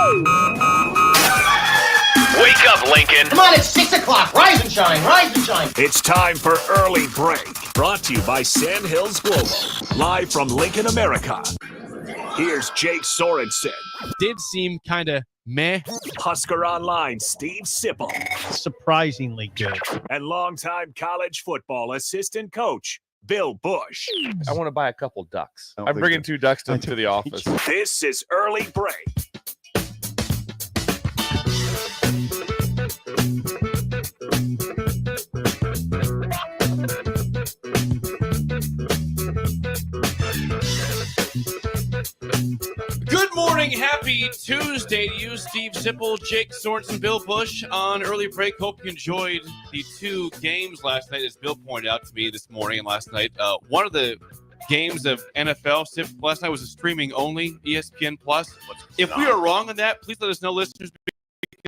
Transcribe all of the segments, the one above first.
Wake up, Lincoln. Come on, it's 6 o'clock. Rise and shine, rise and shine. It's time for Early Break. Brought to you by Sandhills Global. Live from Lincoln, America. Here's Jake Sorensen. Did seem kind of meh. Husker Online, Steve Sipple. Surprisingly good. And longtime college football assistant coach, Bill Busch. I want to buy a couple ducks. I'm bringing 2 ducks to the office. This is Early Break. Good morning. Happy Tuesday to you, Steve Sipple, Jake Sorensen, Bill Busch on Early Break. Hope you enjoyed the 2 games last night, as Bill pointed out to me this morning and last night. One of the games of NFL last night was a streaming only ESPN Plus. If we are wrong on that, please let us know, listeners,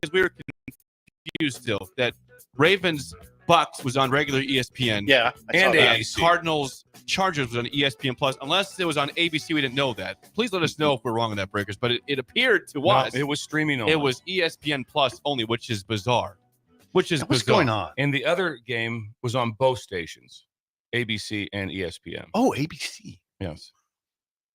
because we were confused still that Ravens Bucks was on regular ESPN. Yeah, and Cardinals Chargers was on ESPN Plus. Unless it was on ABC, we didn't know that. Please let us know if we're wrong on that, Breakers. But it appeared to us it was streaming only. It was ESPN Plus only, which is bizarre. What's going on? And the other game was on both stations, ABC and ESPN. Oh, ABC. Yes.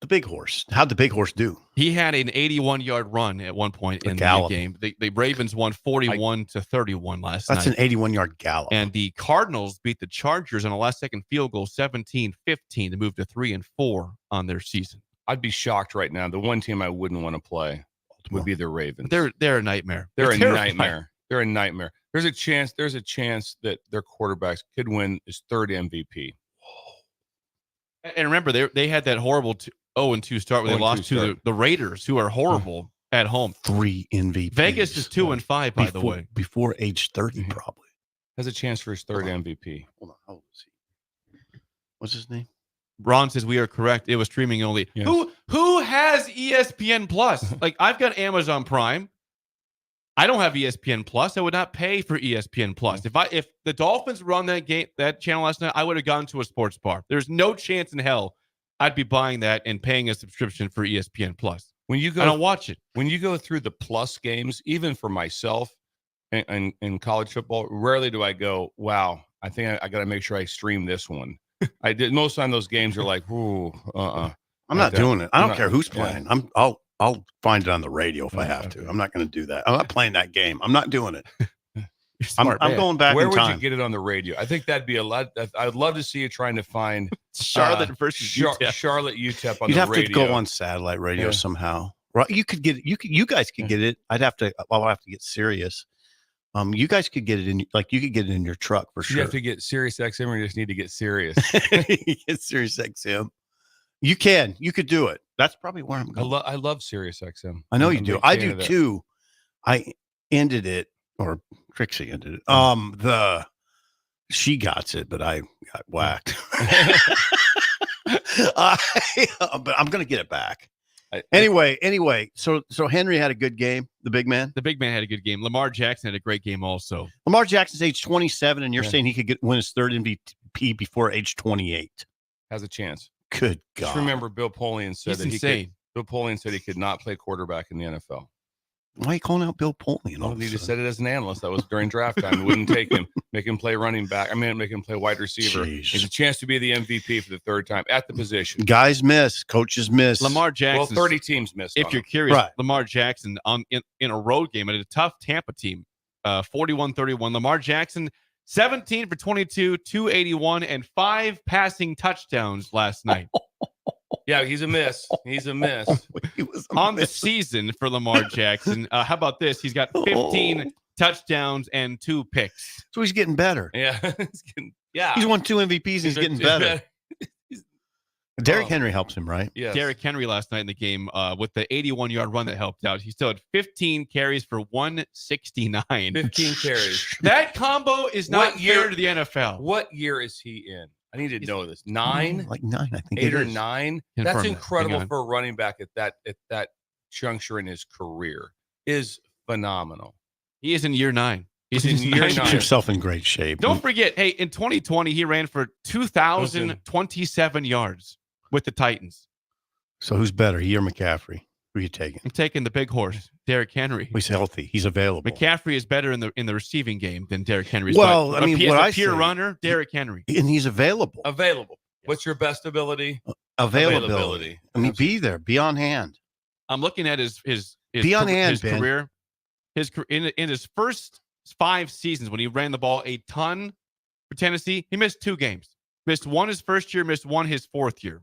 The Big Horse. How'd the Big Horse do? He had an 81-yard run at one point in the game. The Ravens won 41-31 last night. That's an 81-yard gallop. And the Cardinals beat the Chargers on a last-second field goal, 17-15, to move to 3-4 on their season. I'd be shocked right now. The one team I wouldn't want to play would be the Ravens. They're a nightmare. They're a nightmare. They're a nightmare. There's a chance that their quarterbacks could win his 3rd MVP. And remember, they had that horrible 0-2 start where they lost to the Raiders, who are horrible at home. 3 MVPs. Vegas is 2-5, by the way. Before age 30, probably. Has a chance for his 3rd MVP. Hold on. How old is he? What's his name? Ron says we are correct. It was streaming only. Yes. Who has ESPN Plus? Like, I've got Amazon Prime. I don't have ESPN Plus. I would not pay for ESPN Plus. If the Dolphins were on that channel last night, I would have gone to a sports bar. There's no chance in hell I'd be buying that and paying a subscription for ESPN Plus. I don't watch it. When you go through the Plus games, even for myself in college football, rarely do I go, wow, I think I got to make sure I stream this one. I did. Most of the time those games are like, ooh, I'm not doing it. I don't care who's playing. I'll find it on the radio if I have to. I'm not going to do that. I'm not playing that game. I'm not doing it. I'm going back Where in time. would you get it on the radio? I think that'd be a lot. I'd love to see you trying to find Charlotte versus UTEP. Charlotte UTEP on You'd the have radio. to go on satellite radio somehow. Right? You could get it. You guys could get it. I'll have to get Sirius. You guys could get it in. Like, you could get it in your truck for sure. You have to get Sirius XM, or you just need to get Sirius. Get Sirius XM. You could do it. That's probably where I'm going. I love Sirius XM. I know you do. I do too. I ended it, or Trixie ended it. She got it, but I got whacked. But I'm going to get it back. Anyway, so Henry had a good game, the big man. The big man had a good game. Lamar Jackson had a great game also. Lamar Jackson's age 27, and you're saying he could win his 3rd MVP before age 28. Has a chance. Good God. Just remember, Bill Polian said Bill Polian said he could not play quarterback in the NFL. Why are you calling out Bill Polian? Well, he just said it as an analyst. That was during draft time. It wouldn't take him. Make him play running back. Make him play wide receiver. Jeez. He's a chance to be the MVP for the 3rd time at the position. Guys miss. Coaches miss. Lamar Jackson. Well, 30 teams missed. If you're curious, right. Lamar Jackson in a road game at a tough Tampa team, 41-31. Lamar Jackson, 17 for 22, 281, and 5 passing touchdowns last night. Yeah, he's a miss. He's a miss. On the season for Lamar Jackson. How about this? He's got 15 touchdowns and 2 picks. So he's getting better. Yeah. He's won 2 MVPs. He's getting better. Derrick Henry helps him, right? Yeah. Derrick Henry last night in the game with the 81-yard run that helped out. He still had 15 carries for 169. 15 carries. That combo is not fair to the NFL. What year is he in? I need to know this. 9? Like 9, I think. 8 or 9? Confirm That's that. incredible for a running back at that juncture in his career. Is phenomenal. He is in year 9. He's in year 9. Keep yourself in great shape. Don't forget, hey, in 2020, he ran for 2,027 yards with the Titans. So who's better, he or McAfee? Who are you taking? I'm taking the big horse, Derrick Henry. He's healthy. He's available. McCaffrey is better in the receiving game than Derrick Henry is. Well, but I mean, as what a I pure say, runner, Derrick Henry. And he's available. Available. What's your best ability? Availability. I mean, be there. Be on hand. I'm looking at his Be on hand, Ben. career. In his first 5 seasons when he ran the ball a ton for Tennessee, he missed 2 games. Missed 1 his first year, missed 1 his 4th year.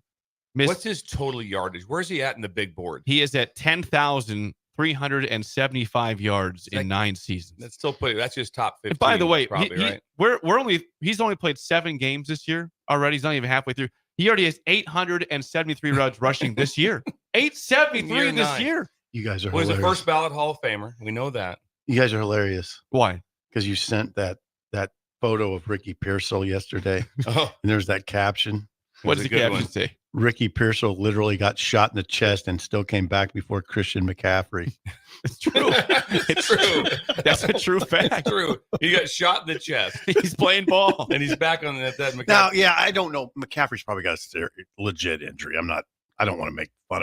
What's his total yardage? Where's he at in the big board? He is at 10,375 yards in 9 seasons. That's still that's just top 15. And by the way, probably, right? He's only played 7 games this year already. He's not even halfway through. He already has 873 yards rushing this year. 873 this year. You guys are hilarious. hilarious. He's a first ballot Hall of Famer. We know that. You guys are hilarious. Why? Because you sent that photo of Ricky Pearsall yesterday. Oh, and there's that caption. What does the caption say? Ricky Pearsall literally got shot in the chest and still came back before Christian McCaffrey. It's true. It's true. That's a true fact. It's true. He got shot in the chest. He's playing ball. And he's back on that McCaffrey. Now, yeah, I don't know. McCaffrey's probably got a legit injury. I don't want to make fun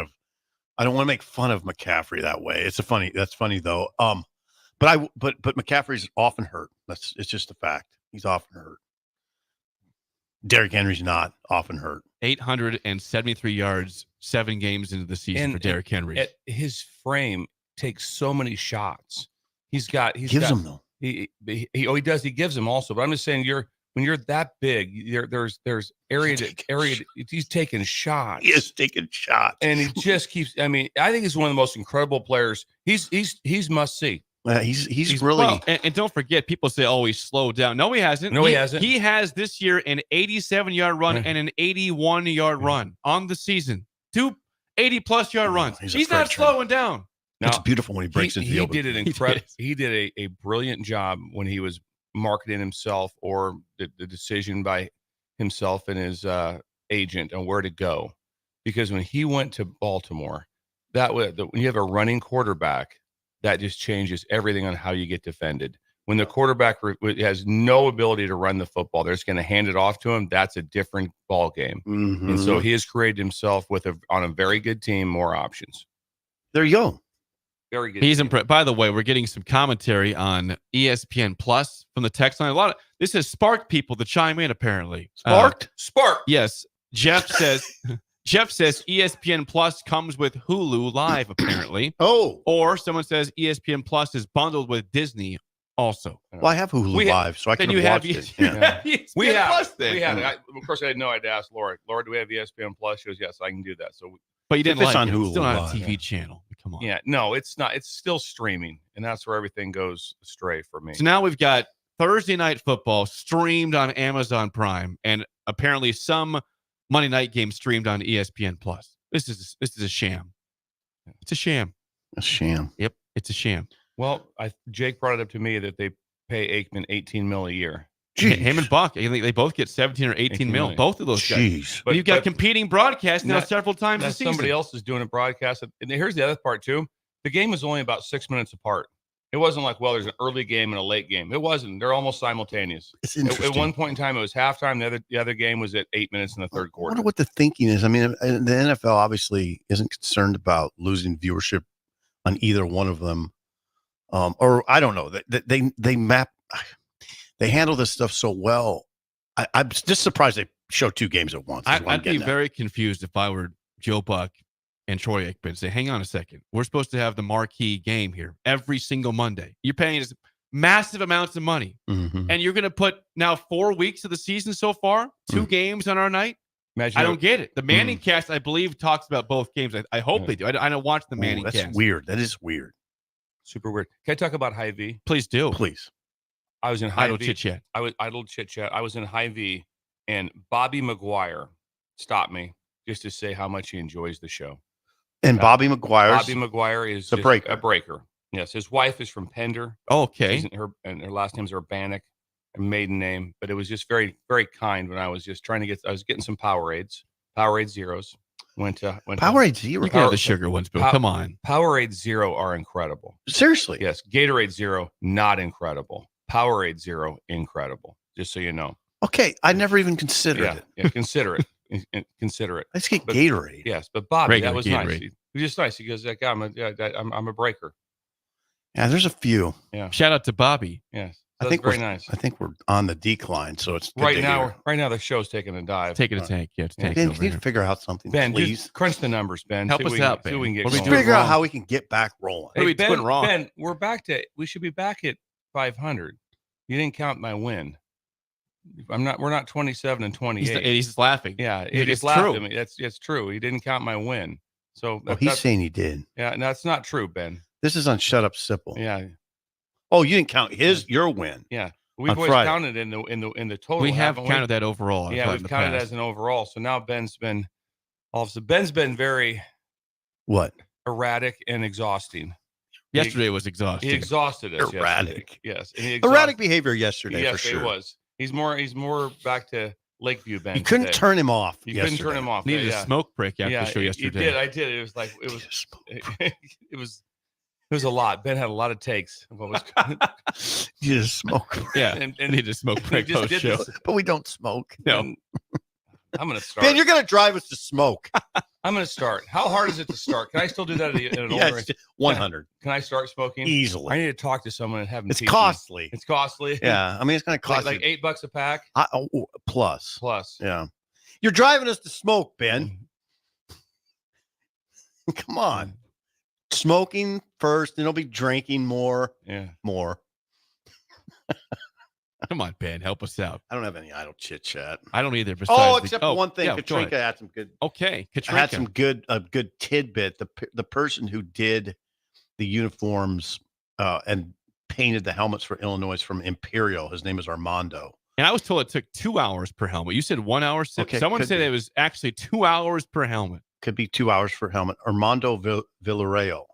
of McCaffrey that way. That's funny though. But McCaffrey's often hurt. It's just a fact. He's often hurt. Derrick Henry's not often hurt. 873 yards, 7 games into the season for Derrick Henry. His frame takes so many shots. He gives them though. He does. He gives them also. But I'm just saying, when you're that big, there's area. He's taking shots. He is taking shots, and he just keeps. I mean, I think he's one of the most incredible players. He's must see. He's really. Well, and don't forget, people say, "Oh, he's slowed down." No, he hasn't. No, he hasn't. He has this year an 87-yard run and an 81-yard run on the season. 2 80-plus yard runs. He's not slowing down. No, it's beautiful when he breaks into the open. He did an incredible. He did a brilliant job when he was marketing himself, or the decision by himself and his agent on where to go, because when he went to Baltimore, when you have a running quarterback, that just changes everything on how you get defended. When the quarterback has no ability to run the football, they're just going to hand it off to him. That's a different ball game. Mm-hmm. And so he has created himself on a very good team, more options. There you go. Very good. He's impressed. By the way, we're getting some commentary on ESPN Plus from the text line. This has sparked people to chime in. Apparently, Spark. Yes, Jeff says. Jeff says ESPN Plus comes with Hulu Live, apparently. Oh. Or someone says ESPN Plus is bundled with Disney also. Well, I have Hulu Live, so I can watch it. We have. Of course, I didn't know. I'd ask Laura, do we have ESPN Plus? She goes, yes, I can do that. So, but you didn't it's like on it. Hulu It's still not Live. a TV channel. Come on. Yeah, no, it's not. It's still streaming, and that's where everything goes astray for me. So now we've got Thursday Night Football streamed on Amazon Prime, and apparently some Monday night game streamed on ESPN Plus. This is a sham. It's a sham. A sham. Yep, it's a sham. Well, Jake brought it up to me that they pay Aikman $18 million a year. Him and Buck, I think they both get 17 or 18 mil. million. Both of those guys. But you've got competing broadcasts now several times a season. Somebody else is doing a broadcast. And here's the other part too. The game was only about 6 minutes apart. It wasn't like, well, there's an early game and a late game. It wasn't. They're almost simultaneous. It's interesting. At one point in time, it was halftime. The other game was at 8 minutes in the third quarter. I wonder what the thinking is. I mean, the NFL obviously isn't concerned about losing viewership on either one of them. Or I don't know. They handle this stuff so well. I'm just surprised they show 2 games at once. I'd be very confused if I were Joe Buck and Troy Aikman. Say, hang on a second. We're supposed to have the marquee game here every single Monday. You're paying us massive amounts of money. Mm-hmm. And you're going to put now 4 weeks of the season so far, 2 games on our night. Imagine I don't get it. The Manning cast, I believe, talks about both games. I hope they do. I don't watch the Manning that's cast. Weird. That is weird. Super weird. Can I talk about High V? Please do. Please. I was in High Idle V. chit chat. Idle chit chat. I was in High V, and Bobby McGuire stopped me just to say how much he enjoys the show. And Bobby McGuire is a breaker. A breaker. Yes, his wife is from Pender. Okay. And her last name's Urbanic, her maiden name. But it was just very, very kind when I was just trying to I was getting some Powerades Zeros. Went Powerade Zero. You can have the sugar ones, but come on. Powerade Zero are incredible. Seriously. Yes. Gatorade Zero, not incredible. Powerade Zero, incredible. Just so you know. Okay. I never even considered it. Yeah, consider it. Consider it. Let's get Gatorade. Yes, but Bobby, Regular that was Gatorade. nice. He was just nice. He goes, like, I'm a breaker. Yeah, there's a few. Yeah. Shout out to Bobby. Yes. I think very nice. I think we're on the decline, so it's good Right to now, hear. right now the show's taking a dive. Taking a tank. Yeah, it's tank Ben, over can you here. figure out something, Ben, please? just crunch the numbers, Ben. Help See us what we out, can- see what we Ben. can get What are we going. doing Figure out wrong? how we can get back rolling. What are we doing wrong? Ben, we should be back at 500. You didn't count my win. We're not 27 and 28. He's just laughing. Yeah, It's it's laughed true. at me. It's true. He didn't count my win. So Well, he's saying he did. yeah, no, that's not true, Ben. This is on Shut Up Sipple. Yeah, Oh, you didn't count your win. yeah. We've On always Friday. counted in the total. We have haven't counted that overall. Yeah, we've counted as an overall. So now Ben's been very What? erratic and exhausting. Yesterday was exhausting. He exhausted us. Erratic. Yesterday. Yes, and he Erratic behavior yesterday yes, for sure. it was. He's more back to Lakeview Ben. You couldn't today. turn him off. You couldn't turn him off. Needed yeah. a smoke break after the show You yesterday. did. I did. It was like it was a lot. Ben had a lot of takes. Of what was You just smoke. Yeah, and needed a smoke he break just post did show. this. But we don't smoke. No. And I'm gonna start. Ben, you're going to drive us to smoke. I'm gonna start. How hard is it to start? Can I still do that at an older Yes, age? 100. Can I start smoking? Easily. I need to talk to someone and have them It's teach me. costly. It's costly. Yeah. I mean, it's going to cost like you. $8 a pack Plus. plus. Yeah. You're driving us to smoke, Ben. Come on. Smoking first, then it'll be drinking more. Yeah. Come on, Ben, help us out. I don't have any idle chit chat. I don't either. Oh, Besides except one thing. yeah, go Katrinka ahead. had some good. Okay, I Katrinka. had some good tidbit. The person who did the uniforms and painted the helmets for Illinois from Imperial. His name is Armando. And I was told it took 2 hours per helmet. You said 1 hour. Okay, Someone could said be. it was actually 2 hours per helmet. Could be 2 hours for helmet. Armando Villarreal.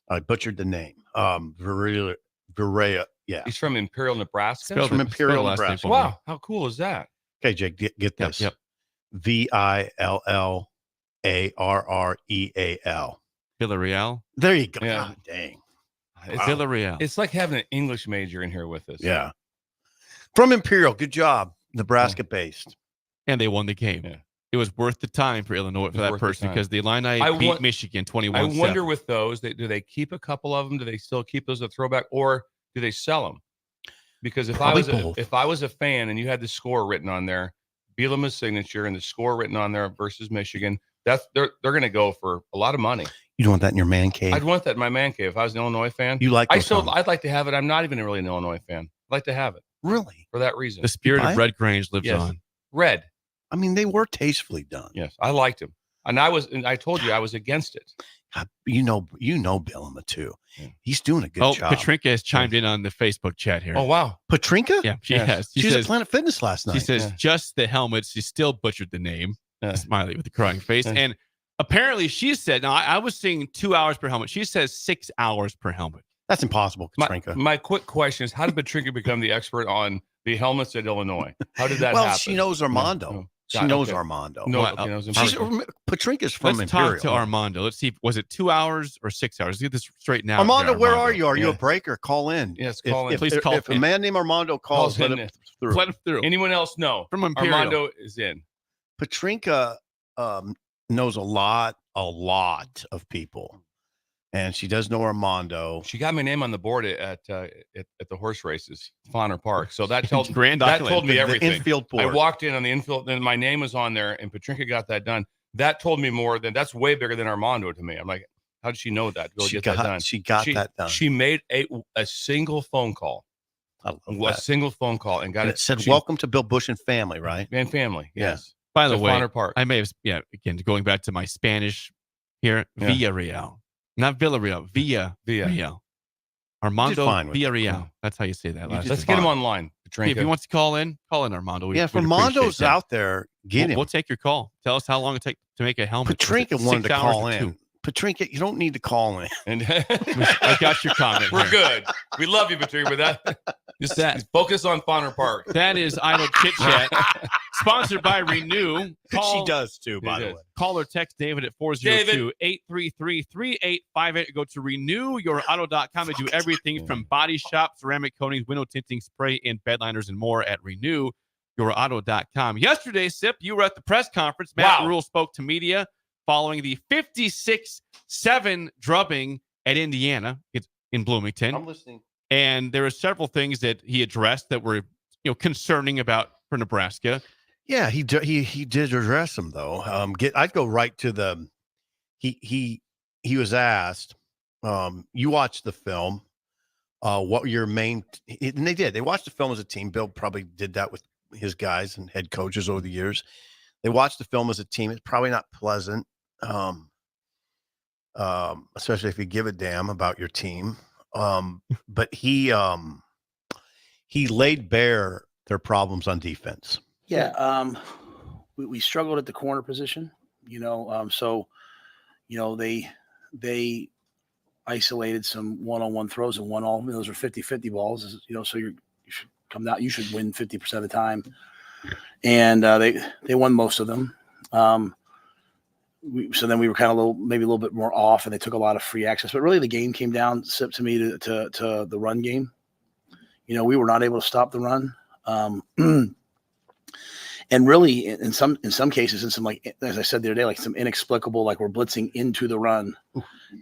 I butchered the name. Villarreal. Yeah. He's from Imperial, Nebraska. Spell from the- Imperial, spell the last name Nebraska. for me. Wow, how cool is that? Okay, Jake, get Yep, this. yep. Villarreal. Villarreal. There you go. Yeah. God dang. It's, Wow. Villarreal. it's like having an English major in here with us. Yeah. From Imperial. Good job. Nebraska based. And they won the game. Yeah. It was worth the time for Illinois for was that worth the person time. because the Illini I beat want- Michigan 21-7. I wonder with those, do they keep a couple of them? Do they still keep those a throwback, or do they sell them? Because if Probably I both. was a fan and you had the score written on there, Bielema's signature and the score written on there versus Michigan, they're going to go for a lot of money. You don't want that in your man cave? I'd want that in my man cave if I was an Illinois fan. You like those helmets? I'd like to have it. I'm not even really an Illinois fan. I'd like to have it Really? for that reason. the spirit buy of it? Red Grange lives Yes. on. Red. I mean, they were tastefully done. Yes, I liked him, and I told you I was against it. God, you know Bielema too. Yeah. He's doing a good Oh, job. Katrinka has chimed in on the Facebook chat here. Oh wow, Patrinka? yeah, she Yes. has. She She was says, at Planet Fitness last night. she says Yeah. just the helmets. She still butchered the name. Yeah. Smiley with the crying face. Yeah. And apparently she said, now I was seeing 2 hours per helmet. She says 6 hours per helmet. That's impossible, Katrinka. my quick question is, how did Patrinka become the expert on the helmets at Illinois? How did that well, happen? she knows Armando. No. She Got it, knows okay. Armando. No, Well, okay, that was She's important. Patrinka's from Let's Imperial. talk to Armando. Let's see. Was it 2 hours or 6 hours? Let's get this straight now. Armando, here, where are you? Are you a Yeah. breaker? Call in. Yes, If- call in. If, Please if, call if a in. man named Armando calls, Calls let in. him through. Let him through. Anyone else know? From Imperial. Armando is in. Patrinka knows a lot of people, and she does know Armando. She got my name on the board at the horse races, Fauner Park. So that told Grand that Island. told me The everything. infield board. I walked in on the infield, and my name was on there, and Patrinka got that done. That told me more than that's way bigger than Armando to me. I'm like, how did she know that? Go She get got that done. she got that done. She made a single phone call, I love a that. single phone call, and got And it. it said, she- "Welcome to Bill Busch and family." Right? and family. Yeah. Yes. By the To way, Fauner Park. I may have, again, going back to my Spanish here, Yeah. Villarreal. Not Villarreal, Via. Villarreal. Armando fine with it. Villarreal. Yeah. That's how you say that You last just name. Let's get him fine. online. Patrinka. If he wants to call in Armando. Yeah, if we'd appreciate Armando's that. out there, get him. We'll take your call. Tell us how long it takes to make a helmet. Was it Patrinka wanted 6 to hours call or in. 2? Patrinka, you don't need to call in. And I got your comment. we're here. good. We love you, Patrinka, but that Just that. focus on Fauner Park. That is Idle Chit Chat, sponsored by Renew. She does too, by She the does. way. Call or text David at 402-833-3858. Go to renewyourauto.com and do everything from body shop, ceramic coatings, window tinting, spray, and bed liners, and more at renewyourauto.com. Yesterday, Sip, you were at the press conference. Matt Wow. Rule spoke to media following the 56-7 drubbing at Indiana. It's in Bloomington. I'm listening. And there are several things that he addressed that were, concerning about for Nebraska. Yeah, he did address them though. I'd go right to the. He was asked. You watched the film. What were your main? And they did. They watched the film as a team. Bill probably did that with his guys and head coaches over the years. They watched the film as a team. It's probably not pleasant, especially if you give a damn about your team. But he laid bare their problems on defense. Yeah, we struggled at the corner position, so they isolated some one-on-one throws and those are 50-50 balls, so you should come down, you should win 50% of the time. And they won most of them. So then we were kind of maybe a little bit more off, and they took a lot of free access, but really the game came down to me to the run game. We were not able to stop the run. And really, in some cases, in some, like as I said the other day, like some inexplicable, like we're blitzing into the run,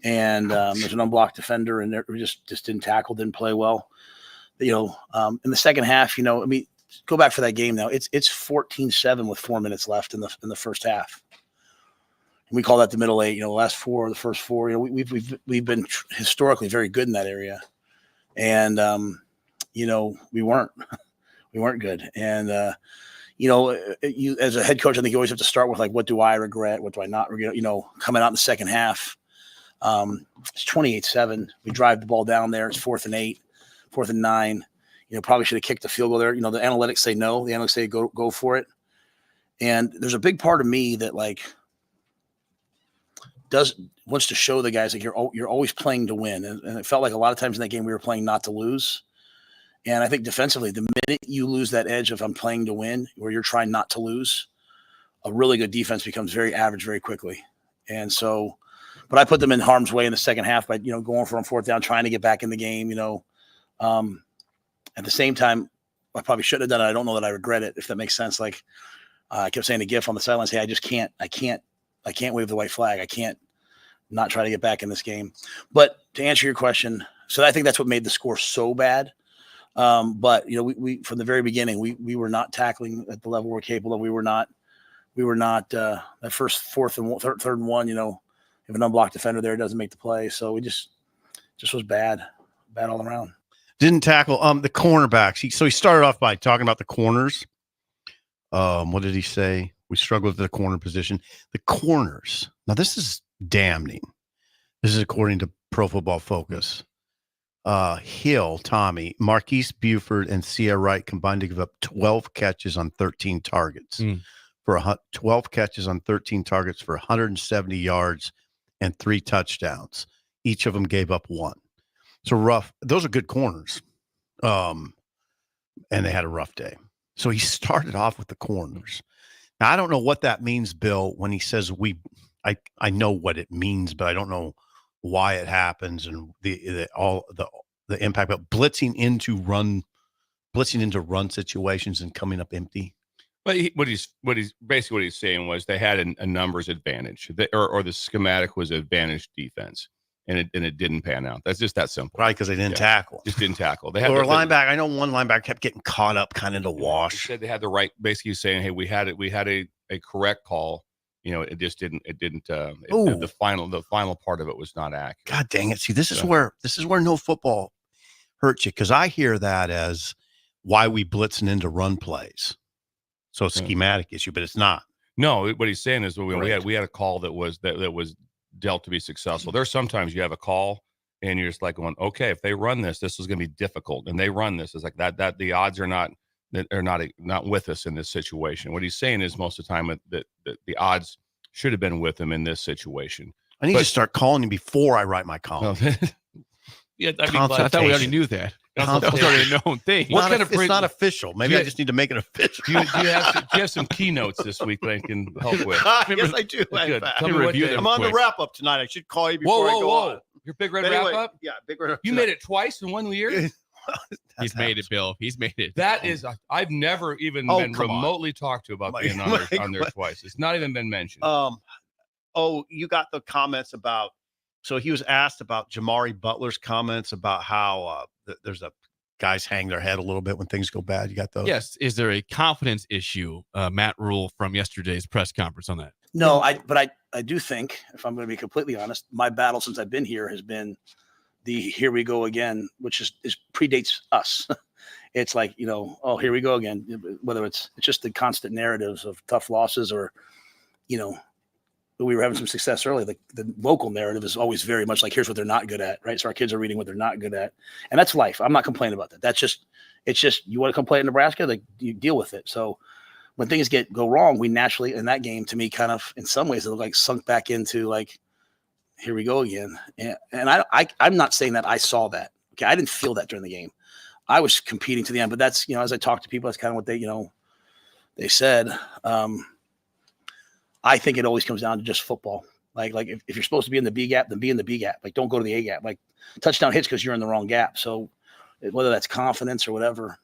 and there's an unblocked defender, and we just didn't tackle, didn't play well. In the second half, go back for that game now. It's 14-7 with 4 minutes left in the first half. And we call that the middle eight. The first four. We've been historically very good in that area, and we weren't good, and. You as a head coach, I think you always have to start with like, what do I regret? What do I not regret? Coming out in the second half, it's 28-7. We drive the ball down there. It's 4th and 8, 4th and 9. Probably should have kicked the field goal there. The analytics say no. The analytics say go for it. And there's a big part of me that wants to show the guys like you're always playing to win. And it felt like a lot of times in that game we were playing not to lose. And I think defensively, the minute you lose that edge of I'm playing to win, where you're trying not to lose, a really good defense becomes very average very quickly. And so, but I put them in harm's way in the second half by, going for them 4th down, trying to get back in the game, At the same time, I probably shouldn't have done it. I don't know that I regret it, if that makes sense. Like I kept saying to Giff on the sidelines, hey, I just can't wave the white flag. I can't not try to get back in this game. But to answer your question, so I think that's what made the score so bad. But we from the very beginning, we were not tackling at the level we're capable of. We were not that first 4th and 3rd and 1, if an unblocked defender there, doesn't make the play. So we just was bad all around. Didn't tackle the cornerbacks. So he started off by talking about the corners. What did he say? We struggled with the corner position. The corners. Now this is damning. This is according to Pro Football Focus. Hill, Tommy, Marquise Buford, and Sia Wright combined to give up 12 catches on 13 targets for 12 catches on 13 targets for 170 yards and 3 touchdowns. Each of them gave up 1. So rough. Those are good corners. And they had a rough day. So he started off with the corners. Now, I don't know what that means, Bill, when he says I know what it means, but I don't know why it happens and the impact, but blitzing into run situations and coming up empty. But what he's saying was they had a numbers advantage, or the schematic was advantage defense, and it didn't pan out. That's just that simple, right? Because they didn't tackle. Just didn't tackle. They had linebacker. I know one linebacker kept getting caught up, kind of in the wash. They said they had the right. Basically, saying, hey, we had a correct call. It just didn't. The final part of it was not accurate. God dang it! See, this is where no football hurts you, because I hear that as why we blitzing into run plays. So schematic issue, but it's not. No, what he's saying is we had a call that was dealt to be successful. There's sometimes you have a call and you're just like going, okay, if they run this is going to be difficult, and they run this. It's like that the odds are not. That are not with us in this situation. What he's saying is most of the time that the odds should have been with him in this situation. I need to start calling him before I write my column. Yeah, I thought we already knew that. That was already a known thing. It's not official. Maybe I just need to make it official. Do you have some keynotes this week that I can help with? Yes, I do. Good. I'm on the wrap up tonight. I should call you before I go on. Your big red wrap up? Yeah, big red wrap. You made it twice in 1 year? He's made it, Bill. He's made it. That is, I've never even been remotely talked to about being on there twice. It's not even been mentioned. You got the comments about So he was asked about Jamari Butler's comments about how there's a guys hang their head a little bit when things go bad. You got those? Yes. Is there a confidence issue, Matt Rule, from yesterday's press conference on that? No, I do think, if I'm going to be completely honest, my battle since I've been here has been the here we go again, which is predates us. It's like, oh, here we go again. Whether it's just the constant narratives of tough losses or, we were having some success early. The local narrative is always very much like, here's what they're not good at, right? So our kids are reading what they're not good at. And that's life. I'm not complaining about that. It's just, you want to complain in Nebraska, like you deal with it. So when things go wrong, we naturally, in that game, to me, kind of, in some ways, it looked like sunk back into like, here we go again. And I'm not saying that I saw that. Okay. I didn't feel that during the game. I was competing to the end, but that's, as I talk to people, that's kind of what they said. I think it always comes down to just football. Like if you're supposed to be in the B gap, then be in the B gap. Like, don't go to the A gap. Like, touchdown hits because you're in the wrong gap. So whether that's confidence or whatever,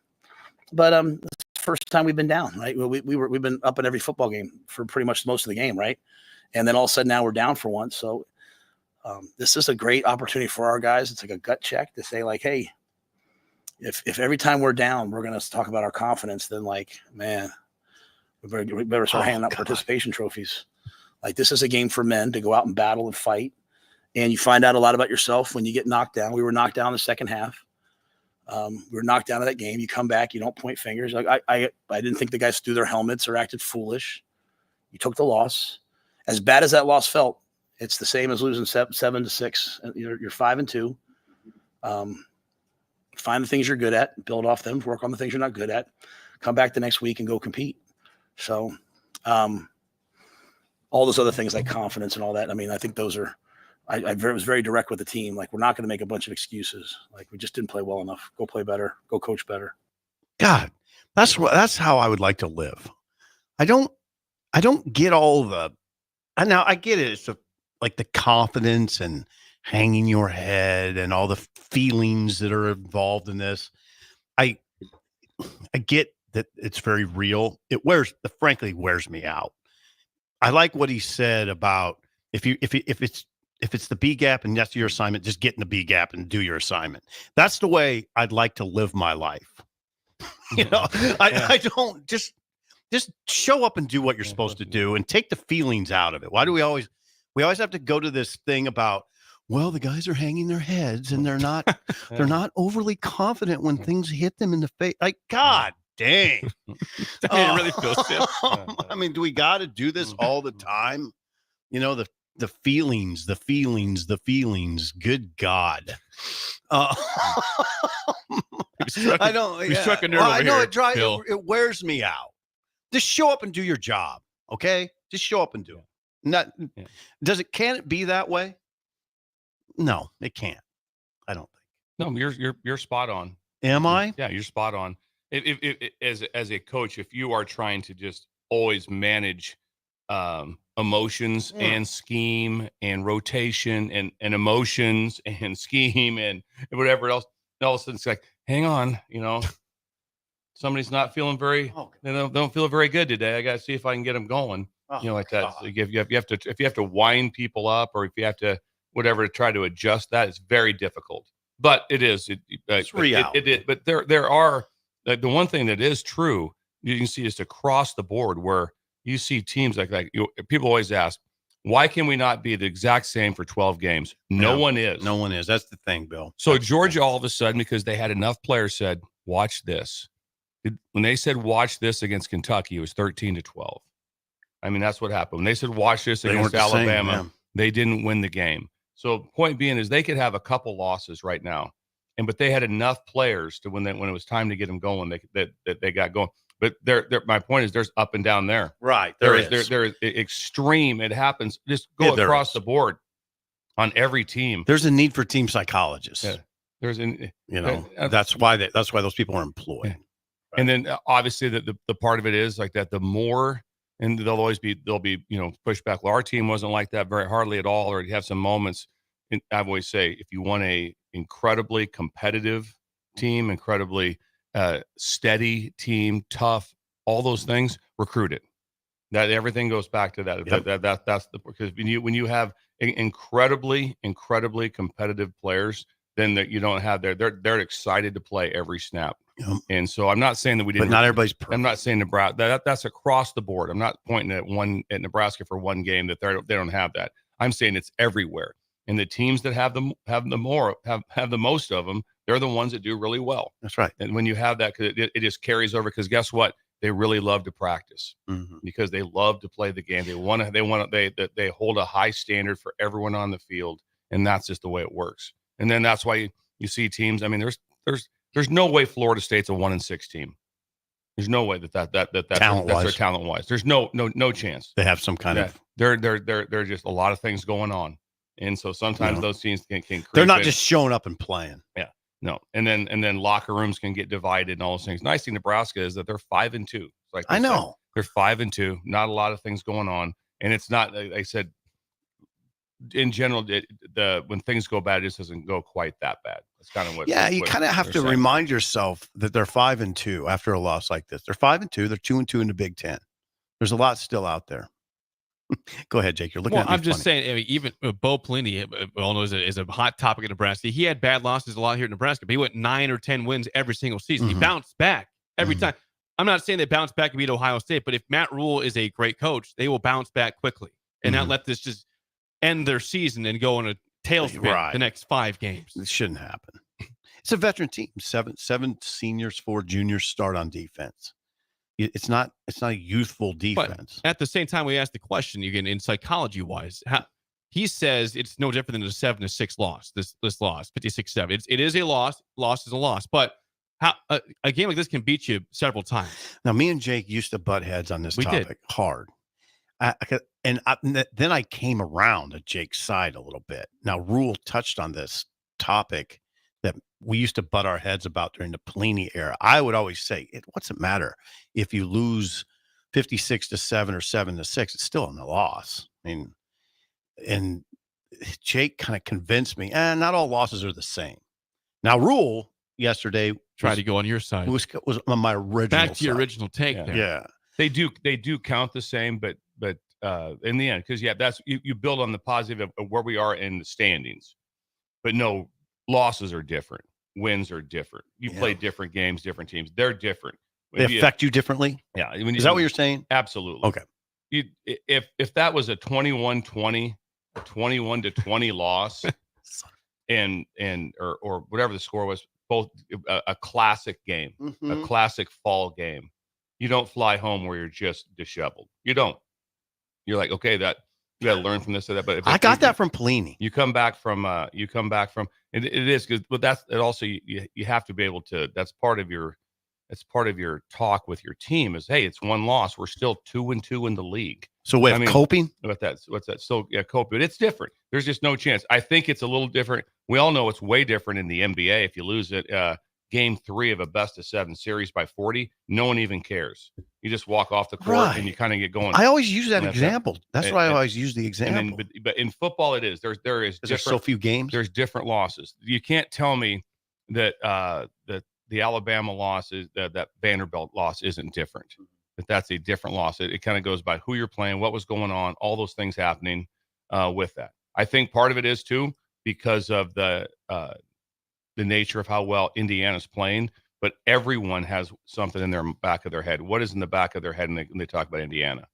but it's the first time we've been down, right? We've been up in every football game for pretty much most of the game, right? And then all of a sudden now we're down for once. So this is a great opportunity for our guys. It's like a gut check to say, like, hey, if every time we're down, we're going to talk about our confidence, then, like, man, we better start handing out participation trophies. Like, this is a game for men to go out and battle and fight. And you find out a lot about yourself when you get knocked down. We were knocked down in the second half. We were knocked down in that game. You come back, you don't point fingers. Like, I didn't think the guys threw their helmets or acted foolish. You took the loss. As bad as that loss felt, it's the same as losing 7-6. You're 5-2. Find the things you're good at, build off them, work on the things you're not good at, come back the next week and go compete. So all those other things like confidence and all that, I mean, I think those are – I was very direct with the team. Like, we're not going to make a bunch of excuses. Like, we just didn't play well enough. Go play better. Go coach better. God, that's how I would like to live. I don't get all the – now I get it. It's like the confidence and hanging your head and all the feelings that are involved in this. I get that it's very real. It frankly wears me out. I like what he said about if it's the B gap and that's your assignment, just get in the B gap and do your assignment. That's the way I'd like to live my life. I don't just show up and do what you're supposed to do and take the feelings out of it. Why do we always have to go to this thing about, well, the guys are hanging their heads and they're not overly confident when things hit them in the face. Like, God dang. It really feels good. I mean, do we got to do this all the time? The feelings. Good God. I don't. We struck a nerve over I know here, it wears me out. Just show up and do your job, okay? Just show up and do it. Can it be that way? No, it can't. I don't think. No, you're spot on. Am I? Yeah, you're spot on. If as a coach, if you are trying to just always manage emotions and scheme and rotation and emotions and scheme and whatever else, all of a sudden it's like, hang on, somebody's not feeling very, they don't feel very good today. I got to see if I can get them going. Like that. So if you have to wind people up, or if you have to whatever to try to adjust that, it's very difficult. But it is. It's reality. But there are the one thing that is true. You can see just across the board where you see teams like people always ask, why can we not be the exact same for 12 games? No one is. No one is. That's the thing, Bill. So Georgia, all of a sudden, because they had enough players, said, watch this. When they said watch this against Kentucky, it was 13-12. I mean, that's what happened. When they said watch this against Alabama, they didn't win the game. So point being is they could have a couple losses right now, but they had enough players to when it was time to get them going, that they got going. But my point is there's up and down there. Right. There is extreme. It happens. Just go across the board on every team. There's a need for team psychologists. Yeah. That's why those people are employed. Yeah. Right. And then obviously the part of it is like that, the more, and there'll be pushback. Well, our team wasn't like that very hardly at all, or you have some moments. And I always say, if you want a incredibly competitive team, incredibly steady team, tough, all those things, recruit it. That everything goes back to that. Yep. That's the, because when you have incredibly competitive players, then that you don't have they're excited to play every snap. Yep. And so I'm not saying that we didn't. But not everybody's perfect. I'm not saying Nebraska. That's across the board. I'm not pointing at Nebraska for one game that they don't have that. I'm saying it's everywhere. And the teams that have the most of them, they're the ones that do really well. That's right. And when you have that, it just carries over. Because guess what? They really love to practice because they love to play the game. They hold a high standard for everyone on the field, and that's just the way it works. And then that's why you see teams. I mean, there's no way Florida State's a 1-6 team. There's no way that's their talent wise. There's no chance. They have some kind of. They're just a lot of things going on, and so sometimes those teams can creep. They're not just showing up and playing. Yeah. No, and then locker rooms can get divided and all those things. Nice thing Nebraska is that they're 5-2. Like I know they're 5-2. Not a lot of things going on, and it's not. I said, in general, when things go bad, it just doesn't go quite that bad. That's kind of what. Yeah, you kind of have to remind yourself that they're 5-2 after a loss like this. They're 5-2. They're 2-2 in the Big Ten. There's a lot still out there. Go ahead, Jake. You're looking at me I'm just funny. saying, I mean, even Bo Pelini, all knows is a hot topic in Nebraska. He had bad losses a lot here in Nebraska, but he went 9 or 10 wins every single season. He bounced back every time. I'm not saying they bounce back and beat Ohio State, but if Matt Rule is a great coach, they will bounce back quickly and not let this just end their season and go on a tailspin the next 5 games. It shouldn't happen. It's a veteran team. Seven seniors, 4 juniors start on defense. It's not a youthful defense. But at the same time, we asked the question again in psychology wise. He says it's no different than a 7-6 loss. This loss, 56-7. It is a loss. Loss is a loss. But how a game like this can beat you several times. Now, me and Jake used to butt heads on this topic hard. Then I came around to Jake's side a little bit. Now, Rule touched on this topic that we used to butt our heads about during the Pelini era. I would always say, what's it matter if you lose 56-7 or 7-6? It's still a loss. I mean, and Jake kind of convinced me, not all losses are the same. Now, Rule yesterday tried to go on your side. Was on my original back to your original take. Yeah. They do count the same, but in the end, because that's you build on the positive of where we are in the standings. But no, losses are different. Wins are different. You play different games, different teams. They're different. They affect you differently? Yeah. Is that what you're saying? Absolutely. Okay. If that was a 21-20, a 21-20 loss, or whatever the score was, both a classic game, a classic fall game, you don't fly home where you're just disheveled. You don't. You're like, okay, that you got to learn from this or that. But I got that from Pelini. You come back from it is good, but that's it. Also, you have to be able to. That's part of your talk with your team is, hey, it's one loss. We're still 2-2 in the league. So coping? What's that? So coping. But it's different. There's just no chance. I think it's a little different. We all know it's way different in the NBA. If you lose it, game 3 of a best-of-7 series by 40, no one even cares. You just walk off the court and you kind of get going. I always use that example. That's why I always use the example. But in football, it is. There's so few games. There's different losses. You can't tell me that the Alabama loss is that Vanderbilt loss isn't different. That's a different loss. It kind of goes by who you're playing, what was going on, all those things happening with that. I think part of it is too because of the nature of how well Indiana's playing. But everyone has something in their back of their head. What is in the back of their head when they talk about Indiana?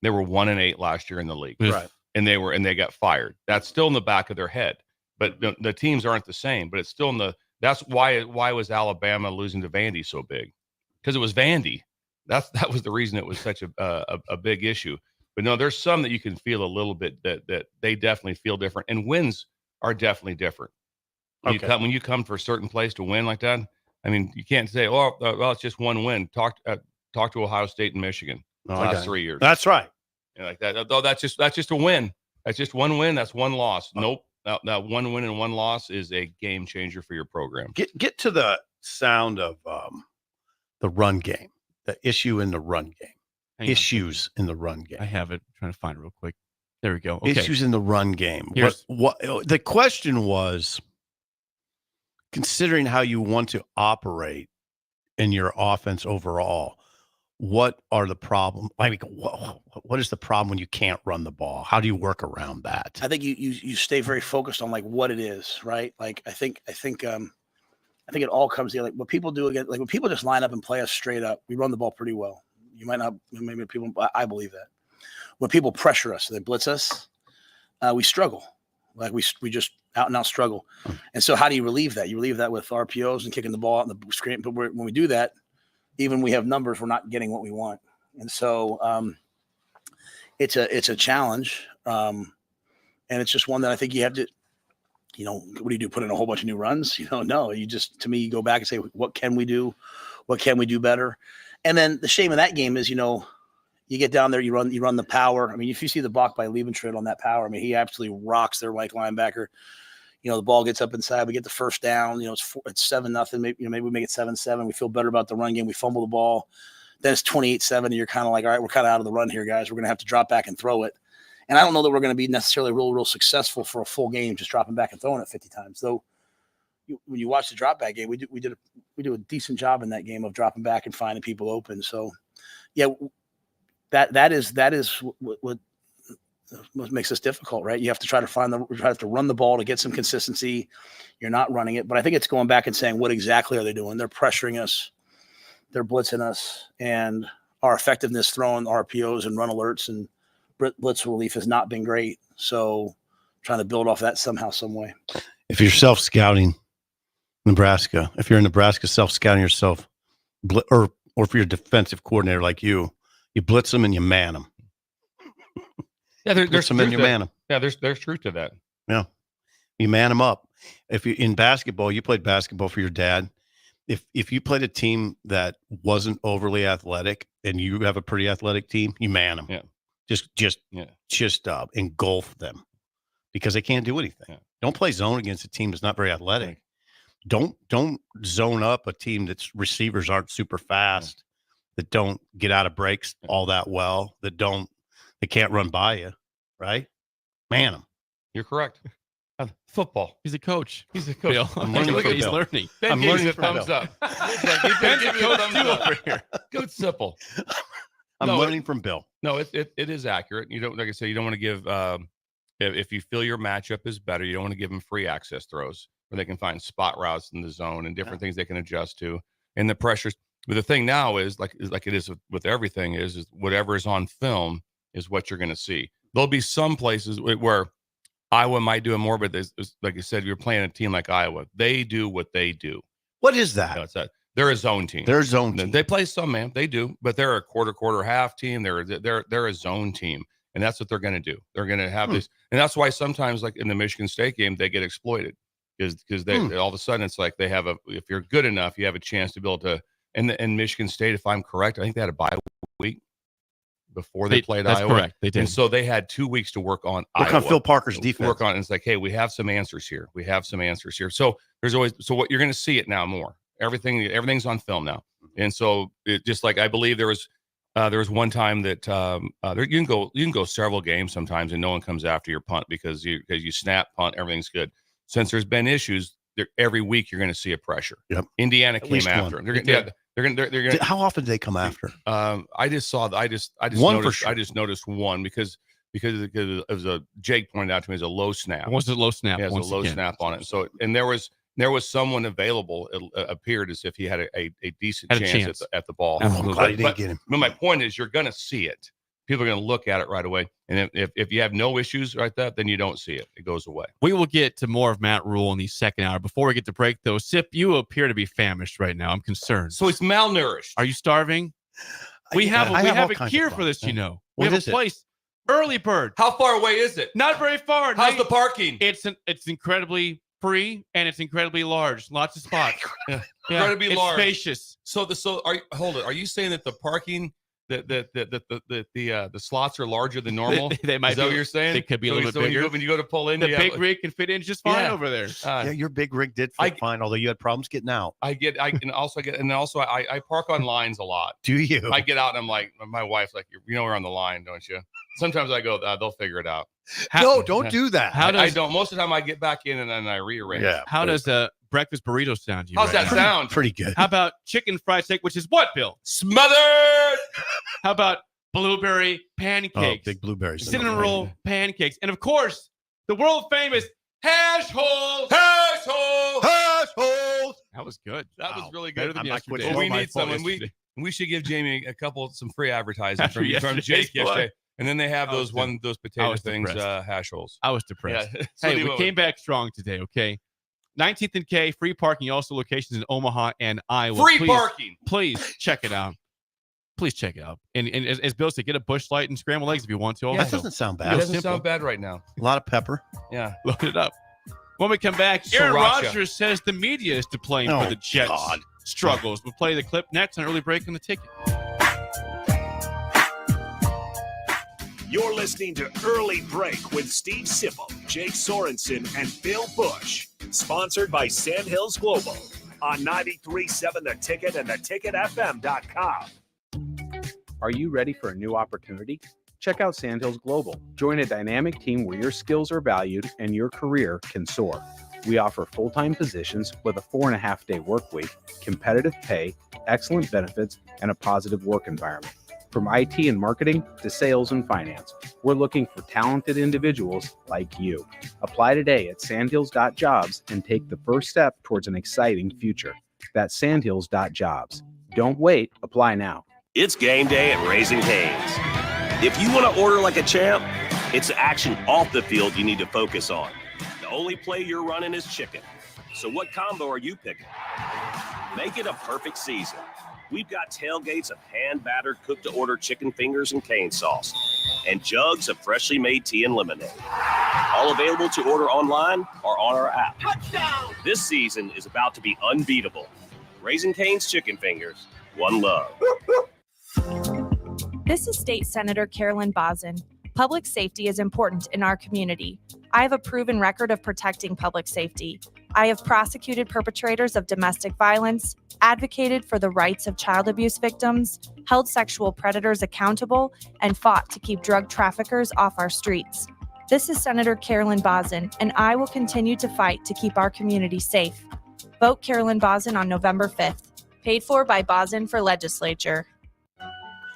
They were 1-8 last year in the league, right? And they got fired. That's still in the back of their head. But the teams aren't the same. But it's still in the. That's why was Alabama losing to Vandy so big? Because it was Vandy. That was the reason it was such a big issue. But no, there's some that you can feel a little bit that they definitely feel different, and wins are definitely different. When you come for a certain place to win like that, I mean, you can't say, well, it's just one win. Talk to Ohio State and Michigan the last 3 years. That's right. Like that. Oh, that's just a win. That's just one win. That's one loss. Nope. That one win and one loss is a game changer for your program. Get to the sound of the run game, the issue in the run game, issues in the run game. I have it. I'm trying to find it real quick. There we go. Okay. Issues in the run game. What the question was, considering how you want to operate in your offense overall, what are the problems? I mean, what is the problem when you can't run the ball? How do you work around that? I think you stay very focused on like what it is, right? Like I think it all comes together. Like what people do again, like when people just line up and play us straight up, we run the ball pretty well. You might not, maybe people, I believe that. When people pressure us, they blitz us, we struggle. Like we just out and out struggle. And so how do you relieve that? You relieve that with RPOs and kicking the ball out in the screen. But when we do that, even we have numbers, we're not getting what we want. And so it's a challenge. And it's just one that I think you have to, what do you do? Put in a whole bunch of new runs? No, you just, to me, you go back and say, what can we do? What can we do better? And then the shame of that game is, you get down there, you run the power. I mean, if you see the block by Liebentritt on that power, I mean, he absolutely rocks their right linebacker. The ball gets up inside. We get the first down. It's 7-0. Maybe we make it 7-7. We feel better about the run game. We fumble the ball. Then it's 28-7. And you're kind of like, all right, we're kind of out of the run here, guys. We're going to have to drop back and throw it. And I don't know that we're going to be necessarily real successful for a full game, just dropping back and throwing it 50 times. Though, when you watch the drop back game, we do a decent job in that game of dropping back and finding people open. So, yeah, that is what makes this difficult, right? You have to try to run the ball to get some consistency. You're not running it, but I think it's going back and saying, what exactly are they doing? They're pressuring us, they're blitzing us, and our effectiveness throwing RPOs and run alerts and blitz relief has not been great. So trying to build off that somehow, some way. If you're self-scouting Nebraska, if you're in Nebraska self-scouting yourself, or if you're a defensive coordinator like you blitz them and you man them. Yeah, there's them and you man them. Yeah, there's truth to that. Yeah, you man them up. If you in basketball, you played basketball for your dad. If you played a team that wasn't overly athletic and you have a pretty athletic team, you man them. Yeah. Just engulf them because they can't do anything. Yeah. Don't play zone against a team that's not very athletic. Right. Don't zone up a team that's receivers aren't super fast, that don't get out of breaks all that well, they can't run by you, right? Man them. You're correct. Football. He's a coach. Bill. I'm learning. Look, he's learning. I'm learning. Thumbs up. Over here. Good simple. I'm learning from Bill. No, it is accurate. You don't, like I say, you don't want to give. If you feel your matchup is better, you don't want to give them free access throws where they can find spot routes in the zone and different things they can adjust to. And the pressures. But the thing now is like it is with everything is whatever is on film is what you're going to see. There'll be some places where Iowa might do it more, but like you said, you're playing a team like Iowa. They do what they do. What is that? They're a zone team. They're a zone team. They play some, man. They do, but they're a quarter half team. They're a zone team, and that's what they're going to do. They're going to have this, and that's why sometimes, like in the Michigan State game, they get exploited because they all of a sudden it's like they have if you're good enough, you have a chance to be able to. And Michigan State, if I'm correct, I think they had a bye week before they played that's Iowa. Correct. They did. And so they had 2 weeks to work on Iowa. Phil Parker's defense. Work on it. It's like, hey, we have some answers here. So there's always what you're going to see it now more. Everything's on film now. And so it just like I believe there was one time that you can go several games sometimes and no one comes after your punt because you snap, punt, everything's good. Since there's been issues, every week you're going to see a pressure. Yep. Indiana came after. They're going. How often do they come after? I just noticed one because it was Jake pointed out to me as a low snap. It was a low snap. Yeah, it was a low snap on it. So and there was someone available. It appeared as if he had a decent chance at the ball. I'm glad he didn't get him. But my point is, you're going to see it. People are going to look at it right away. And if you have no issues like that, then you don't see it. It goes away. We will get to more of Matt Rule in the second hour. Before we get to break, though, Sip, you appear to be famished right now. I'm concerned. So he's malnourished. Are you starving? We have a cure for this, We have a place. Early Bird. How far away is it? Not very far. How's the parking? It's incredibly free and it's incredibly large. Lots of spots. Incredibly large. Spacious. Are you saying that the parking the slots are larger than normal? They might. Is that what you're saying? They could be a little bit bigger. When you go to pull in, the big rig can fit in just fine over there. Your big rig did fit fine, although you had problems getting out. I park on lines a lot. Do you? I get out and I'm like, my wife's like, we're on the line, don't you? Sometimes I go, they'll figure it out. No, don't do that. I don't. Most of the time I get back in and then I rearrange. Yeah. How does a breakfast burrito sound to you? How's that sound? Pretty good. How about chicken fried steak, which is what, Bill? Smothered. How about blueberry Oh, pancakes? big blueberries. Cinnamon roll pancakes. And of course, the world famous hash holes. Hash holes. Hash holes. That was good. That was really Better good. than I'm not yesterday. quitting. Well, we my need fault someone. We should give Jamie some free advertising After from yesterday's Jake one. yesterday. And then they have I was those potato was things, depressed. hash holes. I was depressed. Yeah. So Hey, we came back strong today, okay? 19th and K, free parking. Also locations in Omaha and Iowa. free Please- parking. Please check it out. Please check it out. And as Bill said, get a Busch Light and scrambled eggs if you want to. That Also, doesn't sound It bad. doesn't simple. sound bad right now. A lot of pepper. Yeah. load it up. When we come back, Aaron Sriracha. Rodgers says the media is to blame Oh, for the Jets' God. struggles. We'll play the clip next on Early Break on the Ticket. You're listening to Early Break with Steve Sipple, Jake Sorensen, and Bill Busch. Sponsored by Sandhills Global on 93.7 The Ticket and theticketfm.com. Are you ready for a new opportunity? Check out Sandhills Global. Join a dynamic team where your skills are valued and your career can soar. We offer full-time positions with a 4.5-day work week, competitive pay, excellent benefits, and a positive work environment. From IT and marketing to sales and finance, we're looking for talented individuals like you. Apply today at sandhills.jobs and take the first step towards an exciting future. That's sandhills.jobs. Don't wait. Apply now. It's game day at Raising Cane's. If you want to order like a champ, it's the action off the field you need to focus on. The only play you're running is chicken. So what combo are you picking? Make it a perfect season. We've got tailgates of hand-battered, cooked-to-order chicken fingers and cane sauce, and jugs of freshly made tea and lemonade. All available to order online or on our app. Touchdown! This season is about to be unbeatable. Raising Cane's Chicken Fingers. One love. This is State Senator Carolyn Bosson. Public safety is important in our community. I have a proven record of protecting public safety. I have prosecuted perpetrators of domestic violence, advocated for the rights of child abuse victims, held sexual predators accountable, and fought to keep drug traffickers off our streets. This is Senator Carolyn Bosson, and I will continue to fight to keep our community safe. Vote Carolyn Bosson on November 5th. Paid for by Bosson for Legislature.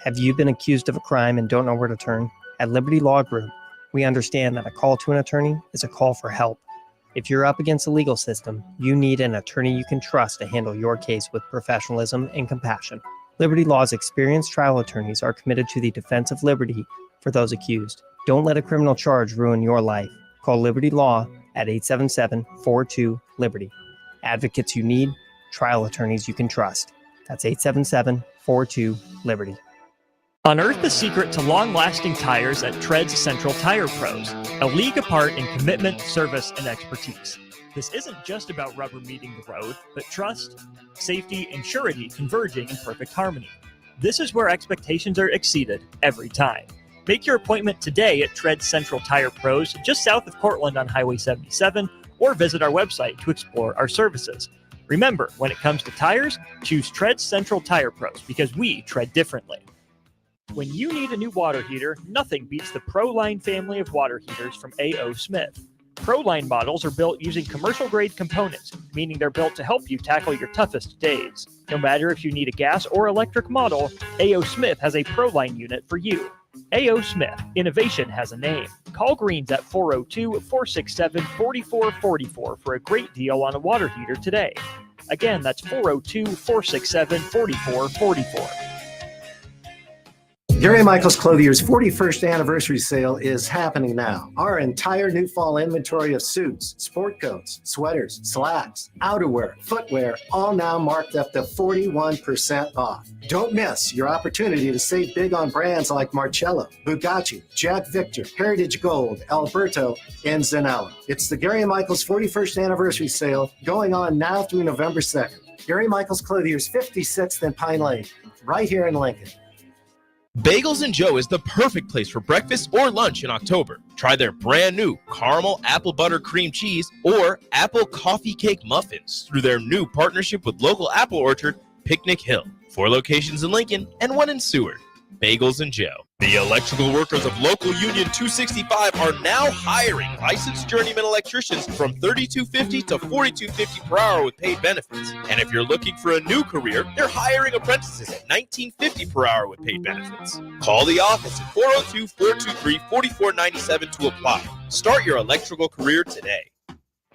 Have you been accused of a crime and don't know where to turn? At Liberty Law Group, we understand that a call to an attorney is a call for help. If you're up against the legal system, you need an attorney you can trust to handle your case with professionalism and compassion. Liberty Law's experienced trial attorneys are committed to the defense of liberty for those accused. Don't let a criminal charge ruin your life. Call Liberty Law at 877-42-LIBERTY. Advocates you need, trial attorneys you can trust. That's 877-42-LIBERTY. Unearth the secret to long-lasting tires at Tread's Central Tire Pros, a league apart in commitment, service, and expertise. This isn't just about rubber meeting the road, but trust, safety, and surety converging in perfect harmony. This is where expectations are exceeded every time. Make your appointment today at Tread's Central Tire Pros, just south of Cortland on Highway 77, or visit our website to explore our services. Remember, when it comes to tires, choose Tread's Central Tire Pros because we tread differently. When you need a new water heater, nothing beats the ProLine family of water heaters from A.O. Smith. ProLine models are built using commercial-grade components, meaning they're built to help you tackle your toughest days. No matter if you need a gas or electric model, A.O. Smith has a ProLine unit for you. A.O. Smith, innovation has a name. Call Greens at 402-467-4444 for a great deal on a water heater today. Again, that's 402-467-4444. Gary Michaels Clothier's 41st anniversary sale is happening now. Our entire new fall inventory of suits, sport coats, sweaters, slacks, outerwear, footwear, all now marked up to 41% off. Don't miss your opportunity to save big on brands like Marcello, Bugatti, Jack Victor, Heritage Gold, Alberto, and Zanella. It's the Gary Michaels 41st anniversary sale going on now through November 2nd. Gary Michaels Clothier's 56th and Pine Lane, right here in Lincoln. Bagels & Joe is the perfect place for breakfast or lunch in October. Try their brand new caramel apple butter cream cheese or apple coffee cake muffins through their new partnership with local apple orchard, Picnic Hill. 4 locations in Lincoln and 1 in Seward. Bagels and Joe. The electrical workers of local Union 265 are now hiring licensed journeyman electricians from $32.50 to $42.50 per hour with paid benefits. And if you're looking for a new career, they're hiring apprentices at $19.50 per hour with paid benefits. Call the office at 402-423-4497 to apply. Start your electrical career today.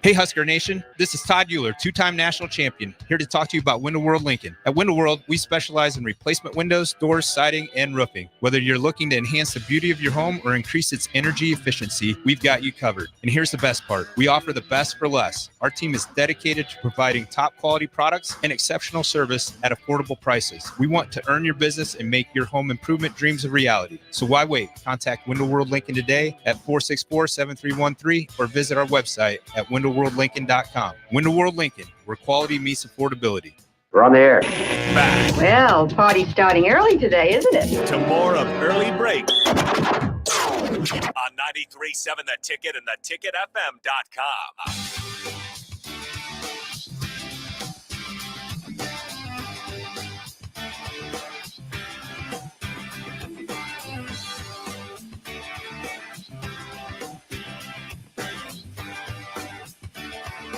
Hey Husker Nation, this is Todd Euler, two-time national champion, here to talk to you about Window World Lincoln. At Window World, we specialize in replacement windows, doors, siding, and roofing. Whether you're looking to enhance the beauty of your home or increase its energy efficiency, we've got you covered. And here's the best part. We offer the best for less. Our team is dedicated to providing top quality products and exceptional service at affordable prices. We want to earn your business and make your home improvement dreams a reality. So why wait? Contact Window World Lincoln today at 464-7313 or visit our website at windowworldlincoln.com. Window World Lincoln, where quality meets affordability. We're on the air. Back Well, party's starting early today, isn't it? to more of Early Break on 93.7 The Ticket and theticketfm.com.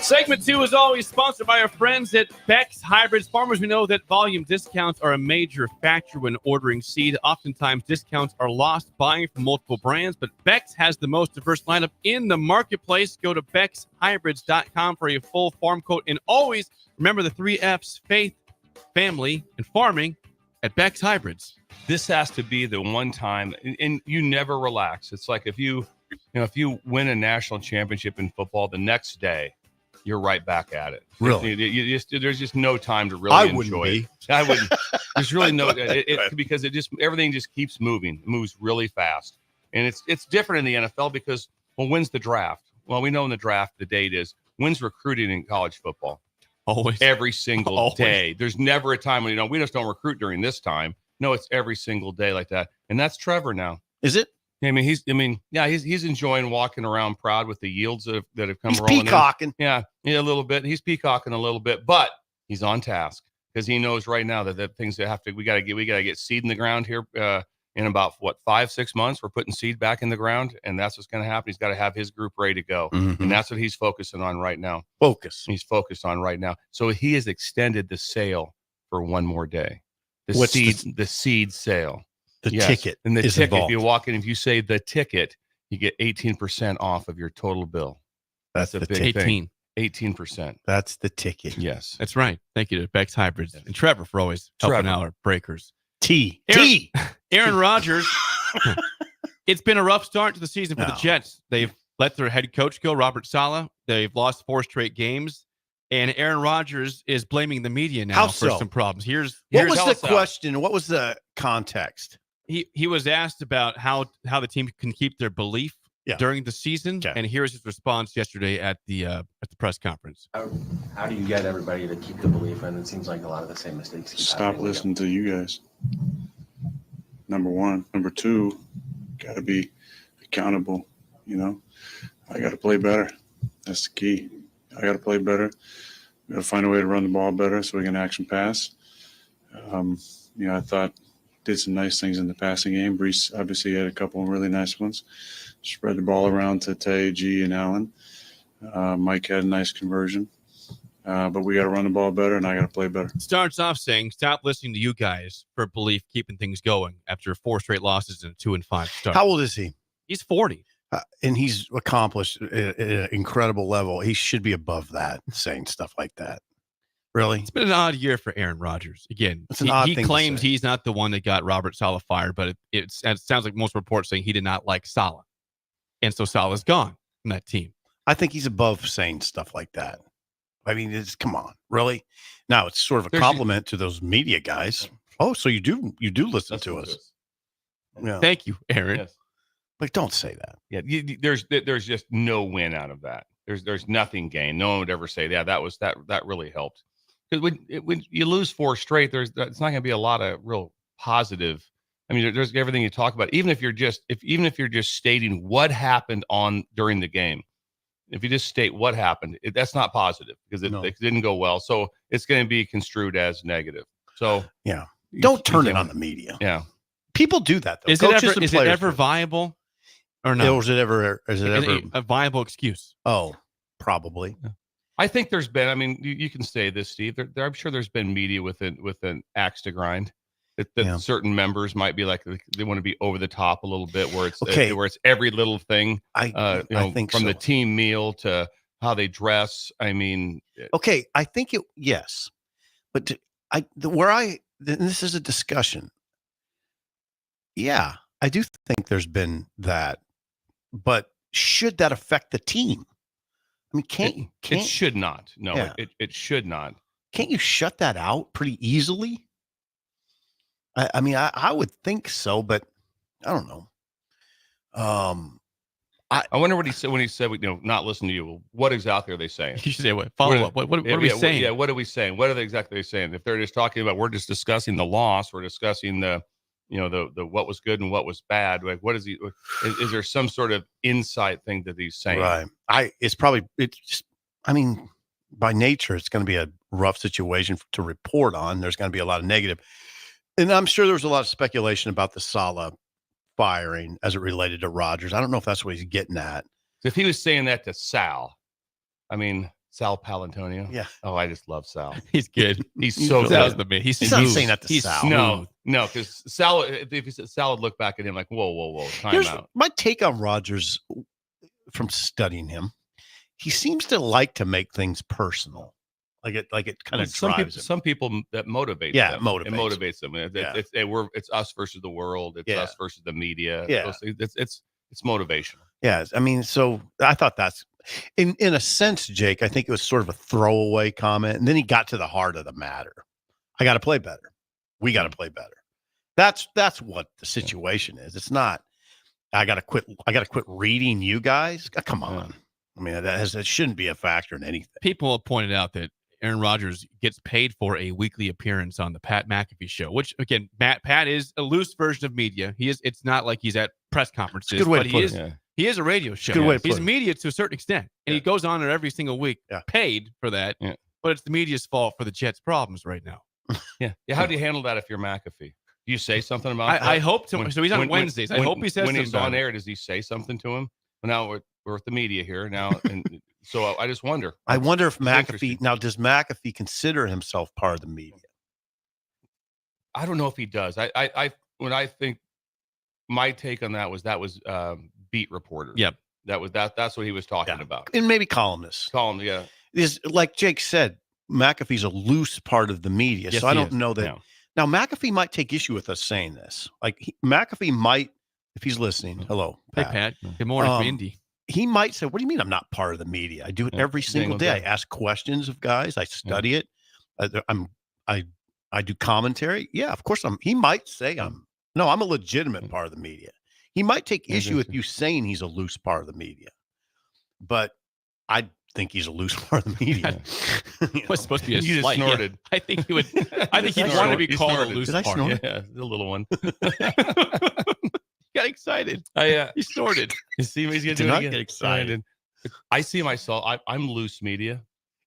Segment 2 is always sponsored by our friends at Beck's Hybrids Farmers. We know that volume discounts are a major factor when ordering seed. Oftentimes, discounts are lost buying from multiple brands, but Beck's has the most diverse lineup in the marketplace. Go to beckshybrids.com for a full farm quote. And always remember the 3 F's: faith, family, and farming at Beck's Hybrids. This has to be the one time, and you never relax. It's like if you win a national championship in football, the next day, you're right back at it. Really? There's just no time to really enjoy it. I wouldn't. There's really no because everything just keeps moving. It moves really fast, and it's different in the NFL because when's the draft? Well, we know in the draft the date is when's recruiting in college football. Always, every single day. There's never a time when we just don't recruit during this time. No, it's every single day like that, and that's Trevor now. Is it? I mean, he's enjoying walking around proud with the yields that have come rolling. He's peacocking. Yeah, a little bit. He's peacocking a little bit, but he's on task because he knows right now that the things that we got to get seed in the ground here in about 5-6 months. We're putting seed back in the ground, and that's what's going to happen. He's got to have his group ready to go, and that's what he's focusing on right now. He's focused on right now. So he has extended the sale for one more day. The seed sale. The ticket and the is ticket. involved. If you walk in, if you say the ticket, you get 18% off of your total bill. That's a the big ticket. thing. 18%. That's the ticket. Yes, that's right. Thank you to Beck's Hybrids and Trevor for always helping out our breakers. Aaron Rodgers. It's been a rough start to the season for the Jets. They've let their head coach go, Robert Saleh. They've lost 4 straight games. And Aaron Rodgers is blaming the media now for some problems. What was the question? What was the context? He was asked about how the team can keep their belief during the season, and here's his response yesterday at the press conference. How do you get everybody to keep the belief? And it seems like a lot of the same mistakes. Stop listening to you guys. Number one. Number two, got to be accountable. I got to play better. That's the key. I got to play better. We got to find a way to run the ball better so we can action pass. I thought did some nice things in the passing game. Brees obviously had a couple of really nice ones. Spread the ball around to Tay, G, and Allen. Mike had a nice conversion. But we got to run the ball better, and I got to play better. Starts off saying, stop listening to you guys for belief keeping things going after 4 straight losses and a 2-5 start. How old is he? He's 40. And he's accomplished at an incredible level. He should be above that, saying stuff like that. Really? It's been an odd year for Aaron Rodgers. Again, he claims he's not the one that got Robert Saleh fired, but it sounds like most reports saying he did not like Saleh. And so Saleh's gone from that team. I think he's above saying stuff like that. I mean, come on, really? Now, it's sort of a compliment to those media guys. Oh, so you do listen to us. Yeah. Thank you, Aaron. Yes. Like, don't say that. Yeah, there's just no win out of that. There's nothing gained. No one would ever say, yeah, that really helped. Because when you lose 4 straight, it's not going to be a lot of real positive. I mean, there's everything you talk about. Even if you're just stating what happened during the game, if you just state what happened, that's not positive because it didn't go well. So it's going to be construed as negative. So yeah, don't turn it on the media. Yeah. People do that though. Is it ever viable or not? Or is it ever a viable excuse? Oh, probably. I think there's been. I mean, you can say this, Steve. I'm sure there's been media with an axe to grind. That certain members might be like they want to be over the top a little bit, where it's every little thing. I think from so. the team meal to how they dress. I mean, okay, I think yes, but this is a discussion. Yeah, I do think there's been that, but should that affect the team? I mean, it should not. No, Yeah. it should not. Can't you shut that out pretty easily? I mean, I would think so, but I don't know. I wonder what he said when he said, not listen to you. What exactly are they saying? You should say what? Follow up. What are we saying? Yeah, what are we saying? What are they exactly saying? If they're just talking about, we're just discussing the loss, we're discussing the what was good and what was bad. Like, what is he? Is there some sort of insight thing that he's saying? Right. I mean, by nature, it's going to be a rough situation to report on. There's going to be a lot of negative. And I'm sure there was a lot of speculation about the Saleh firing as it related to Rodgers. I don't know if that's what he's getting at. If he was saying that to Sal Palantonio. Yeah. Oh, I just love Sal. He's good. He's so Sal's good. the man. He's not saying that to Sal. No, because Sal, if he said Sal would look back at him like, whoa, time out. My take on Rodgers from studying him, he seems to like to make things personal. Like it kind of drives him. Some people that motivates Yeah, them. it It motivates them. It's us versus the world. It's us versus the media. Yeah. It's motivational. Yeah. I mean, so I thought that's in a sense, Jake, I think it was sort of a throwaway comment. And then he got to the heart of the matter. I got to play better. We got to play better. That's what the situation is. It's not, I got to quit reading you guys. Come on. I mean, that shouldn't be a factor in anything. People have pointed out that Aaron Rodgers gets paid for a weekly appearance on the Pat McAfee show, which again, Pat is a loose version of media. It's not like he's at press conferences, but he is a radio show. He's media to a certain extent, and he goes on there every single week, paid for that. Yeah. But it's the media's fault for the Jets' problems right now. Yeah. How do you handle that if you're McAfee? Do you say something about that? I hope to. So he's on Wednesdays. I hope he says when he's something on air. Does he say something to him? Now we're with the media here now, and so I just wonder. I wonder if McAfee now does McAfee consider himself part of the media? I don't know if he does. I think my take on that was beat reporters. Yep. That's what he was talking about. And maybe columnists. Yeah. Is like Jake said, McAfee's a loose part of the media. Yes, so I don't know that. Yeah. Now McAfee might take issue with us saying this. Like McAfee might, if he's listening. Hello, Pat. Hey, Pat. Good morning from Indy. He might say, "What do you mean I'm not part of the media? I do it every single day. I ask questions of guys. I study it. I do commentary. Yeah, of course he might say I'm a legitimate part of the media. He might take issue with you saying he's a loose part of the media, but I think he's a loose part of the media. What's supposed to be a you slight? Just snorted. Yeah, I think he would. I think he'd want to be called a loose part. Yeah, the little one. Got excited. He snorted. You see me? He's gonna do it not again. get excited. I see myself. I'm loose media.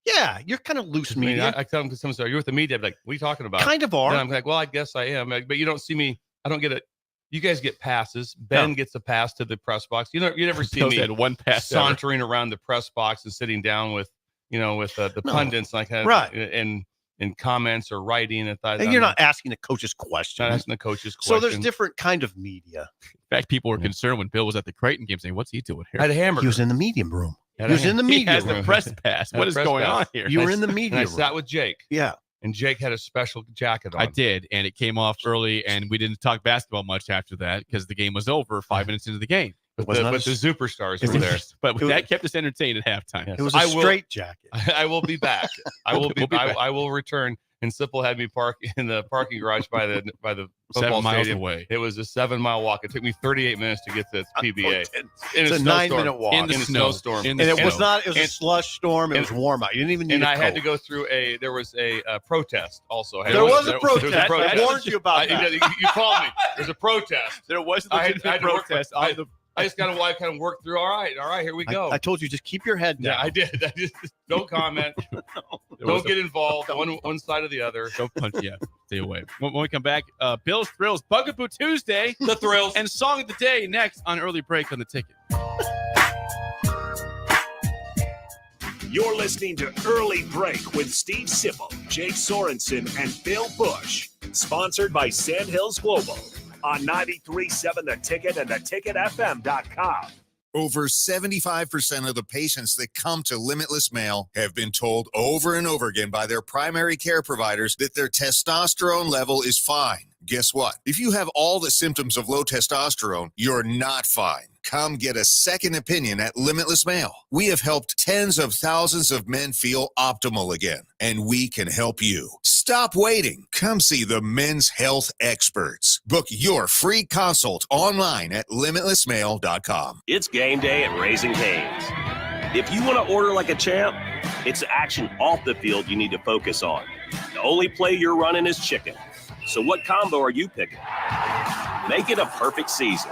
Yeah, you're kind of loose media. I tell them to someone, "You're with the media." I'm like, "What are you talking about?" Kind of are. And I'm like, "Well, I guess I am." But you don't see me. I don't get it. You guys get passes. Ben gets a pass to the press box. You never see me had one pass sauntering around the press box and sitting down with the pundits like that, right, and comments or writing. And you're not asking the coaches questions. Not asking the coaches So questions. there's different kind of media. In fact, people were concerned when Bill was at the Creighton game saying, "What's he doing here?" I had a hamburger. He was in the media room. He was in the media He has room. the press pass. What is going on here? You were in the media and I room. sat with Jake. Yeah. And Jake had a special jacket on. I did, and it came off early, and we didn't talk basketball much after that because the game was over 5 minutes into the game. But the superstars were there. But that kept us entertained at halftime. It was a straight jacket. I will be back. I will return. And Sipple had me park in the parking garage by the football 7 miles stadium. away. It was a 7-mile walk. It took me 38 minutes to get to PBA. It's a 9-minute walk in the snowstorm. And it was a slush storm. It was warm out. You didn't even need And I had to go through there was a protest also. There was a protest. I warned you about that. You called me. There's a protest. There was a legitimate protest on the. I just kind of worked through. All right, here we go. I told you, just keep your head down. Yeah, I did. I just don't comment. Don't get involved. One side or the other. Don't punch. Yeah, stay away. When we come back, Bill's Thrills, Bugaboo Tuesday, the Thrills, and Song of the Day next on Early Break on the Ticket. You're listening to Early Break with Steve Sipple, Jake Sorensen, and Bill Busch. Sponsored by Sandhills Global on 93.7 The Ticket and theticketfm.com. Over 75% of the patients that come to Limitless Mail have been told over and over again by their primary care providers that their testosterone level is fine. Guess what? If you have all the symptoms of low testosterone, you're not fine. Come get a second opinion at Limitless Mail. We have helped tens of thousands of men feel optimal again, and we can help you. Stop waiting. Come see the men's health experts. Book your free consult online at limitlessmail.com. It's game day at Raising Cane's. If you want to order like a champ, it's the action off the field you need to focus on. The only play you're running is chicken. So what combo are you picking? Make it a perfect season.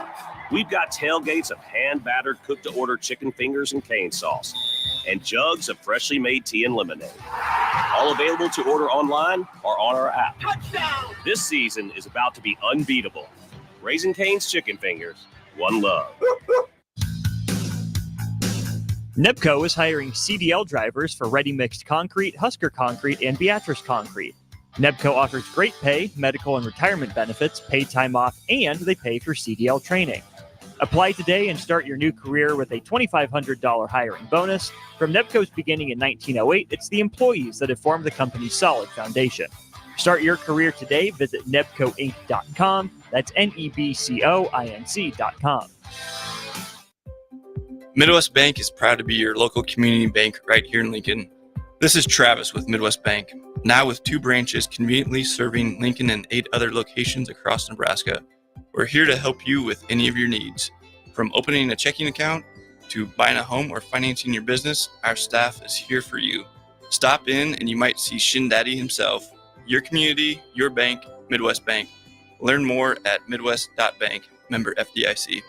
We've got tailgates of hand-battered, cooked-to-order chicken fingers and cane sauce, and jugs of freshly made tea and lemonade. All available to order online or on our app. Touchdown! This season is about to be unbeatable. Raising Cane's Chicken Fingers, one love. Nebco is hiring CDL drivers for ready-mixed concrete, Husker Concrete, and Beatrice Concrete. Nebco offers great pay, medical and retirement benefits, paid time off, and they pay for CDL training. Apply today and start your new career with a $2,500 hiring bonus. From Nebco's beginning in 1908, it's the employees that have formed the company's solid foundation. Start your career today. Visit nebcoinc.com. That's NEBCOINC.com. Midwest Bank is proud to be your local community bank right here in Lincoln. This is Travis with Midwest Bank, now with 2 branches conveniently serving Lincoln and 8 other locations across Nebraska. We're here to help you with any of your needs. From opening a checking account to buying a home or financing your business, our staff is here for you. Stop in and you might see Shin Daddy himself. Your community, your bank, Midwest Bank. Learn more at midwest.bank, member FDIC.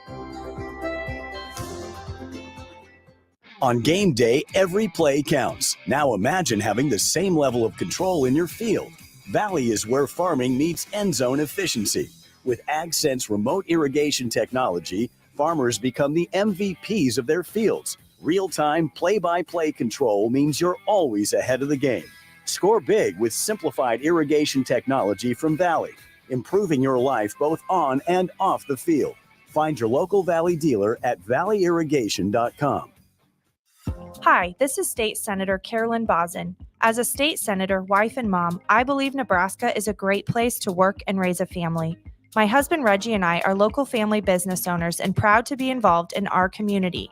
On game day, every play counts. Now imagine having the same level of control in your field. Valley is where farming meets end zone efficiency. With AgSense remote irrigation technology, farmers become the MVPs of their fields. Real-time play-by-play control means you're always ahead of the game. Score big with simplified irrigation technology from Valley, improving your life both on and off the field. Find your local Valley dealer at valleyirrigation.com. Hi, this is State Senator Carolyn Bozin. As a state senator, wife, and mom, I believe Nebraska is a great place to work and raise a family. My husband Reggie and I are local family business owners and proud to be involved in our community.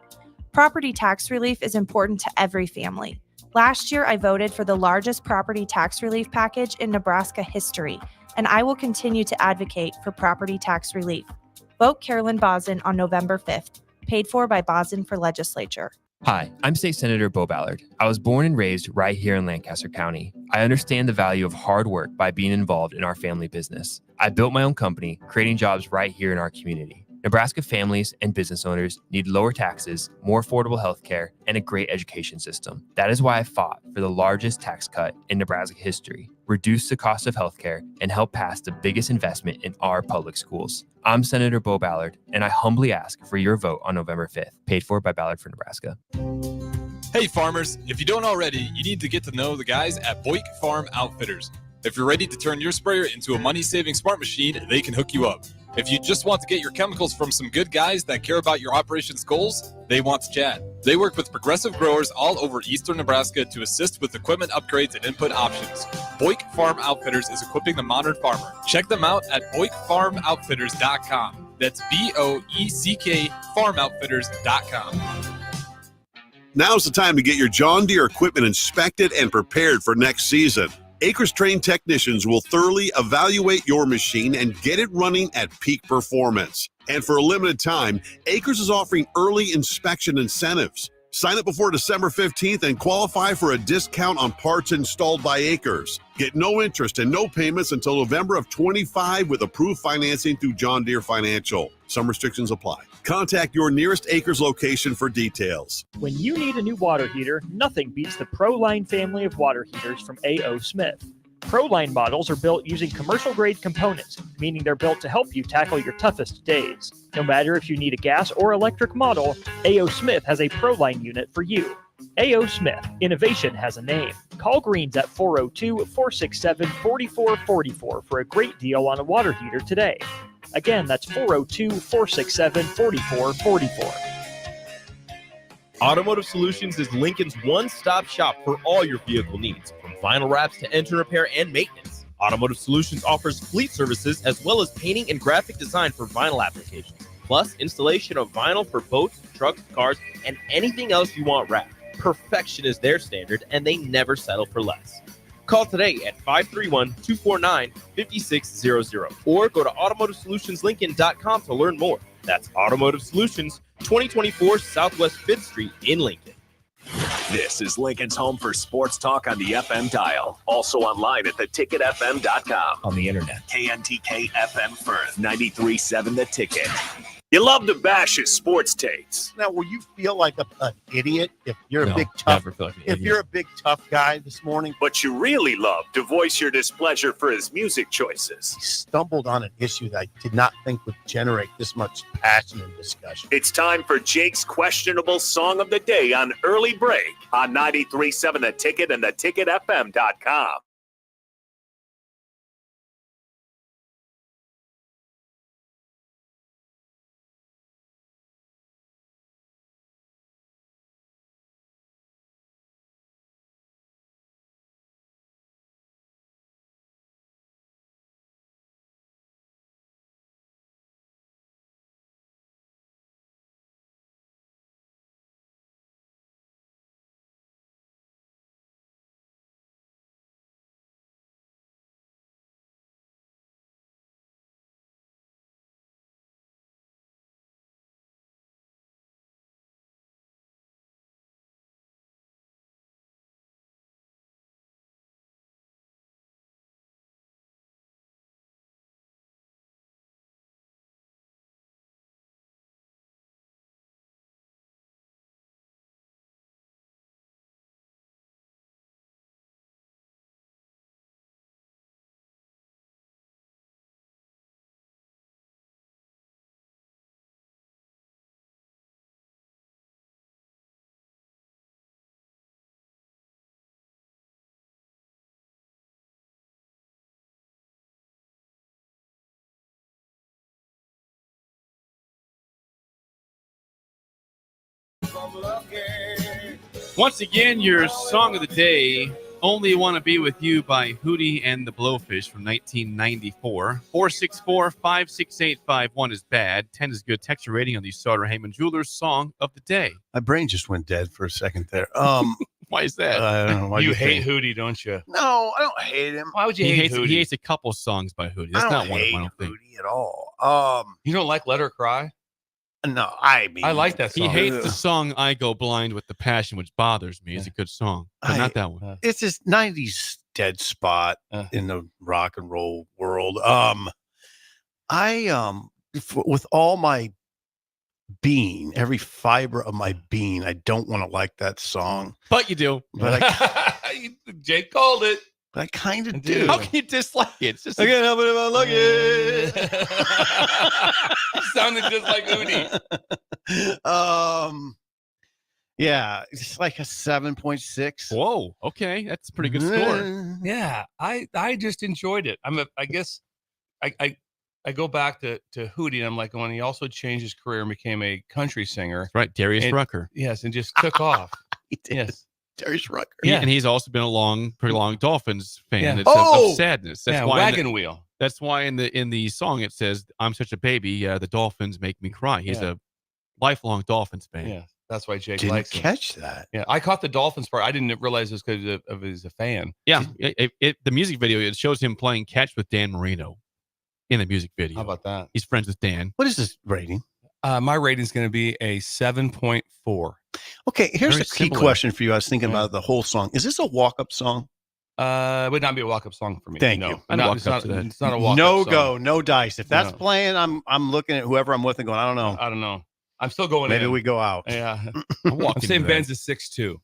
Property tax relief is important to every family. Last year, I voted for the largest property tax relief package in Nebraska history, and I will continue to advocate for property tax relief. Vote Carolyn Bozin on November 5th. Paid for by Bozin for Legislature. Hi, I'm State Senator Bo Ballard. I was born and raised right here in Lancaster County. I understand the value of hard work by being involved in our family business. I built my own company, creating jobs right here in our community. Nebraska families and business owners need lower taxes, more affordable health care, and a great education system. That is why I fought for the largest tax cut in Nebraska history, reduce the cost of healthcare, and help pass the biggest investment in our public schools. I'm Senator Bo Ballard, and I humbly ask for your vote on November 5th. Paid for by Ballard for Nebraska. Hey farmers, if you don't already, you need to get to know the guys at Busch Farm Outfitters. If you're ready to turn your sprayer into a money-saving smart machine, they can hook you up. If you just want to get your chemicals from some good guys that care about your operations goals, they want to chat. They work with progressive growers all over eastern Nebraska to assist with equipment upgrades and input options. Busch Farm Outfitters is equipping the modern farmer. Check them out at BoichFarmOutfitters.com. That's BOECK FarmOutfitters.com. Now's the time to get your John Deere equipment inspected and prepared for next season. Acres trained technicians will thoroughly evaluate your machine and get it running at peak performance. And for a limited time, Acres is offering early inspection incentives. Sign up before December 15th and qualify for a discount on parts installed by Acres. Get no interest and no payments until November of 25 with approved financing through John Deere Financial. Some restrictions apply. Contact your nearest Acres location for details. When you need a new water heater, nothing beats the ProLine family of water heaters from A.O. Smith. ProLine models are built using commercial-grade components, meaning they're built to help you tackle your toughest days. No matter if you need a gas or electric model, A.O. Smith has a ProLine unit for you. A.O. Smith, innovation has a name. Call Greens at 402-467-4444 for a great deal on a water heater today. Again, that's 402-467-4444. Automotive Solutions is Lincoln's one-stop shop for all your vehicle needs, from vinyl wraps to engine repair and maintenance. Automotive Solutions offers fleet services as well as painting and graphic design for vinyl applications, plus installation of vinyl for boats, trucks, cars, and anything else you want wrapped. Perfection is their standard, and they never settle for less. Call today at 531-249-5600 or go to automotivesolutionslincoln.com to learn more. That's Automotive Solutions, 2024 Southwest 5th Street in Lincoln. This is Lincoln's home for sports talk on the FM dial. Also online at theticketfm.com. On the internet. KNTK FM Firth, 93.7 The Ticket. You love to bash his sports takes. Now, will you feel like an idiot if you're No, a big tough? never feel like an If idiot. you're a big tough guy this morning, But you really love to voice your displeasure for his music choices. he stumbled on an issue that I did not think would generate this much passion and discussion. It's time for Jake's questionable song of the day on Early Break on 93.7 The Ticket and theticketfm.com. Once again, your song of the day, Only Want to Be With You by Hootie and the Blowfish from 1994. 464-56851 is bad. 10 is good. Text your rating on the Sauter Heyman Jewelers song of the day. My brain just went dead for a second there. Why is that? I don't know. Why You do hate think? Hootie, don't you? No, I don't hate him. Why would you He hate hates, Hootie? he hates a couple songs by Hootie. That's I not don't one of hate them, I don't think. Hootie at all. You don't like Let Her Cry? No, I mean, I like that song. He hates the song I Go Blind with the Passion, which bothers me. It's a good song, but not that one. It's this 90s dead spot in the rock and roll world. With all my being, every fiber of my being, I don't want to like that song. But you do. But Jake called it. I kind of do. How can you dislike it? It's just I can't help it if I look It sounded just like Hootie. Yeah, it's like a 7.6. Whoa, okay, that's a pretty good score. Yeah, I just enjoyed it. I guess I go back to Hootie, and I'm like, when he also changed his career and became a country singer. That's right, Darius Rucker. Yes, and just took off. He did. Yes. Darius Rucker. Yeah, and he's also been a pretty long Dolphins fan. Yeah. It's of sadness. That's why wagon wheel. That's why in the song it says, "I'm such a baby, the Dolphins make me cry." He's a lifelong Dolphins fan. Yeah, that's why Jake Didn't likes him. catch that. Yeah, I caught the Dolphins part. I didn't realize it was because of he's a fan. Yeah, the music video, it shows him playing catch with Dan Marino in the music video. How about that? He's friends with Dan. What is this rating? My rating is going to be a 7.4. Okay, here's Very a key similar. question for you. I was thinking about the whole song. Is this a walk-up song? Would not be a walk-up song for me. Thank no. you. It's not a walk-up No song. go, no dice. If that's No. playing, I'm looking at whoever I'm with and going, I don't know. I'm still going Maybe in. we go out. Yeah. I'm saying Ben's is 6'2".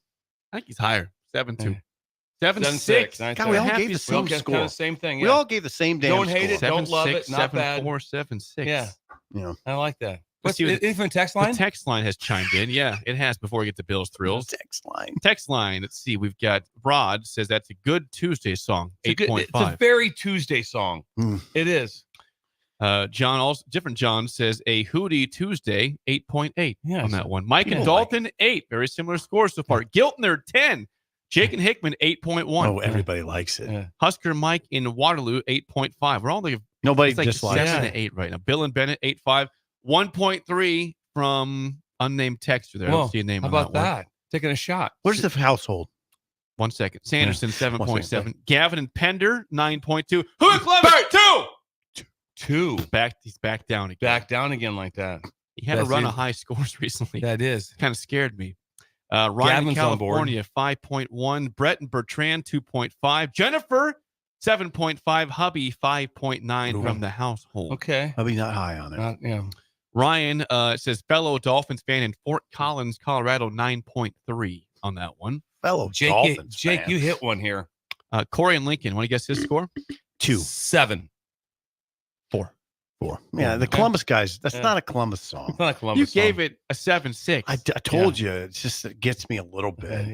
I think he's higher. 7'2". 7'6". God, we all gave the same score. Kind of same thing. We all gave the same damn Don't hate it. score. Don't love it. Not 7'4", bad. 7'6". Yeah. Yeah. I like that. Let's What's see anything from the text line? The text line has chimed in. Yeah, it has before we get to Bill's thrills. Text line. Let's see. We've got Rod says that's a good Tuesday song. 8.5. It's a very Tuesday song. It is. John, also different John says a Hootie Tuesday 8.8 on that one. Mike and People Dalton 8. Very similar scores so far. Giltner 10. Jake and Hickman 8.1. Oh, everybody likes it. Yeah. Husker Mike in Waterloo 8.5. We're all like Nobody it's like dislikes 7 it. to 8 right now. Bill and Bennett 8.5. 1.3 from unnamed texter there. I Well, don't see a name how on about that one. that? Taking a shot. Where's the household? 1 second. Sanderson 7.7. second. Gavin and Pender 9.2. Who's Clement 2. 2. He's back down again. Back down again like that. He had a run of high scores recently. That is. Kind of scared me. Ryan in Gavin's on board. California 5.1. Brett and Bertrand 2.5. Jennifer 7.5. Hubby 5.9 from the household. Okay. I'll be not high on it. Yeah. Ryan says fellow Dolphins fan in Fort Collins, Colorado 9.3 on that one. Fellow Jake, Dolphins Jake, fan. you hit one here. Corey and Lincoln. Want to guess his score? 2. 7. 4. Yeah, the Columbus guys. That's not a Columbus song. It's not a Columbus You song. gave it a 7.6. I told you. It's just it gets me a little bit.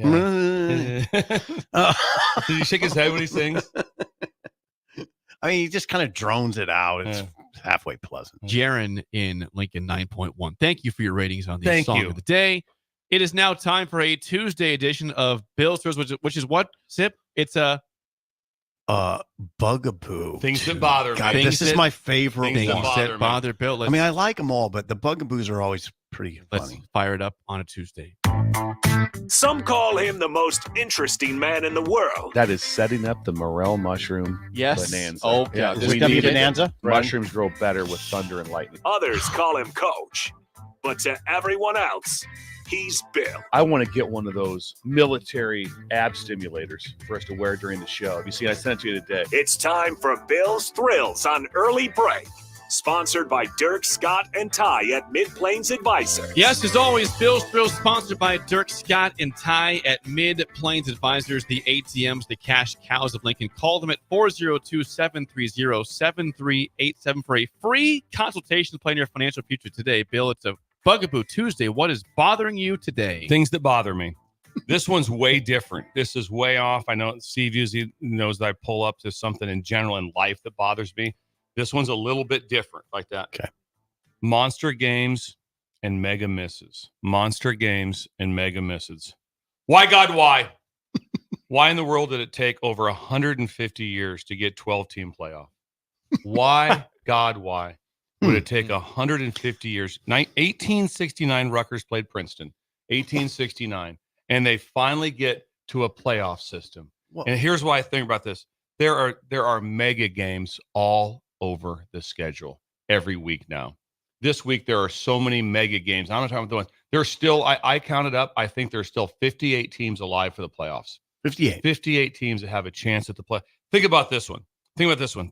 Did he shake his head when he sings? I mean, he just kind of drones it out. It's halfway pleasant. Jaron in Lincoln 9.1. Thank you for your ratings on the Thank song you. of the day. It is now time for a Tuesday edition of Bill's Thrills, which is what, Sip? It's a Bugaboo. Things that bother God, me. this is my favorite Things one. that bother Bill. I mean, I like them all, but the Bugaboos are always pretty Let's funny. fire it up on a Tuesday. Some call him the most interesting man in the world. That is setting up the morel mushroom bonanza. Oh, yeah. this is We gonna be need it. bonanza? Mushrooms grow better with thunder and lightning. Others call him Coach. But to everyone else, he's Bill. I want to get one of those military ab stimulators for us to wear during the show. You see, I sent it to you today. It's time for Bill's Thrills on Early Break. Sponsored by Dirk, Scott, and Ty at Mid-Plains Advisors. Yes, as always, Bill's Thrills sponsored by Dirk, Scott, and Ty at Mid-Plains Advisors, the ATMs, the cash cows of Lincoln. Call them at 402-730-7387 for a free consultation to plan your financial future today. Bill, it's a Bugaboo Tuesday. What is bothering you today? Things that bother me. This one's way different. This is way off. I know Steve usually knows that I pull up to something in general in life that bothers me. This one's a little bit different like that. Okay. Monster games and mega misses. Monster games and mega misses. Why, God, why? Why in the world did it take over 150 years to get 12-team playoff? Why, God, why would it take 150 years? 1869, Rutgers played Princeton. 1869. And they finally get to a playoff system. Whoa. And here's why I think about this. There are mega games all over the schedule every week now. This week, there are so many mega games. I'm not talking about the ones. There's still, I counted up, I think there's still 58 teams alive for the playoffs. 58. 58 teams that have a chance at the play. Think about this one.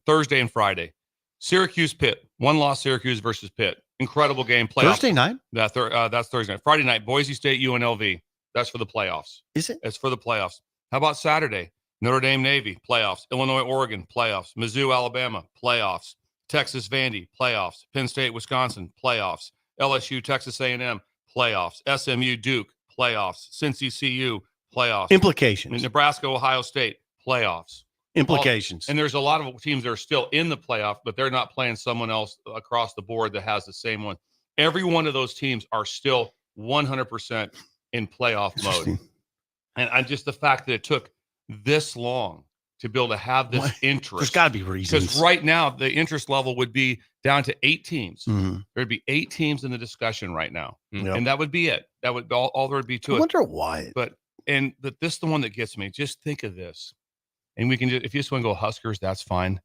Thursday and Friday. Syracuse Pitt. One loss Syracuse versus Pitt. Incredible game. Playoffs. Thursday night? That's Thursday night. Friday night, Boise State, UNLV. That's for the playoffs. Is it? It's for the playoffs. How about Saturday? Notre Dame, Navy, playoffs. Illinois, Oregon, playoffs. Mizzou, Alabama, playoffs. Texas, Vandy, playoffs. Penn State, Wisconsin, playoffs. LSU, Texas A&M, playoffs. SMU, Duke, playoffs. Cincy, CU, playoffs. Implications. Nebraska, Ohio State, playoffs. Implications. And there's a lot of teams that are still in the playoff, but they're not playing someone else across the board that has the same one. Every one of those teams are still 100% in playoff mode. And just the fact that it took this long to be able to have this interest. There's got to be reasons. Because right now, the interest level would be down to 8 teams. Mm-hmm. There'd be 8 teams in the discussion right now. Yep. And that would be it. That would be all there would be to it. I wonder why. But this is the one that gets me. Just think of this. And we can just, if you just want to go Huskers, that's fine.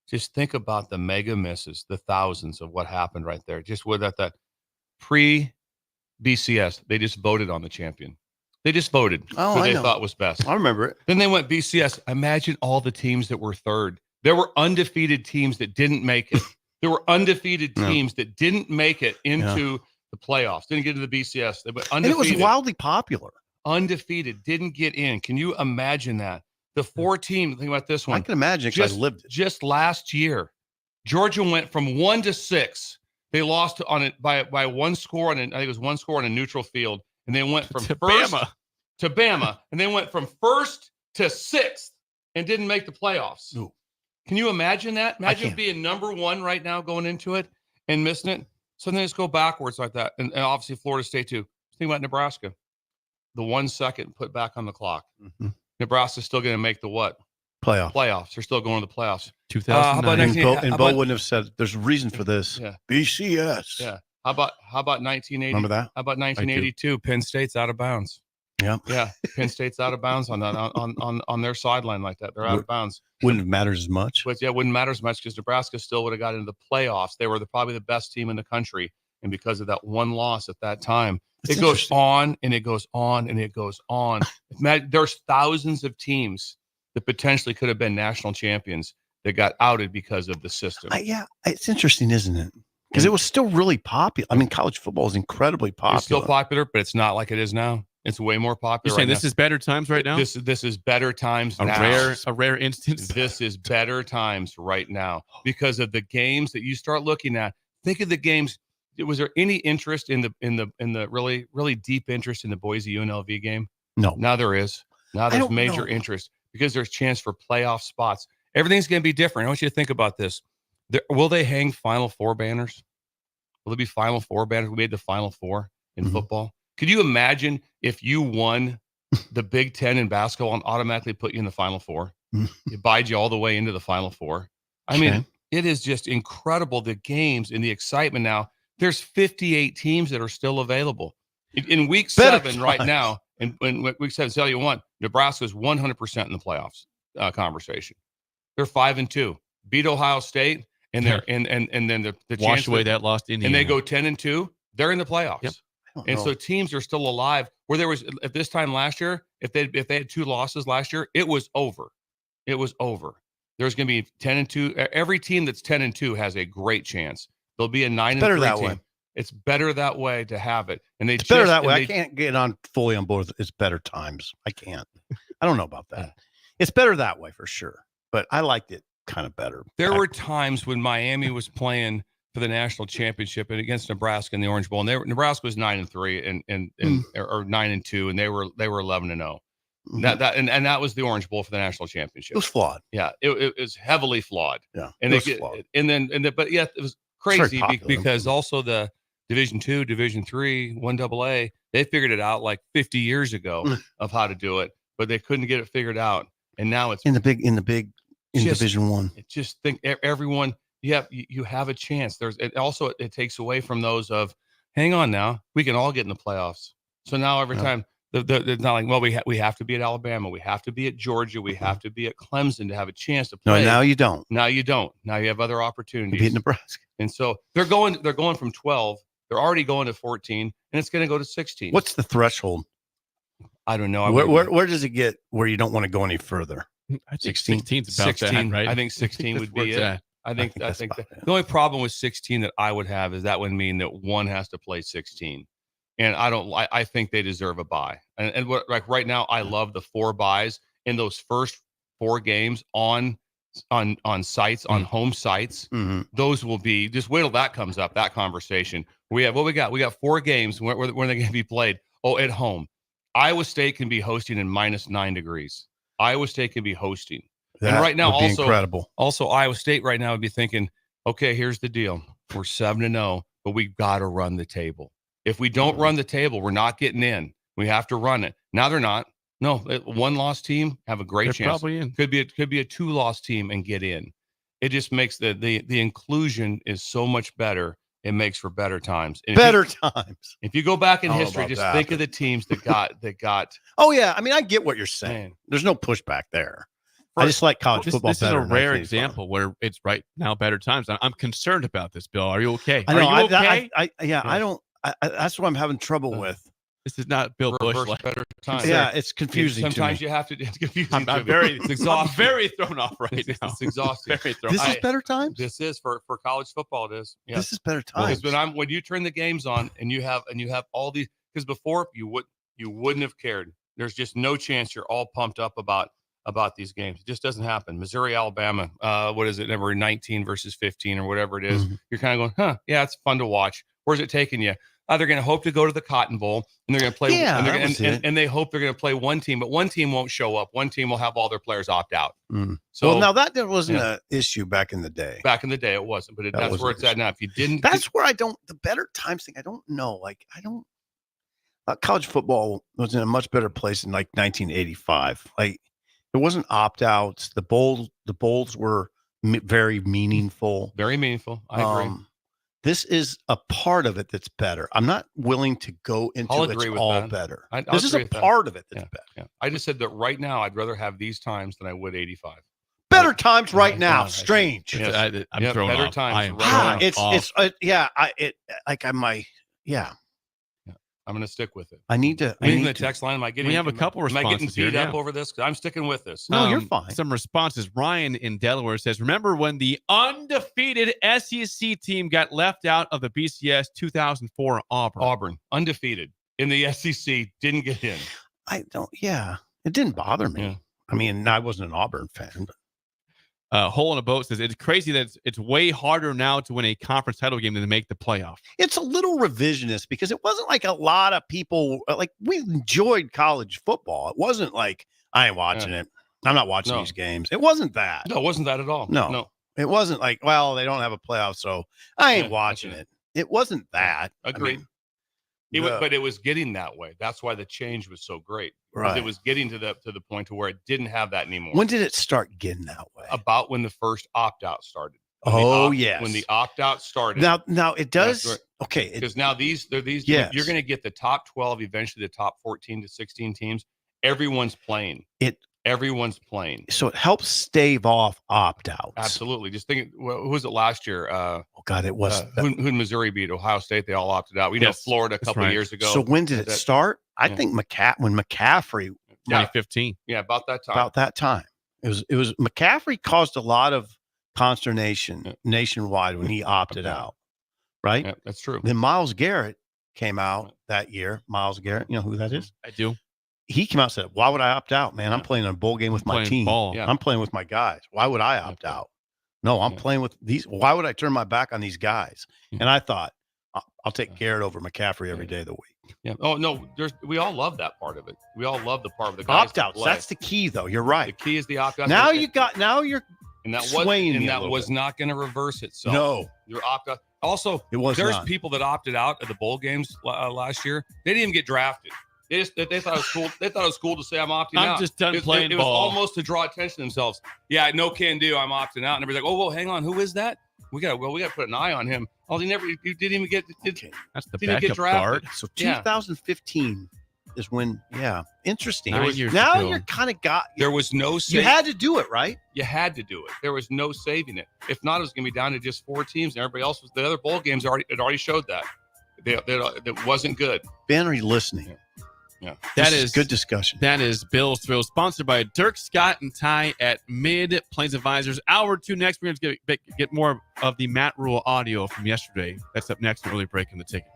Just think about the mega misses, the thousands of what happened right there. Just with that pre-BCS, they just voted on the champion. They just voted Oh, who I they know. thought was best. I remember it. Then they went BCS. Imagine all the teams that were third. There were undefeated teams that didn't make it. There were undefeated teams that didn't make it into the playoffs, didn't get into the BCS. They went undefeated. And it was wildly popular. Undefeated, didn't get in. Can you imagine that? The 4 teams, think about this one. I can imagine because I lived it. Just last year, Georgia went from 1 to 6. They lost on it by one score, I think it was one score on a neutral field. And they went from first to Bama. And they went from first to 6th and didn't make the playoffs. Ooh. Can you imagine that? Imagine being number 1 right now going into it and missing it. So then just go backwards like that. And obviously Florida State too. Think about Nebraska. The 1 second put back on the clock. Mm-hmm. Nebraska's still going to make the what? Playoffs. They're still going to the playoffs. 2009. And Bo wouldn't have said there's a reason for this. Yeah. BCS. Yeah. How about 1980? Remember that? How about 1982? Penn State's out of bounds. Yeah. Yeah. Penn State's out of bounds on that on their sideline like that. They're out of bounds. Wouldn't have mattered as much. But yeah, it wouldn't matter as much because Nebraska still would have got into the playoffs. They were probably the best team in the country. And because of that one loss at that time, it goes on and it goes on and it goes on. There's thousands of teams that potentially could have been national champions that got outed because of the system. Yeah, it's interesting, isn't it? Because it was still really popular. I mean, college football is incredibly popular. It's still popular, but it's not like it is now. It's way more popular. You're saying this is better times right now? This is better times now. A rare instance. This is better times right now because of the games that you start looking at. Think of the games. Was there any interest in the really, really deep interest in the Boise UNLV game? No. Now there is. Now there's major interest because there's chance for playoff spots. Everything's going to be different. I want you to think about this. Will they hang Final Four banners? Will there be Final Four banners? We made the Final Four in football. Could you imagine if you won the Big Ten in basketball and automatically put you in the Final Four? It buys you all the way into the Final Four. I mean, it is just incredible, the games and the excitement now. There's 58 teams that are still available. In week 7 right now, and when week 7, tell you what, Nebraska is 100% in the playoffs conversation. They're 5-2. Beat Ohio State, and they're and then the wash away that lost Indiana. And they go 10-2. They're in the playoffs. Yep. And so teams are still alive. Where there was at this time last year, if they had 2 losses last year, it was over. It was over. There's going to be 10-2. Every team that's 10-2 has a great chance. There'll be a 9-3 team. It's better that way to have it. And it's better that way. I can't get fully on board. It's better times. I can't. I don't know about that. It's better that way for sure. But I liked it kind of better. There were times when Miami was playing for the national championship and against Nebraska in the Orange Bowl, and Nebraska was 9-3 or 9-2, and they were 11-0. That was the Orange Bowl for the national championship. It was flawed. Yeah, it was heavily flawed. Yeah, and it was flawed. But yeah, it was crazy because also the Division II, Division III, 1AA, they figured it out like 50 years ago of how to do it, but they couldn't get it figured out, and now it's in Division I. Just think everyone. You have a chance. It takes away from those of, hang on now, we can all get in the playoffs. So now every time it's not like, well, we have to be at Alabama, we have to be at Georgia, we have to be at Clemson to have a chance to play. No, now you don't. Now you don't. Now you have other opportunities. You beat Nebraska, and so they're going from 12. They're already going to 14, and it's going to go to 16. What's the threshold? I don't know. Where does it get where you don't want to go any further? I think 16 is about 16, right? I think 16 would be it. I think the only problem with 16 that I would have is that would mean that one has to play 16, and I think they deserve a bye. And like right now, I love the 4 buys in those first 4 games on sites, on home sites. Those will be, just wait till that comes up, that conversation. We got 4 games when they're going to be played. Oh, at home, Iowa State can be hosting in -9 degrees. Iowa State can be hosting. That and right now, would be incredible. Also, Iowa State right now would be thinking, okay, here's the deal. We're 7-0, but we've got to run the table. If we don't run the table, we're not getting in. We have to run it. Now they're not. No, 1-loss team have a great chance. Probably in. Could be a 2-loss team and get in. It just makes the inclusion is so much better. It makes for better times. And times. If you go back in history, just think of the teams that got. Oh yeah, I mean, I get what you're saying. There's no pushback there. I just like college football. This better is a rare example where it's right now better times. I'm concerned about this, Bill. Are you okay? I know. Are you okay? I don't. That's what I'm having trouble with. This is not Bill Busch. Reverse better times. Yeah, it's confusing. Sometimes to me. you have to. It's confusing. I'm very thrown off right now. It's exhausting. Very thrown. This is better times. This is for college football. It is. Yeah. This is better times. Because when you turn the games on and you have all these, because before you wouldn't have cared. There's just no chance you're all pumped up about these games. It just doesn't happen. Missouri, Alabama, what is it, number 19 versus 15 or whatever it is. Mm-hmm. You're kind of going, yeah, it's fun to watch. Where's it taking you? They're going to hope to go to the Cotton Bowl, and they're going to play. Yeah, and they hope they're going to play one team, but one team won't show up. One team will have all their players opt out. Mm. So well, now that wasn't an issue back in the day. Back in the day, it wasn't, but that's where it's at now. If you didn't, that's where the better times thing. I don't know. Like college football was in a much better place in like 1985. Like there wasn't opt outs. The bowls were very meaningful. Very meaningful. I agree. This is a part of it that's better. I'm not willing to go into it's all better. This is a part of it that's better. Yeah. I just said that right now, I'd rather have these times than I would 85. Better times right now. Strange. I'm throwing better off. times. I'm going to stick with it. I need to. The text line. We have a couple responses. Am I getting beat here, up over this? I'm sticking with this. No, you're fine. Some responses. Ryan in Delaware says, remember when the undefeated SEC team got left out of the BCS 2004 Auburn, undefeated in the SEC, didn't get in. It didn't bother me. Yeah. I mean, I wasn't an Auburn fan, but. Hole in a Boat says it's crazy that it's way harder now to win a conference title game than to make the playoff. It's a little revisionist because it wasn't like a lot of people like we enjoyed college football. It wasn't like I ain't watching it. I'm not watching these games. It wasn't that. No, it wasn't that at all. No. It wasn't like, well, they don't have a playoff, so I ain't watching it. It wasn't that. Agreed. But it was getting that way. That's why the change was so great. Right. It was getting to the point to where it didn't have that anymore. When did it start getting that way? About when the first opt-out started. Yes. When the opt-out started. Now it does. Okay. Because now these. Yes. You're going to get the top 12, eventually the top 14 to 16 teams. Everyone's playing. Everyone's playing. So it helps stave off opt-outs. Absolutely. Just think, who was it last year? It was. Who did Missouri beat? Ohio State. They all opted out. We know Florida a couple years ago. So when did it start? I think when McAfee. 2015. Yeah, about that time. About that time. It was McAfee caused a lot of consternation nationwide when he opted out. Right? Yeah, that's true. Then Myles Garrett came out that year. Myles Garrett, you know who that is? I do. He came out and said, why would I opt out, man? I'm playing a bowl game with my team. Ball. I'm playing with my guys. Why would I opt out? No, I'm playing with these. Why would I turn my back on these guys? And I thought, I'll take Garrett over McCaffrey every day of the week. Yeah. Oh, no, we all love that part of it. We all love the part of the guys. Opt-outs. That's the key, though. You're right. The key is the opt-out. Now you're and that swaying was not going to reverse itself. No. Your opt-out. Also, there's people that opted out at the bowl games last year. They didn't even get drafted. They thought it was cool. They thought it was cool to say I'm opting out. I'm just done playing ball. It was almost to draw attention to themselves. Yeah, no can do. I'm opting out. And everybody's like, oh, well, hang on. Who is that? We got to put an eye on him. Oh, you didn't even get. That's the didn't get drafted. So 2015 is when. Yeah, interesting. Nine years now ago. you're kind of got. There was no. You had to do it, right? You had to do it. There was no saving it. If not, it was going to be down to just 4 teams, and everybody else was. The other bowl games already showed that. That wasn't good. Ben, are you listening? Yeah. That is good discussion. That is Bill's Thrill, sponsored by Dirk, Scott, and Ty at Mid Plains Advisors. Hour 2 next. We're going to get more of the Matt Rule audio from yesterday. That's up next. Early break in the ticket.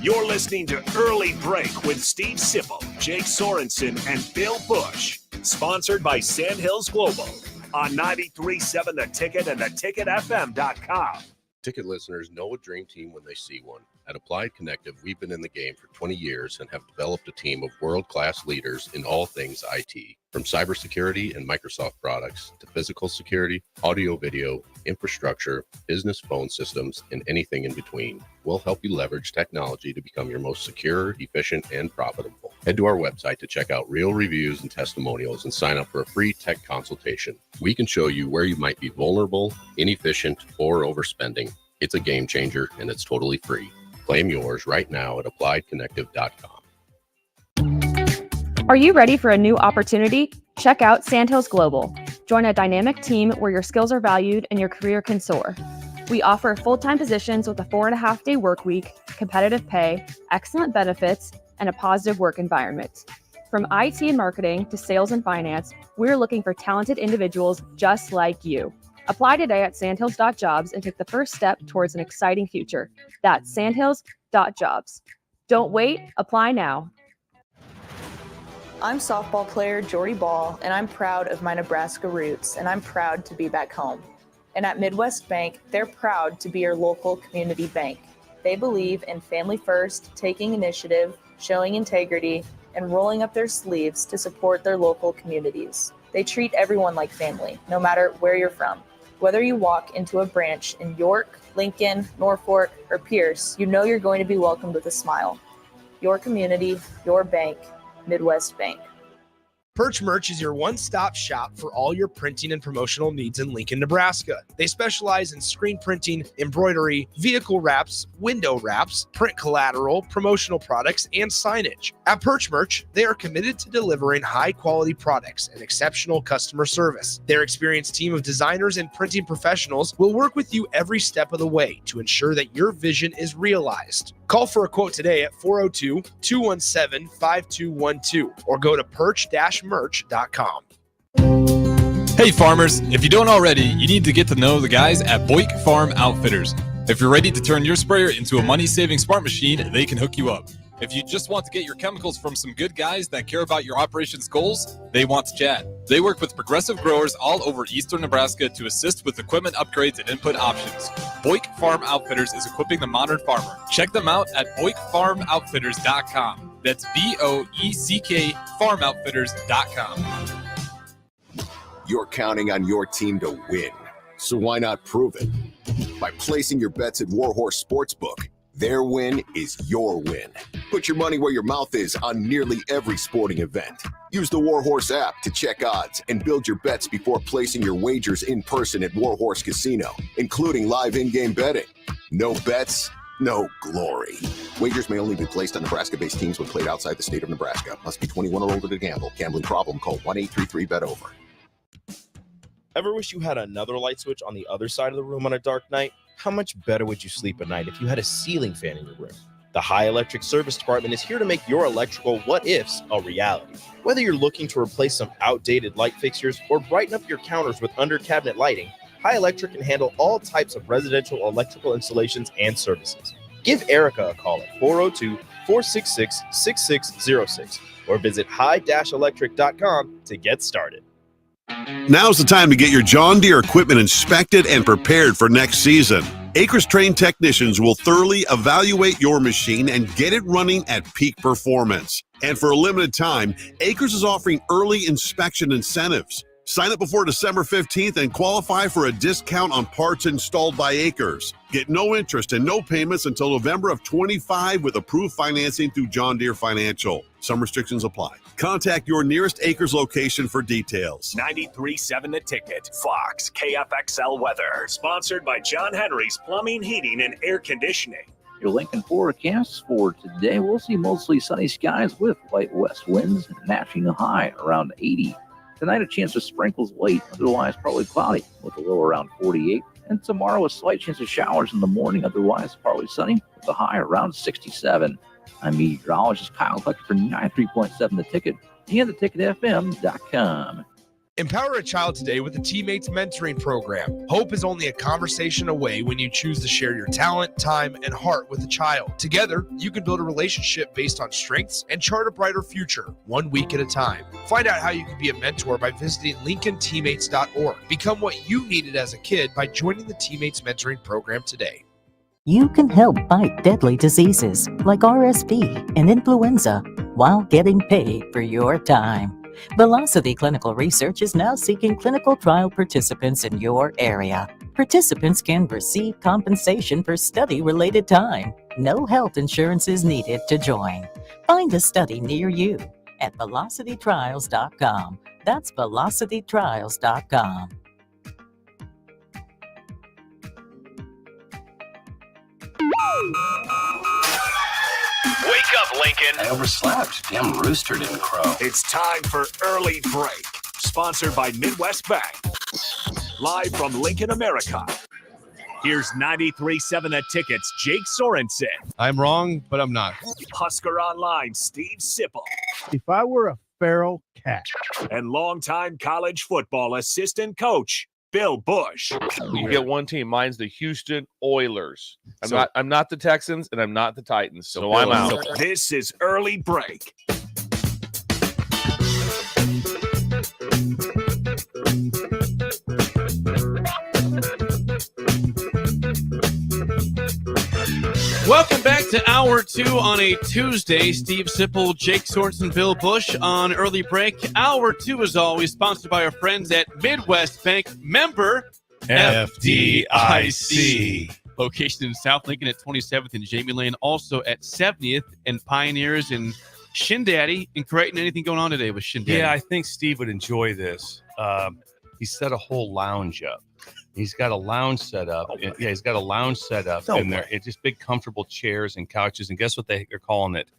You're listening to Early Break with Steve Sipple, Jake Sorensen, and Bill Busch. Sponsored by Sandhills Global on 93.7 The Ticket and theticketfm.com. Ticket listeners know a dream team when they see one. At Applied Connective, we've been in the game for 20 years and have developed a team of world-class leaders in all things IT. From cybersecurity and Microsoft products to physical security, audio-video, infrastructure, business phone systems, and anything in between. We'll help you leverage technology to become your most secure, efficient, and profitable. Head to our website to check out real reviews and testimonials and sign up for a free tech consultation. We can show you where you might be vulnerable, inefficient, or overspending. It's a game changer, and it's totally free. Claim yours right now at appliedconnective.com. Are you ready for a new opportunity? Check out Sandhills Global. Join a dynamic team where your skills are valued and your career can soar. We offer full-time positions with a 4.5-day work week, competitive pay, excellent benefits, and a positive work environment. From IT and marketing to sales and finance, we're looking for talented individuals just like you. Apply today at sandhills.jobs and take the first step towards an exciting future. That's sandhills.jobs. Don't wait, apply now. I'm softball player Jordy Ball, and I'm proud of my Nebraska roots, and I'm proud to be back home. And at Midwest Bank, they're proud to be your local community bank. They believe in family first, taking initiative, showing integrity, and rolling up their sleeves to support their local communities. They treat everyone like family, no matter where you're from. Whether you walk into a branch in York, Lincoln, Norfolk, or Pierce, you know you're going to be welcomed with a smile. Your community, your bank, Midwest Bank. Perch Merch is your one-stop shop for all your printing and promotional needs in Lincoln, Nebraska. They specialize in screen printing, embroidery, vehicle wraps, window wraps, print collateral, promotional products, and signage. At Perch Merch, they are committed to delivering high-quality products and exceptional customer service. Their experienced team of designers and printing professionals will work with you every step of the way to ensure that your vision is realized. Call for a quote today at 402-217-5212 or go to perch-merch.com. Hey farmers, if you don't already, you need to get to know the guys at Busch Farm Outfitters. If you're ready to turn your sprayer into a money-saving smart machine, they can hook you up. If you just want to get your chemicals from some good guys that care about your operations goals, they want to chat. They work with progressive growers all over eastern Nebraska to assist with equipment upgrades and input options. Busch Farm Outfitters is equipping the modern farmer. Check them out at BoickFarmOutfitters.com. That's BOECK FarmOutfitters.com. You're counting on your team to win, so why not prove it? By placing your bets at Warhorse Sportsbook. Their win is your win. Put your money where your mouth is on nearly every sporting event. Use the Warhorse app to check odds and build your bets before placing your wagers in person at Warhorse Casino, including live in-game betting. No bets, no glory. Wagers may only be placed on Nebraska-based teams when played outside the state of Nebraska. Must be 21 or older to gamble. Gambling problem? Call 1-833-BET-OVER. Ever wish you had another light switch on the other side of the room on a dark night? How much better would you sleep at night if you had a ceiling fan in your room? The High Electric Service Department is here to make your electrical what-ifs a reality. Whether you're looking to replace some outdated light fixtures or brighten up your counters with under-cabinet lighting, High Electric can handle all types of residential electrical installations and services. Give Erica a call at 402-466-6606 or visit high-electric.com to get started. Now's the time to get your John Deere equipment inspected and prepared for next season. Acres trained technicians will thoroughly evaluate your machine and get it running at peak performance. And for a limited time, Acres is offering early inspection incentives. Sign up before December 15th and qualify for a discount on parts installed by Acres. Get no interest and no payments until November of 25 with approved financing through John Deere Financial. Some restrictions apply. Contact your nearest Acres location for details. 93.7 The Ticket, Fox, KFXL Weather. Sponsored by John Henry's Plumbing, Heating, and Air Conditioning. Your Lincoln forecast for today, we'll see mostly sunny skies with light west winds, matching a high around 80. Tonight, a chance of sprinkles late, otherwise probably cloudy with a low around 48. And tomorrow, a slight chance of showers in the morning, otherwise partly sunny with a high around 67. I'm meteorologist Kyle Fletcher for 93.7 The Ticket and theticketfm.com. Empower a child today with the Teammates Mentoring Program. Hope is only a conversation away when you choose to share your talent, time, and heart with a child. Together, you can build a relationship based on strengths and chart a brighter future, 1 week at a time. Find out how you can be a mentor by visiting LincolnTeammates.org. Become what you needed as a kid by joining the Teammates Mentoring Program today. You can help fight deadly diseases like RSV and influenza while getting paid for your time. Velocity Clinical Research is now seeking clinical trial participants in your area. Participants can receive compensation for study-related time. No health insurance is needed to join. Find a study near you at velocitytrials.com. That's velocitytrials.com. Wake up, Lincoln. I overslept. Damn rooster didn't crow. It's time for Early Break, sponsored by Midwest Bank. Live from Lincoln, America. Here's 93.7 The Ticket's Jake Sorensen. I'm wrong, but I'm not. Husker Online, Steve Sipple. If I were a feral cat. And longtime college football assistant coach, Bill Busch. You get one team. Mine's the Houston Oilers. I'm not the Texans, and I'm not the Titans, so I'm out. This is Early Break. Welcome back to Hour 2 on a Tuesday. Steve Sipple, Jake Sorensen, Bill Busch on Early Break. Hour 2, as always, sponsored by our friends at Midwest Bank, member FDIC. Location in South Lincoln at 27th and Jamie Lane, also at 70th and Pioneers and Shindaddy in Creighton. Anything going on today with Shindaddy? Yeah, I think Steve would enjoy this. He set a whole lounge up. He's got a lounge set up. He's got a lounge set up in there. It's just big, comfortable chairs and couches. And guess what they're calling it?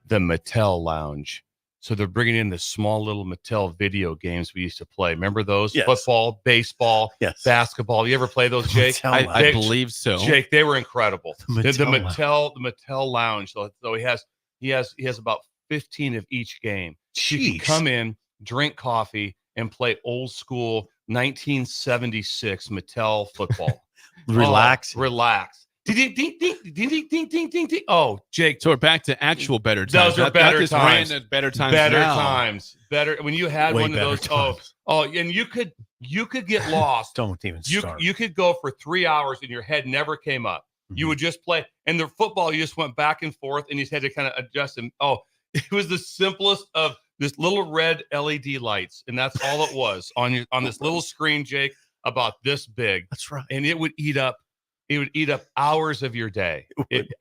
The Mattel Lounge. So they're bringing in the small little Mattel video games we used to play. Remember those? Yes. Football, baseball, basketball. You ever play those, Jake? I believe so. Jake, they were incredible. The Mattel Lounge. So he has about 15 of each game. You can come in, drink coffee, and play old school 1976 Mattel football. Relax. Ding, ding, ding, ding, ding, ding, ding, ding, ding. Oh, Jake. So we're back to actual better times. Those are better times. Better times. Better now. times. Better when you had Way one of those. times. And you could get lost. Don't even start. You could go for 3 hours and your head never came up. You would just play. And the football, you just went back and forth and you just had to kind of adjust. And it was the simplest of this little red LED lights. And that's all it was on this little screen, Jake, about this big. That's right. And it would eat up hours of your day.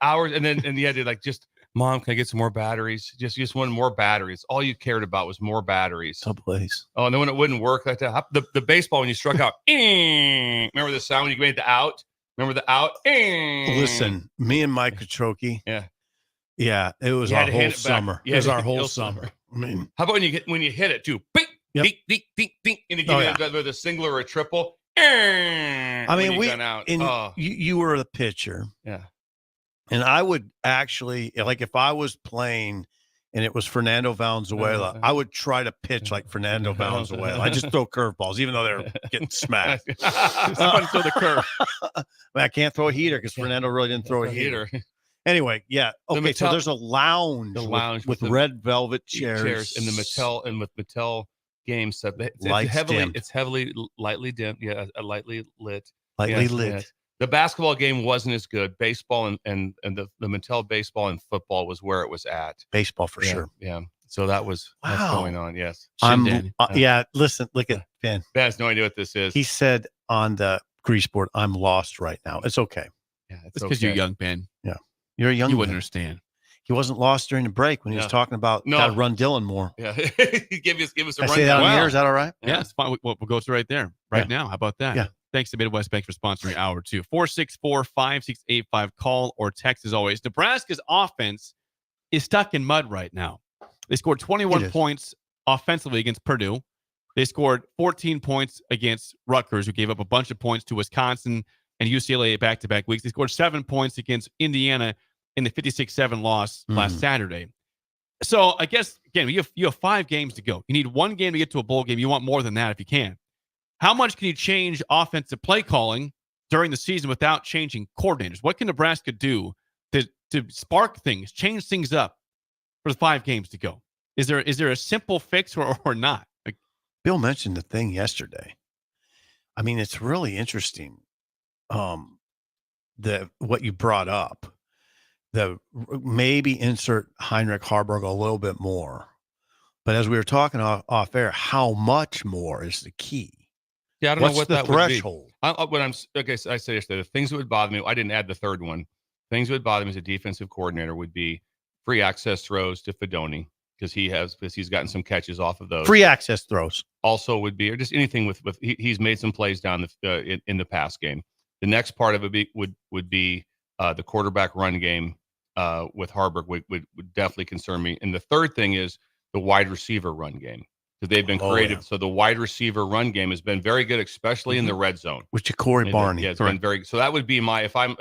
Hours. And then you had to just, Mom, can I get some more batteries? Just wanted more batteries. All you cared about was more batteries. Someplace. Oh, and then when it wouldn't work like that, the baseball, when you struck out, remember the sound when you made the out? Remember the out? Listen, me and Mike Katroki. Yeah, it was our whole summer. It was our whole summer. I mean, how about when you hit it too? Bing, ding, ding, ding, ding, and you give it with a single or a triple. I mean, you were the pitcher. Yeah. And I would actually, if I was playing and it was Fernando Valenzuela, I would try to pitch like Fernando Valenzuela. I just throw curveballs, even though they're getting smacked. It's fun to throw the curve. I can't throw a heater because Fernando really didn't throw a heater. Anyway, yeah. Okay, so there's a lounge, with red velvet chairs and the Mattel game set. It's heavily lightly dim. Yeah, lightly lit. Yes. The basketball game wasn't as good. Baseball and the Mattel baseball and football was where it was at. Baseball for sure. Yeah. So that was what's going on. Yes. Listen, look at Ben. Ben has no idea what this is. He said on the grease board, "I'm lost right now." It's okay. Yeah, it's because you're young, Ben. Yeah, you're a young. You wouldn't understand. He wasn't lost during the break when he was talking about gotta run Dylan more. Yeah, give us a I run. say that on the air. Is that all right? Yeah, it's fine. We'll go to right there now. How about that? Yeah. Thanks to Midwest Bank for sponsoring Hour 2. 464-5685. Call or text as always. Nebraska's offense is stuck in mud right now. They scored 21 points offensively against Purdue. They scored 14 points against Rutgers, who gave up a bunch of points to Wisconsin and UCLA back-to-back weeks. They scored 7 points against Indiana in the 56-7 loss last Saturday. So I guess, again, you have 5 games to go. You need one game to get to a bowl game. You want more than that if you can. How much can you change offensive play calling during the season without changing coordinators? What can Nebraska do to spark things, change things up for the 5 games to go? Is there a simple fix or not? Bill mentioned the thing yesterday. I mean, it's really interesting. What you brought up, maybe insert Heinrich Harburg a little bit more, but as we were talking off air, how much more is the key? Yeah, I don't know what that threshold. Would be. So I said yesterday, the things that would bother me, I didn't add the third one. Things that would bother me as a defensive coordinator would be free access throws to Fedoni because he's gotten some catches off of those. Free access throws also would be, or just anything with he's made some plays down in the pass game. The next part of it would be the quarterback run game with Harburg would definitely concern me. And the third thing is the wide receiver run game. because they've been creative. So the wide receiver run game has been very good, especially in the red zone. With Ja'Cory Barney. Yeah, it's been very good. So that would be if I'm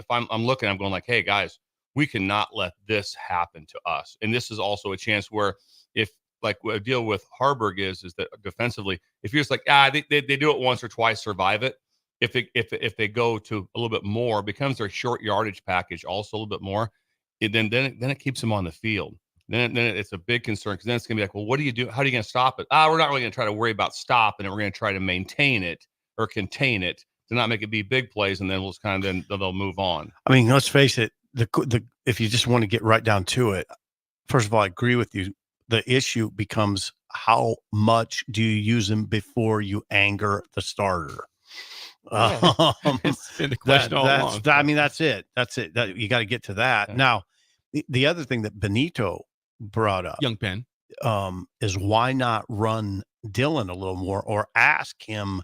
looking, I'm going like, hey guys, we cannot let this happen to us. And this is also a chance where if like a deal with Harburg is that defensively, if you're just like, they do it once or twice, survive it. If they go to a little bit more, it becomes their short yardage package also a little bit more. Then it keeps them on the field. Then it's a big concern because then it's going to be like, well, what do you do? How are you going to stop it? We're not really going to try to worry about stopping it. We're going to try to maintain it or contain it to not make it be big plays, and then we'll just then they'll move on. I mean, let's face it. If you just want to get right down to it, first of all, I agree with you. The issue becomes how much do you use them before you anger the starter? It's been the question all along. I mean, that's it. You got to get to that. Yeah. Now, the other thing that Benito brought up, young Ben, is why not run Dylan a little more or ask him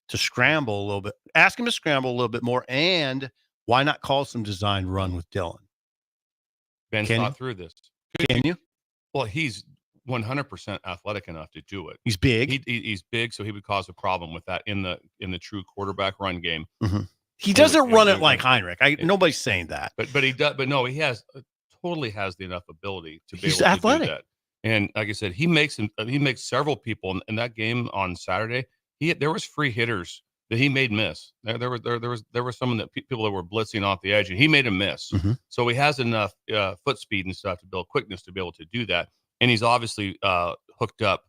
to scramble a little bit? Ask him to scramble a little bit more, and why not call some design run with Dylan? Ben's thought through this. Can you? Well, he's 100% athletic enough to do it. He's big. He's big, so he would cause a problem with that in the true quarterback run game. Mm-hmm. He doesn't run it like Heinrich. Nobody's saying that. But he does. But no, he totally has the enough ability to be he's able athletic. To do that. And like I said, he makes several people in that game on Saturday. There was free hitters that he made miss. There was some that people that were blitzing off the edge, and he made him miss. Mm-hmm. So he has enough foot speed and stuff to build quickness to be able to do that. And he's obviously hooked up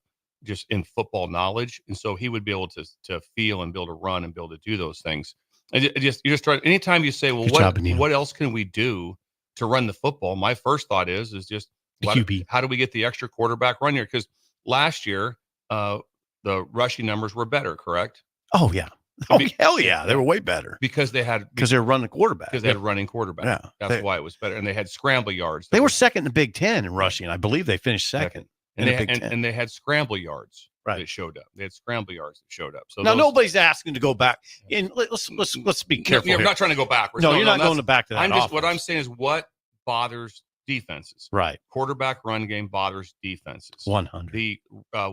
just in football knowledge, and so he would be able to feel and be able to run and be able to do those things. And you just try. Anytime you say, "Well, what else can we do to run the football?" My first thought is just how do we get the extra quarterback run here? Because last year the rushing numbers were better, correct? Oh yeah. Oh hell yeah, they were way better because they were running quarterback. Because they had a running quarterback. Yeah, that's why it was better, and they had scramble yards. They were second in the Big Ten in rushing. I believe they finished second. And they had scramble yards that showed up. They had scramble yards that showed up. So now nobody's asking to go back. And let's be careful. I'm not trying to go backwards. No, you're not going back to that. What I'm saying is what bothers defenses. Right. Quarterback run game bothers defenses. 100. The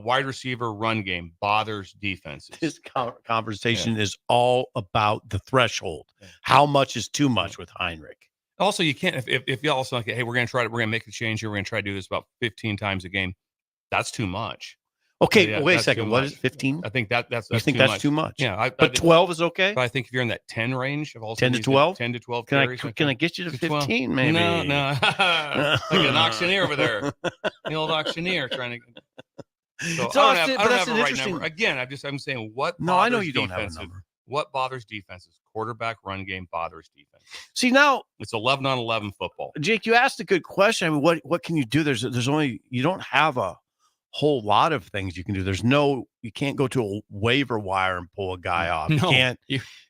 wide receiver run game bothers defenses. This conversation is all about the threshold. How much is too much with Heinrich? Also, you can't if you also like, hey, we're gonna make the change here. We're gonna try to do this about 15 times a game. That's too much. Okay, wait a second. What is 15? I think that's you think that's too much? Yeah, but 12 is okay. But I think if you're in that 10 range of all 10 to 12, 10 to 12. Can I get you to 15? Maybe. No. Like an auctioneer over there, the old auctioneer trying to. So I don't have a right number. Again, I'm saying what. No, I know you don't have a number. What bothers defenses? Quarterback run game bothers defense. See, now it's 11-on-11 football. Jake, you asked a good question. I mean, what can you do? There's only, you don't have a whole lot of things you can do. You can't go to a waiver wire and pull a guy off. No, you can't.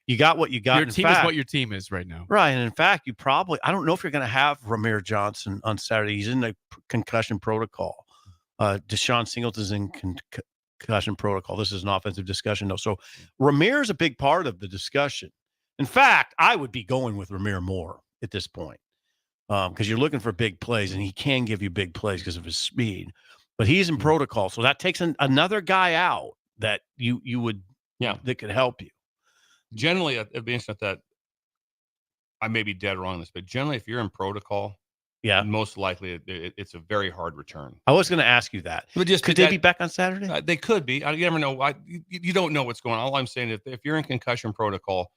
You got what you got. Your team is what your team is right now. Right. And in fact, I don't know if you're going to have Ramir Johnson on Saturday. He's in the concussion protocol. Deshaun Singleton's in concussion protocol. This is an offensive discussion, though. So Ramir is a big part of the discussion. In fact, I would be going with Ramir more at this point because you're looking for big plays, and he can give you big plays because of his speed. But he's in protocol, so that takes another guy out that you would that could help you. Generally, it'd be interesting that I may be dead wrong on this, but generally, if you're in protocol, most likely it's a very hard return. I was going to ask you that. Could they be back on Saturday? They could be. You never know. You don't know what's going on. All I'm saying is if you're in concussion protocol,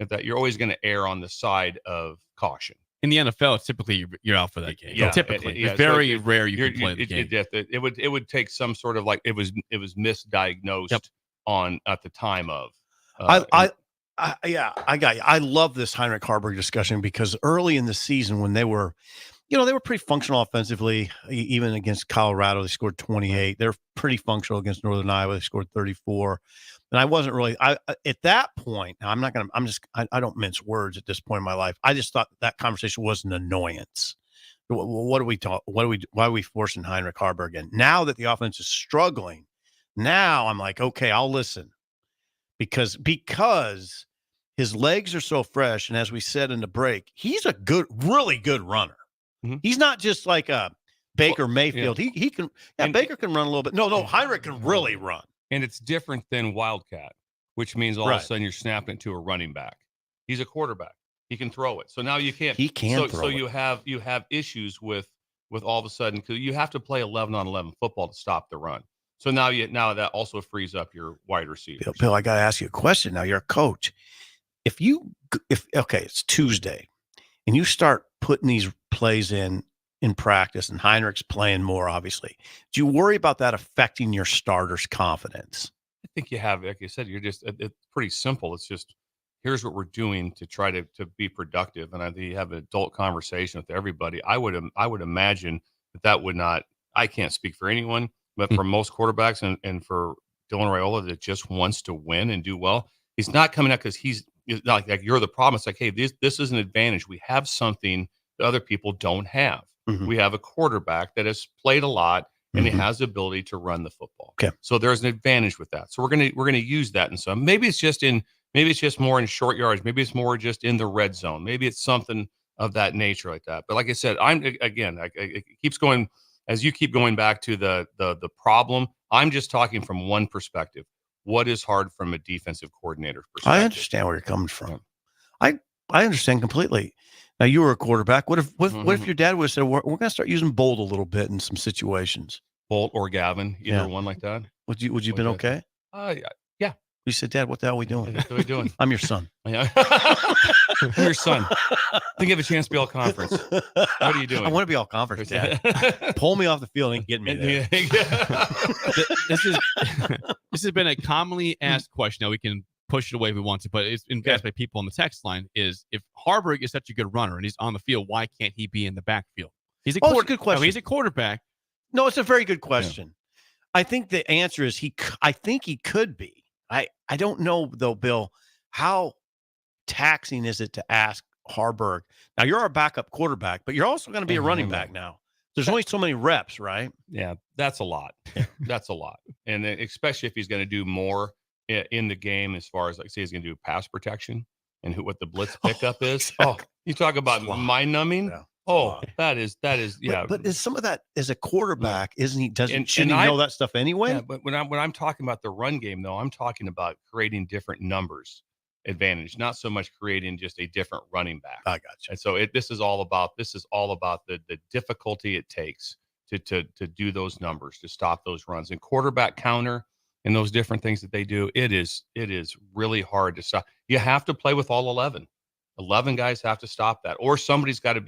that you're always going to err on the side of caution. In the NFL, it's typically you're out for that game. Yeah, typically, it's very rare you can play the game. It would take some sort of like it was misdiagnosed at the time of. I got you. I love this Heinrich Harburg discussion because early in the season when they were pretty functional offensively, even against Colorado, they scored 28. They're pretty functional against Northern Iowa. They scored 34. And I wasn't really, at that point, now I don't mince words at this point in my life. I just thought that conversation was an annoyance. What are we talking? Why are we forcing Heinrich Harburg in? Now that the offense is struggling, now I'm like, okay, I'll listen because his legs are so fresh. And as we said in the break, he's a really good runner. Mm-hmm. He's not just like a Baker Mayfield. He can. Yeah, Baker can run a little bit. No, Heinrich can really run. And it's different than Wildcat, which means all of Right. a sudden you're snapping it to a running back. He's a quarterback. He can throw it. So now you can't. He can so throw you have issues with all of a sudden, because you have to play 11-on-11 football to stop the run. So now that also frees up your wide receivers. Bill, I got to ask you a question. Now you're a coach. If it's Tuesday, and you start putting these plays in practice, and Heinrich's playing more, obviously, do you worry about that affecting your starters' confidence? I think you have, like you said, it's pretty simple. It's just, here's what we're doing to try to be productive. And I think you have an adult conversation with everybody. I would imagine that would not, I can't speak for anyone, but for most quarterbacks and for Dylan Raiola that just wants to win and do well, he's not coming out because he's not like you're the problem. It's like, hey, this is an advantage. We have something that other people don't have. Mm-hmm. We have a quarterback that has played a lot and he has the ability to run the football. Okay. So there's an advantage with that. So we're gonna use that. And so maybe it's just more in short yards. Maybe it's more just in the red zone. Maybe it's something of that nature like that. But like I said, it keeps going as you keep going back to the problem. I'm just talking from one perspective. What is hard from a defensive coordinator perspective? I understand where you're coming from. I understand completely. Now you were a quarterback. What if your dad would have said, we're going to start using Bolt a little bit in some situations? Bolt or Gavin, either one like that. Would you have been okay? Yeah. You said, Dad, what the hell are we doing? What are we doing? I'm your son. Yeah. I'm your son. Think you have a chance to be all conference. What are you doing? I want to be all conference, Dad. Pull me off the field and get me there. This has been a commonly asked question. Now we can push it away if we want to, but it's been asked by people on the text line is if Harburg is such a good runner and he's on the field, why can't he be in the backfield? He's a it's a good question. He's a quarterback. No, it's a very good question. Yeah. I think the answer is I think he could be. I don't know, though, Bill, how taxing is it to ask Harburg? Now, you're our backup quarterback, but you're also going to be a running back now. There's only so many reps, right? Yeah, that's a lot. That's a lot. And especially if he's going to do more in the game as far as, like, say, he's going to do pass protection and what the blitz pickup is. Oh, you talk about mind numbing. Yeah. Oh, that is, yeah. But is some of that as a quarterback, isn't he? Shouldn't he know that stuff anyway? Yeah, but when I'm talking about the run game, though, I'm talking about creating different numbers advantage, not so much creating just a different running back. I got you. And so this is all about the difficulty it takes to do those numbers, to stop those runs and quarterback counter and those different things that they do. It is really hard to stop. You have to play with all 11. 11 guys have to stop that, or somebody's got to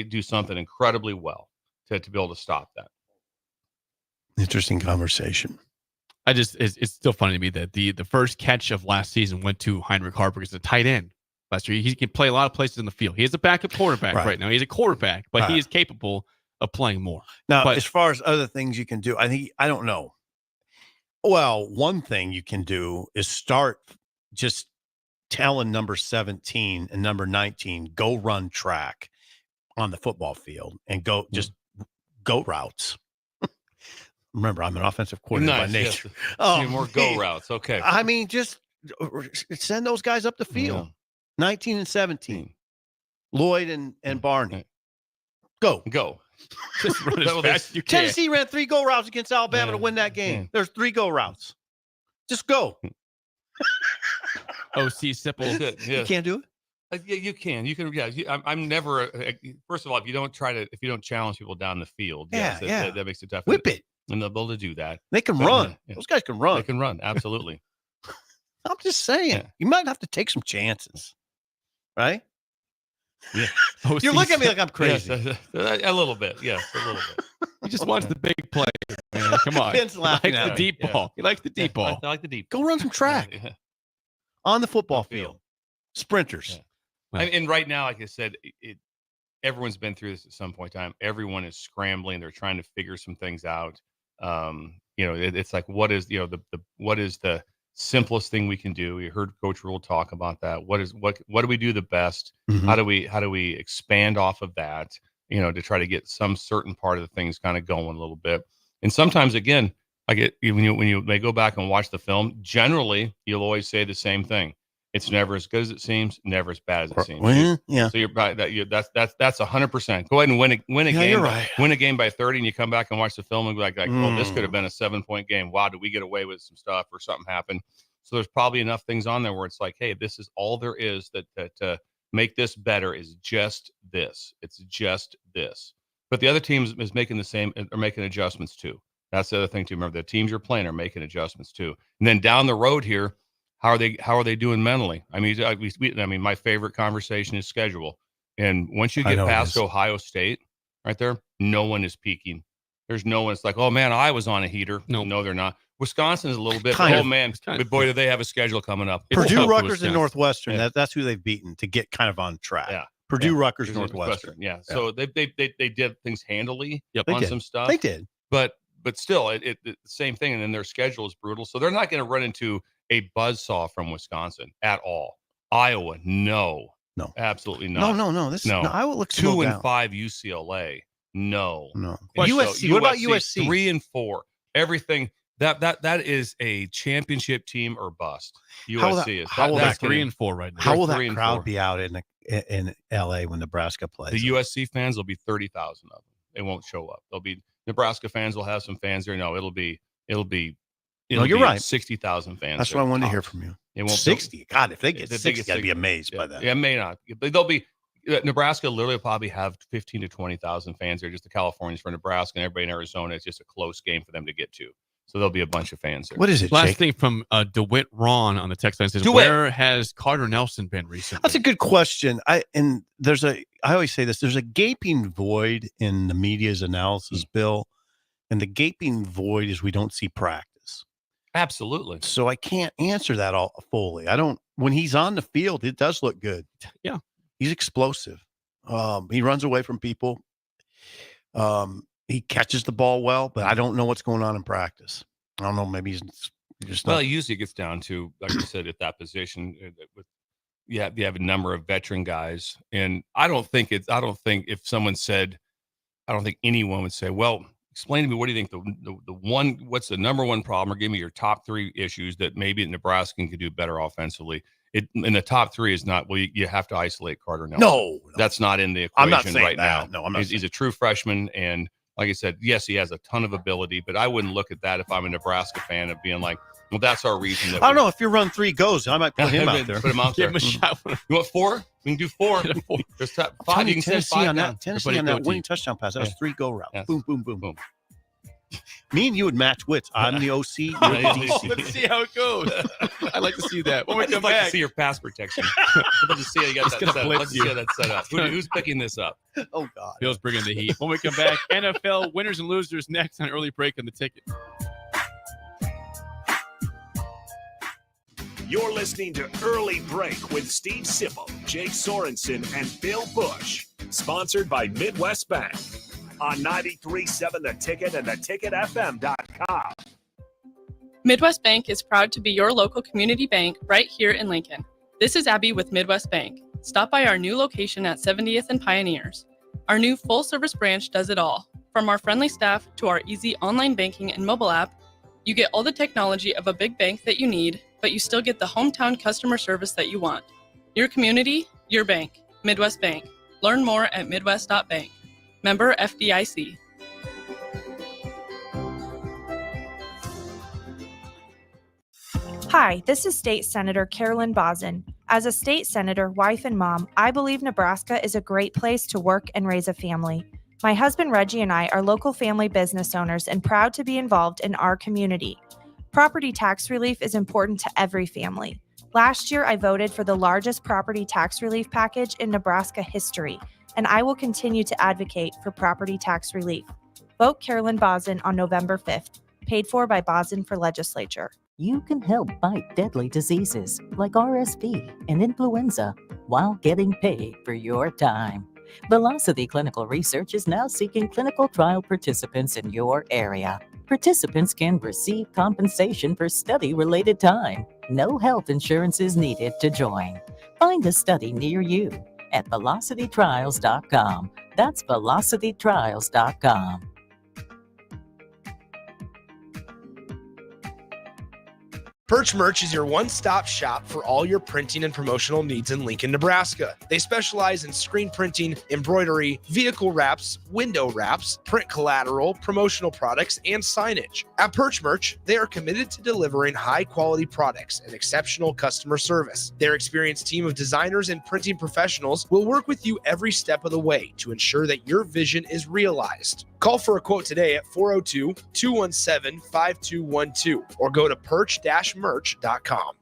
do something incredibly well to be able to stop that. Interesting conversation. It's still funny to me that the first catch of last season went to Heinrich Harburg as a tight end last year. He can play a lot of places in the field. He is a backup quarterback right now. He's a quarterback, but he is capable of playing more. Now, as far as other things you can do, I don't know. Well, one thing you can do is start just telling number 17 and number 19, go run track on the football field and go routes. Remember, I'm an offensive coordinator by nature. Yes. Oh, more go routes. Okay. I mean, just send those guys up the field. 19 and 17. Lloyd and Barney. Go. Just run as fast as you can. Tennessee ran 3 go routes against Alabama to win that game. There's 3 go routes. Just go. OC Sipple. Yes. You can't do it? Yeah, you can. You can. Yeah, I'm never. First of all, if you don't challenge people down the field, that makes it tough. Whip it, and they're able to do that. They can run. Those guys can run. They can run. Absolutely. I'm just saying, you might have to take some chances, right? Yeah. You're looking at me like I'm crazy. Yes, a little bit. Yes, a little bit. He just wants the big play. Man. Come on. Ben's laughing at the deep ball. He likes the deep ball. I like the deep. Go run some track on the football field. Sprinters. Yeah. And right now, like I said, everyone's been through this at some point in time. Everyone is scrambling. They're trying to figure some things out. It's like, what is the simplest thing we can do? You heard Coach Rule talk about that. What do we do the best? Mm-hmm. How do we expand off of that? To try to get some certain part of the things kind of going a little bit. And sometimes, again, when you may go back and watch the film, generally you'll always say the same thing. It's never as good as it seems, never as bad as it seems. Well, yeah. So you're right. That's 100%. Go ahead and win a Yeah, game. you're right. Win a game by 30, and you come back and watch the film and be like, oh, this could have been a 7-point game. Wow, did we get away with some stuff or something happened? So there's probably enough things on there where it's like, hey, this is all there is that to make this better is just this. It's just this. But the other teams is making the same, are making adjustments too. That's the other thing to remember. The teams you're playing are making adjustments too. And then down the road here, how are they doing mentally? I mean, my favorite conversation is schedule. And once you get past Ohio State, right there, no one is peaking. There's no one. It's like, oh man, I was on a heater. No, they're not. Wisconsin is a little bit. But boy, do they have a schedule coming up. Purdue, Rutgers, and Northwestern. That's who they've beaten to get kind of on track. Yeah. Purdue, Rutgers, Northwestern. Yeah. So they did things handily on some stuff. They did. But still, it the same thing. And then their schedule is brutal. So they're not going to run into a buzzsaw from Wisconsin at all. Iowa, no, absolutely not. No. Iowa looks 2-5 UCLA. No. USC. What about USC? 3-4. Everything that is a championship team or bust. USC is. How will that 3-4 right now? How will that crowd be out in LA when Nebraska plays? The USC fans will be 30,000 of them. They won't show up. They'll be Nebraska fans will have some fans there. No, it'll be. You're right. 60,000 fans. That's what I wanted to hear from you. It won't 60. God, if they get 60, I'd be amazed by that. Yeah, it may not. They'll be. Nebraska literally will probably have 15 to 20,000 fans there. Just the Californians for Nebraska and everybody in Arizona. It's just a close game for them to get to. So there'll be a bunch of fans there. What is it? Last Jake? thing from DeWitt Ron on the text line says, where has Carter Nelson been recently? That's a good question. I always say this. There's a gaping void in the media's analysis, Bill, and the gaping void is we don't see practice. Absolutely. So I can't answer that all fully. When he's on the field, it does look good. Yeah. He's explosive. He runs away from people. He catches the ball well, but I don't know what's going on in practice. I don't know. Maybe he's just not. Well, it usually gets down to, like I said, at that position, you have a number of veteran guys. And I don't think if someone said, I don't think anyone would say, well, explain to me, what do you think what's the number one problem, or give me your top 3 issues that maybe Nebraska could do better offensively. In the top 3 is not, well, you have to isolate Carter Nelson. No. That's not in the equation I'm not saying right that. now. No, I'm not. He's a true freshman. And like I said, yes, he has a ton of ability, but I wouldn't look at that if I'm a Nebraska fan of being like, well, that's our reason. I don't know. If you run 3 goes, I might put him out there. Put him out there. Give him a shot. You want 4? We can do 4. There's 5. You can send 5 on down. that. Tennessee on that winning touchdown pass. That was 3 go routes. Yes. Boom, boom, boom, boom. Me and you would match wits. I'm the OC. You're the DC. Let's see how it goes. I'd like to see that. When we come like back, to see your pass protection. Let's see how you got that set up. Let's see how that's set up. Who's picking this up? Oh, God. Bill's bringing the heat. When we come back, NFL winners and losers next on Early Break on the Ticket. You're listening to Early Break with Steve Sipple, Jake Sorensen, and Bill Busch. Sponsored by Midwest Bank on 93.7 The Ticket and theticketfm.com. Midwest Bank is proud to be your local community bank right here in Lincoln. This is Abby with Midwest Bank. Stop by our new location at 70th and Pioneers. Our new full-service branch does it all. From our friendly staff to our easy online banking and mobile app, you get all the technology of a big bank that you need, but you still get the hometown customer service that you want. Your community, your bank. Midwest Bank. Learn more at midwest.bank. Member FDIC. Hi, this is State Senator Carolyn Bosden. As a state senator, wife, and mom, I believe Nebraska is a great place to work and raise a family. My husband Reggie and I are local family business owners and proud to be involved in our community. Property tax relief is important to every family. Last year, I voted for the largest property tax relief package in Nebraska history, and I will continue to advocate for property tax relief. Vote Carolyn Bosden on November 5th. Paid for by Bosden for Legislature. You can help fight deadly diseases like RSV and influenza while getting paid for your time. Velocity Clinical Research is now seeking clinical trial participants in your area. Participants can receive compensation for study-related time. No health insurance is needed to join. Find a study near you at velocitytrials.com. That's velocitytrials.com. Perch Merch is your one-stop shop for all your printing and promotional needs in Lincoln, Nebraska. They specialize in screen printing, embroidery, vehicle wraps, window wraps, print collateral, promotional products, and signage. At Perch Merch, they are committed to delivering high-quality products and exceptional customer service. Their experienced team of designers and printing professionals will work with you every step of the way to ensure that your vision is realized. Call for a quote today at 402-217-5212 or go to perch-merch.com.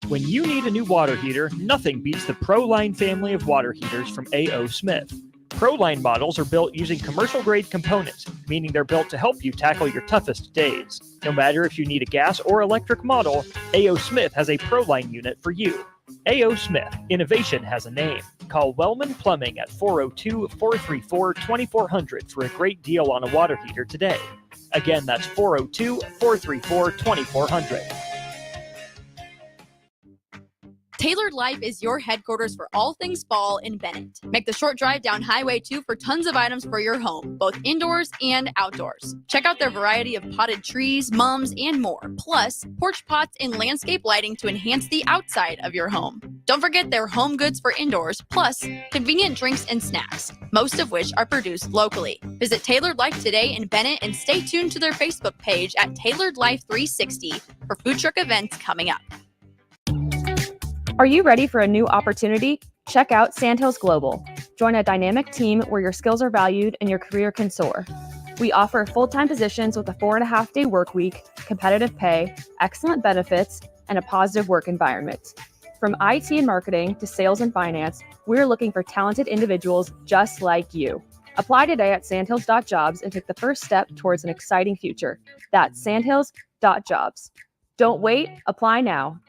When you need a new water heater, nothing beats the ProLine family of water heaters from A.O. Smith. ProLine models are built using commercial-grade components, meaning they're built to help you tackle your toughest days. No matter if you need a gas or electric model, A.O. Smith has a ProLine unit for you. A.O. Smith, innovation has a name. Call Wellman Plumbing at 402-434-2400 for a great deal on a water heater today. Again, that's 402-434-2400. Tailored Life is your headquarters for all things fall in Bennett. Make the short drive down Highway 2 for tons of items for your home, both indoors and outdoors. Check out their variety of potted trees, mums, and more. Plus, porch pots and landscape lighting to enhance the outside of your home. Don't forget their home goods for indoors, plus convenient drinks and snacks, most of which are produced locally. Visit Tailored Life today in Bennett and stay tuned to their Facebook page at Tailored Life 360 for food truck events coming up. Are you ready for a new opportunity? Check out Sandhills Global. Join a dynamic team where your skills are valued and your career can soar. We offer full-time positions with a 4.5-day work week, competitive pay, excellent benefits, and a positive work environment. From IT and marketing to sales and finance, we're looking for talented individuals just like you. Apply today at sandhills.jobs and take the first step towards an exciting future. That's sandhills.jobs. Don't wait, apply now.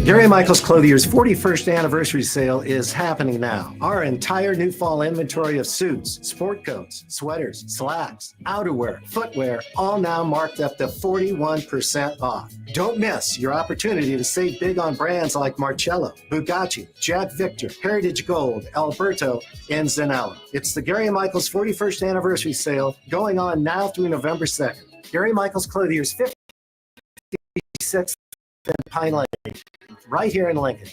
Gary Michaels Clothier's 41st anniversary sale is happening now. Our entire new fall inventory of suits, sport coats, sweaters, slacks, outerwear, footwear, all now marked up to 41% off. Don't miss your opportunity to save big on brands like Marcello, Bugatti, Jack Victor, Heritage Gold, Alberto, and Zanella. It's the Gary Michaels 41st anniversary sale going on now through November 2nd. Gary Michaels Clothier's 56th and Pine Lake, right here in Lincoln.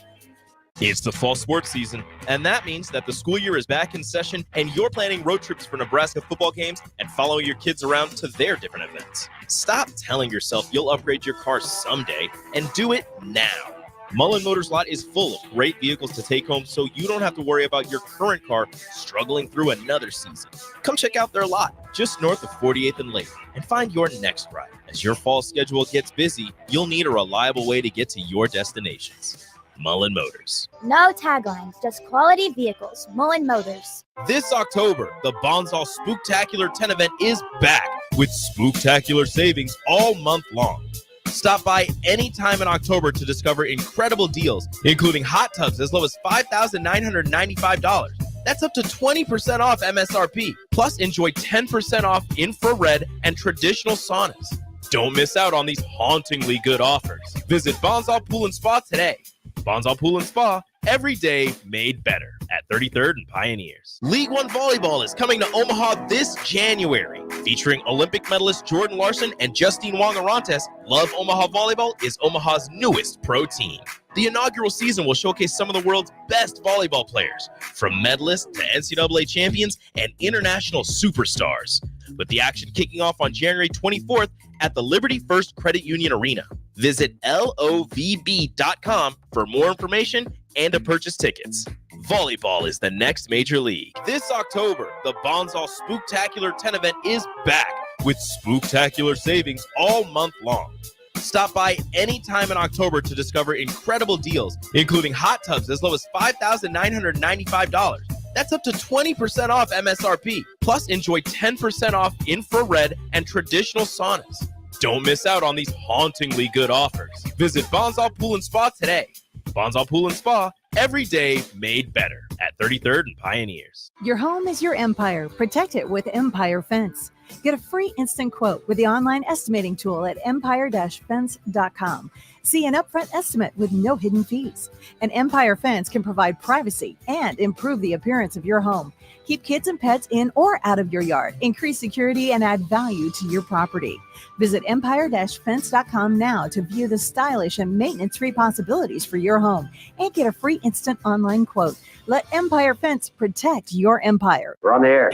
It's the fall sports season, and that means that the school year is back in session and you're planning road trips for Nebraska football games and following your kids around to their different events. Stop telling yourself you'll upgrade your car someday and do it now. Mullen Motors lot is full of great vehicles to take home so you don't have to worry about your current car struggling through another season. Come check out their lot just north of 48th and Lake and find your next ride. As your fall schedule gets busy, you'll need a reliable way to get to your destinations. Mullen Motors. No taglines, just quality vehicles. Mullen Motors. This October, the Bonsall Spooktacular 10 event is back with spooktacular savings all month long. Stop by any time in October to discover incredible deals, including hot tubs as low as $5,995. That's up to 20% off MSRP. Plus, enjoy 10% off infrared and traditional saunas. Don't miss out on these hauntingly good offers. Visit Bonsall Pool and Spa today. Bonsall Pool and Spa, every day made better at 33rd and Pioneers. League One Volleyball is coming to Omaha this January. Featuring Olympic medalist Jordan Larson and Justine Wong-Arantes, Love Omaha Volleyball is Omaha's newest pro team. The inaugural season will showcase some of the world's best volleyball players, from medalists to NCAA champions and international superstars, with the action kicking off on January 24th at the Liberty First Credit Union Arena. Visit LOVB.com for more information and to purchase tickets. Volleyball is the next major league. This October, the Bonsall Spooktacular 10 event is back with spooktacular savings all month long. Stop by any time in October to discover incredible deals, including hot tubs as low as $5,995. That's up to 20% off MSRP. Plus, enjoy 10% off infrared and traditional saunas. Don't miss out on these hauntingly good offers. Visit Bonsall Pool and Spa today. Bonsall Pool and Spa, every day made better at 33rd and Pioneers. Your home is your empire. Protect it with Empire Fence. Get a free instant quote with the online estimating tool at empire-fence.com. See an upfront estimate with no hidden fees. An Empire Fence can provide privacy and improve the appearance of your home. Keep kids and pets in or out of your yard. Increase security and add value to your property. Visit empire-fence.com now to view the stylish and maintenance-free possibilities for your home and get a free instant online quote. Let Empire Fence protect your empire. We're on the air.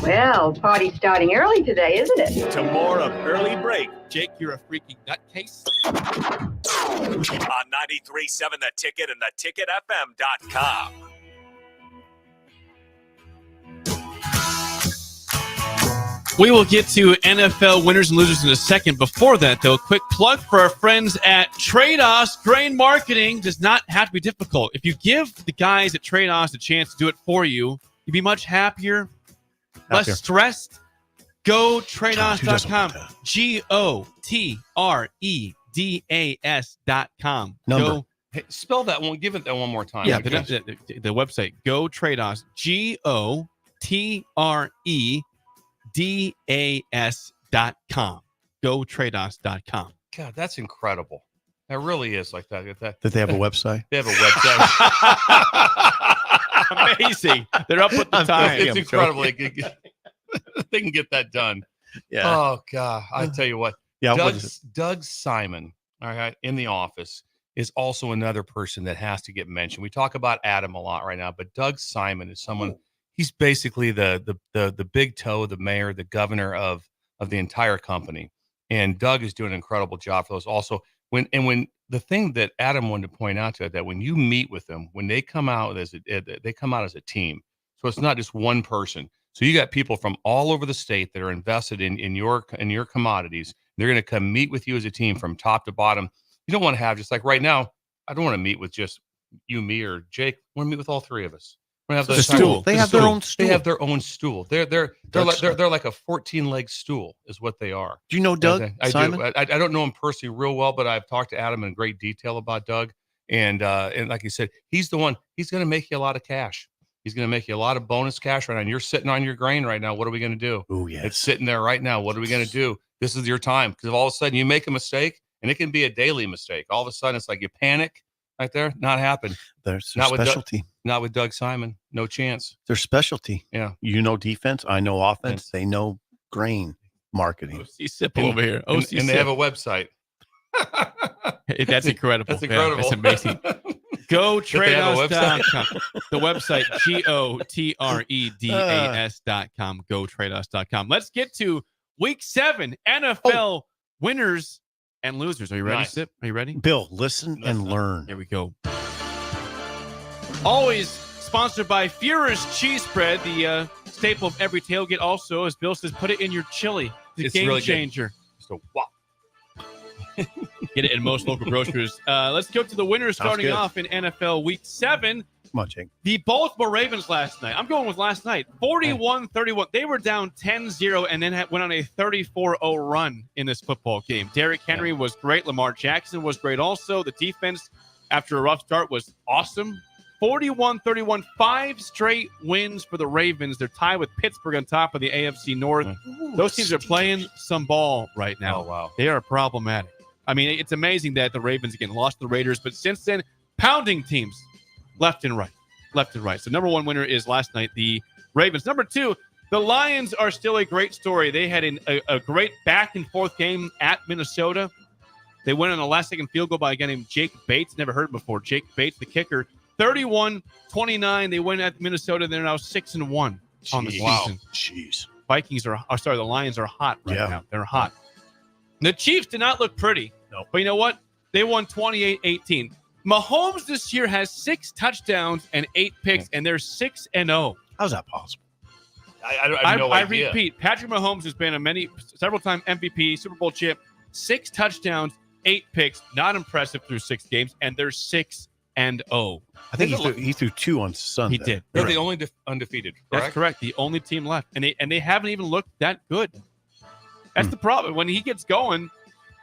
Well, party's starting early today, isn't it? To more of Early Break Jake, you're a freaking nutcase. on 93.7 The Ticket and theticketfm.com. We will get to NFL winners and losers in a second. Before that, though, a quick plug for our friends at Trados. Grain marketing does not have to be difficult. If you give the guys at Trados a chance to do it for you, you'd be much happier. Less stressed. Go Trados.com. GOTREDAS.com. Go. Hey, spell that one. Give it that one more time. Yeah, the website. Go Trados. GOTREDAS.com. Go Trados.com. God, that's incredible. That really is like that. Did they have a website? They have a website. Amazing. They're up with the time. It's incredible. They can get that done. Yeah. Oh God, I tell you what. Yeah. Doug Simon, all right, in the office is also another person that has to get mentioned. We talk about Adam a lot right now, but Doug Simon is someone. He's basically the big toe, the mayor, the governor of the entire company. And Doug is doing an incredible job for those. Also, when the thing that Adam wanted to point out to it, that when you meet with them, when they come out as a team. So it's not just one person. So you got people from all over the state that are invested in your commodities. They're going to come meet with you as a team from top to bottom. You don't want to have just like right now. I don't want to meet with just you, me, or Jake. I want to meet with all three of us. Have the stool. They have their own stool. They have their own stool. They're like a 14-leg stool is what they are. Do you know Doug Simon? I don't know him personally real well, but I've talked to Adam in great detail about Doug. And like you said, he's the one. He's going to make you a lot of cash. He's going to make you a lot of bonus cash right now. And you're sitting on your grain right now. What are we going to do? Oh yeah, it's sitting there right now. What are we going to do? This is your time, because if all of a sudden you make a mistake, and it can be a daily mistake. All of a sudden it's like you panic. Right there, not happen. There's their specialty. Not with Doug Simon. No chance. Their specialty. Yeah. You know defense. I know offense. They know grain marketing. OC Sip over here. And they have a website. That's incredible. That's incredible. Yeah, that's amazing. Go Trados.com. The website, GOTREDAS.com. Go Trados.com. Let's get to week 7 NFL winners and losers. Are you ready, Sip? Are you ready? Bill, listen and learn. Here we go. Always sponsored by Führer's Cheese Spread, the staple of every tailgate. Also, as Bill says, put it in your chili. It's a game really changer. So, wow. Get it in most local groceries. Let's go to the winners starting off in NFL Week 7. Come on, Jake. The Baltimore Ravens last night. I'm going with last night. 41-31. They were down 10-0 and then went on a 34-0 run in this football game. Derrick Henry was great. Lamar Jackson was great also. The defense, after a rough start, was awesome. 41-31. 5 straight wins for the Ravens. They're tied with Pittsburgh on top of the AFC North. Those teams are playing some ball right now. Oh, wow. They are problematic. I mean, it's amazing that the Ravens, again, lost to the Raiders, but since then, pounding teams left and right. So number 1 winner is last night, the Ravens. Number 2, the Lions are still a great story. They had a great back-and-forth game at Minnesota. They went on a last-second field goal by a guy named Jake Bates. Never heard before. Jake Bates, the kicker. 31-29. They win at Minnesota. They're now 6-1 on the season. Wow. Jeez. The Lions are hot right now. They're hot. The Chiefs did not look pretty. No. But you know what? They won 28-18. Mahomes this year has 6 touchdowns and 8 picks, and they're 6-0. How's that possible? I repeat, Patrick Mahomes has been several-time MVP, Super Bowl champ, 6 touchdowns, 8 picks. Not impressive through 6 games, and they're 6-0. I think he threw 2 on Sunday. He did. They're the only undefeated. Correct? That's correct. The only team left, and they haven't even looked that good. That's the problem. When he gets going,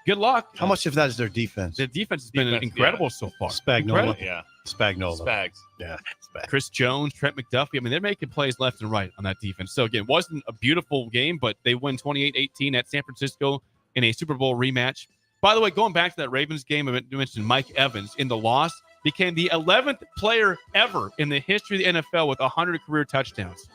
good luck. How much of that is their defense? The defense has been incredible so far. Spagnuolo. Yeah. Spagnola. Spags. Yeah. Chris Jones, Trent McDuffie. I mean, they're making plays left and right on that defense. So, again, it wasn't a beautiful game, but they win 28-18 at San Francisco in a Super Bowl rematch. By the way, going back to that Ravens game, I mentioned Mike Evans in the loss, became the 11th player ever in the history of the NFL with 100 career touchdowns.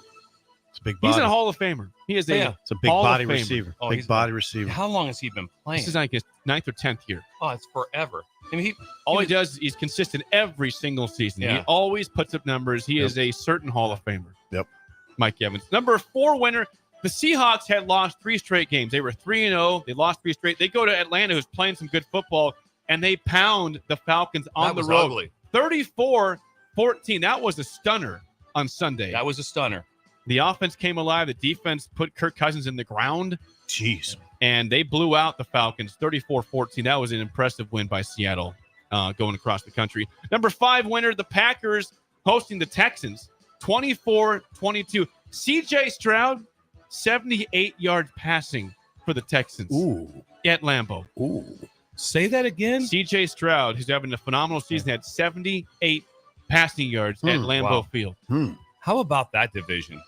It's a big body. He's a Hall of Famer. He is It's a big Hall body of Famer. receiver. Big body receiver. How long has he been playing? This is like his 9th or 10th year. Oh, it's forever. I mean, he does is he's consistent every single season. Yeah. He always puts up numbers. He is a certain Hall of Famer. Yep. Mike Evans. Number 4 winner. The Seahawks had lost 3 straight games. They were 3-0. They lost 3 straight. They go to Atlanta, who's playing some good football, and they pound the Falcons on the road. Ugly. 34-14. That was a stunner on Sunday. That was a stunner. The offense came alive. The defense put Kirk Cousins in the ground. Jeez. And they blew out the Falcons 34-14. That was an impressive win by Seattle going across the country. Number 5 winner, the Packers hosting the Texans 24-22. C.J. Stroud, 78 yards passing for the Texans. At Lambeau. Say that again. C.J. Stroud, who's having a phenomenal season, had 78 passing yards at Lambeau Field. How about that division?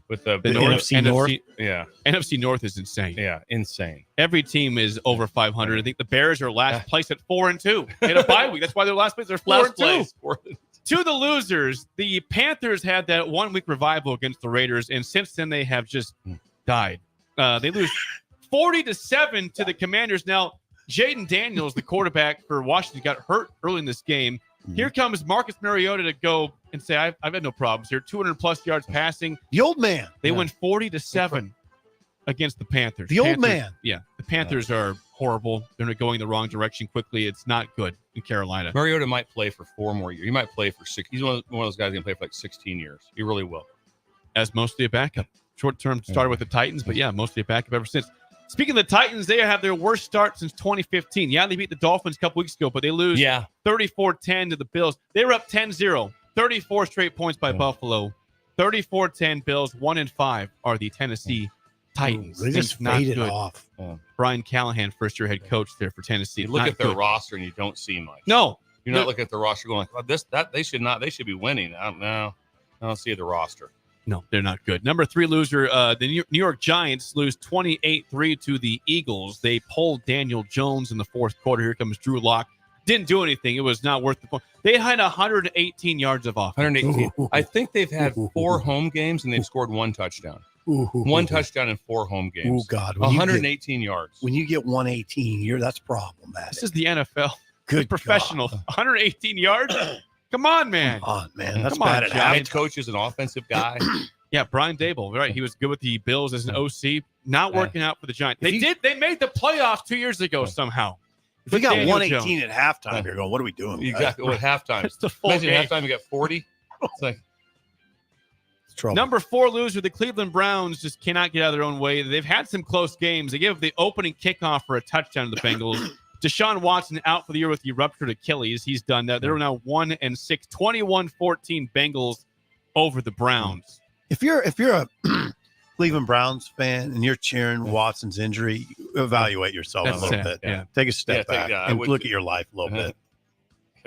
With the NFC North? Yeah. NFC North is insane. Yeah, insane. Every team is over 500. I think the Bears are last place at 4-2. They had a bye week. That's why they're last place. They're 4-2. To the losers, the Panthers had that 1 week revival against the Raiders, and since then they have just died. They lose 40-7 to the Commanders. Now, Jaden Daniels, the quarterback for Washington, got hurt early in this game. Here comes Marcus Mariota to go and say, I've had no problems here. 200-plus yards passing. The old man. They win 40-7 against the Panthers. The old man. Yeah, the Panthers are horrible. They're going the wrong direction quickly. It's not good in Carolina. Mariota might play for 4 more years. He might play for 6. He's one of those guys going to play for like 16 years. He really will. As mostly a backup. Short-term started with the Titans, but yeah, mostly a backup ever since. Speaking of the Titans, they have their worst start since 2015. Yeah, they beat the Dolphins a couple weeks ago, but they lose 34-10 to the Bills. They were up 10-0, 34 straight points by Buffalo. 34-10 Bills, 1-5 are the Tennessee Titans. They just faded off. Brian Callahan, first-year head coach there for Tennessee. You look at their roster and you don't see much. No. You're not looking at the roster going, they should be winning. I don't see the roster. No, they're not good. Number 3 loser, the New York Giants lose 28-3 to the Eagles. They pulled Daniel Jones in the 4th quarter. Here comes Drew Lock. Didn't do anything. It was not worth the point. They had 118 yards of offense. 118. I think they've had 4 home games and they've scored 1 touchdown. 1 touchdown in 4 home games. Oh, God. 118 yards. When you get 118, that's problematic. This is the NFL. Good professional. God. 118 yards? Come on, man. Come on, man. That's Come bad on, at Head coach is an offensive guy. Yeah, Brian Dable. Right. He was good with the Bills as an OC. Not working out for the Giants. They made the playoffs 2 years ago somehow. If we got Daniel 118 Jones. at halftime, you're going, what are we doing? Exactly. What halftime? It's the full Imagine game. halftime you got 40. It's like trouble. Number 4 loser, the Cleveland Browns just cannot get out of their own way. They've had some close games. They gave the opening kickoff for a touchdown to the Bengals. Deshaun Watson out for the year with the ruptured Achilles. He's done that. They're now 1-6, 21-14 Bengals over the Browns. If you're a Cleveland Browns fan and you're cheering Watson's injury, evaluate yourself That's a little sad, bit. yeah. Take a step Yeah, back and look at your life a little bit.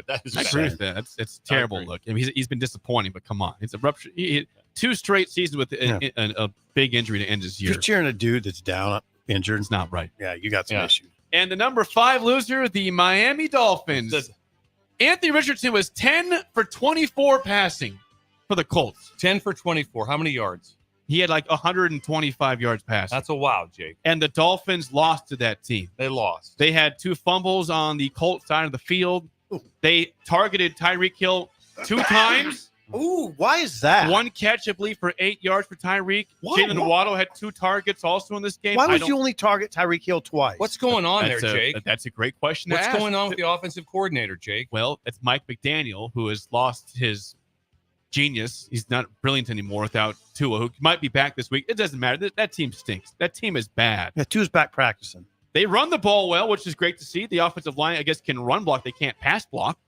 that is I agree with that. It's a terrible look. I mean, he's been disappointing, but come on. It's a rupture. He 2 straight seasons with a big injury to end his If year. you're cheering a dude that's down, injured, It's not right. yeah, you got some issues. And the number 5 loser, the Miami Dolphins. Anthony Richardson was 10 for 24 passing for the Colts. 10 for 24. How many yards? He had like 125 yards passing. That's a wow, Jake. And the Dolphins lost to that team. They lost. They had 2 fumbles on the Colts side of the field. They targeted Tyreek Hill 2 times. Ooh, why is that? 1 catch, I believe, for 8 yards for Tyreek. Why? Jalen Waddle had 2 targets also in this game. Why would you only target Tyreek Hill twice? What's going on there, Jake? That's a great question to What's ask. going on with the offensive coordinator, Jake? Well, it's Mike McDaniel, who has lost his genius. He's not brilliant anymore without Tua, who might be back this week. It doesn't matter. That team stinks. That team is bad. Yeah, Tua's back practicing. They run the ball well, which is great to see. The offensive line, I guess, can run block. They can't pass block.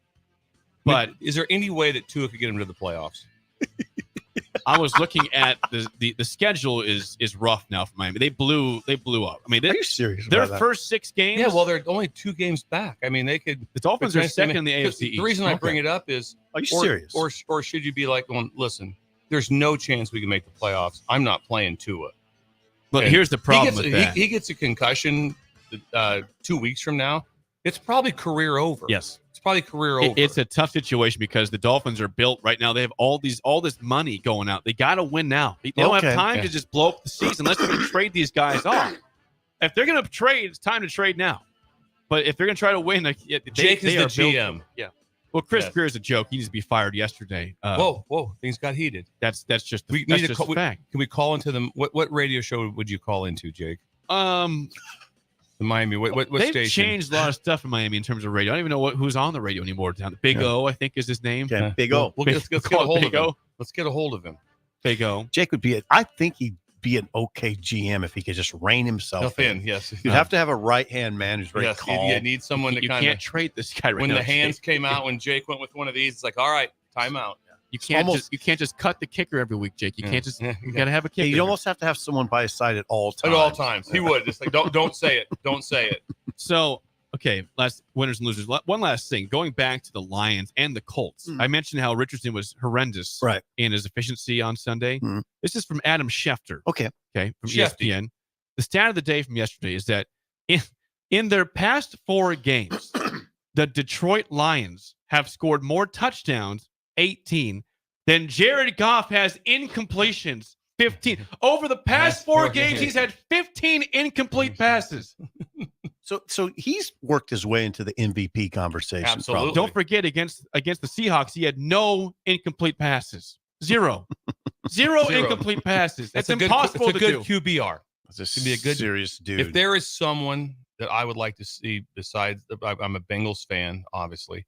But is there any way that Tua could get him to the playoffs? I was looking at the schedule is rough now for Miami. They blew up. I mean, Are you serious? Their about that? first 6 games. Yeah, well, they're only 2 games back. I mean, they could. The Dolphins are second in the AFC The East. reason I bring it up is, Are you serious? Or should you be like, well, listen, there's no chance we can make the playoffs. I'm not playing Tua. Look, And here's the problem with that. He gets a concussion 2 weeks from now. It's probably career over. Yes. It's probably career over. It's a tough situation because the Dolphins are built right now. They have all this money going out. They got to win now. They don't have time to just blow up the season unless they're going to trade these guys off. If they're going to trade, it's time to trade now. But if they're going to try to win, Jake is the GM. Yeah. Well, Chris Greer is a joke. He needs to be fired yesterday. Whoa! Things got heated. That's just we that's need just to call, fact. Can we call into them? What radio show would you call into, Jake? The Miami. What They've station? changed a lot of stuff in Miami in terms of radio. I don't even know who's on the radio anymore down. Big O, I think, is his name. Yeah, Big O. Let's get a hold of him. Let's get a hold of him. Big O. Jake would be. I think he'd be an okay GM if he could just rein himself in. Yes, you'd have to have a right hand man who's very calm. You need someone to you kind of. can't trade this guy right when now. the hands came out, when Jake went with one of these, it's like, all right, timeout. You can't just cut the kicker every week, Jake. You can't just. You got to have a kicker. You almost have to have someone by his side at all times. At all times, he would just like don't say it. Don't say it. So, okay, last winners and losers. One last thing. Going back to the Lions and the Colts, I mentioned how Richardson was horrendous in his efficiency on Sunday. This is from Adam Schefter. Okay, from ESPN. The stat of the day from yesterday is that in their past 4 games, the Detroit Lions have scored more touchdowns, 18, than Jared Goff has incompletions, 15. Over the past 4 games, he's had 15 incomplete passes. So he's worked his way into the MVP conversation. Absolutely. Don't forget against the Seahawks, he had no incomplete passes. Zero incomplete passes. That's impossible to do. It's a good QBR. It's a good serious dude. If there is someone that I would like to see besides, I'm a Bengals fan, obviously.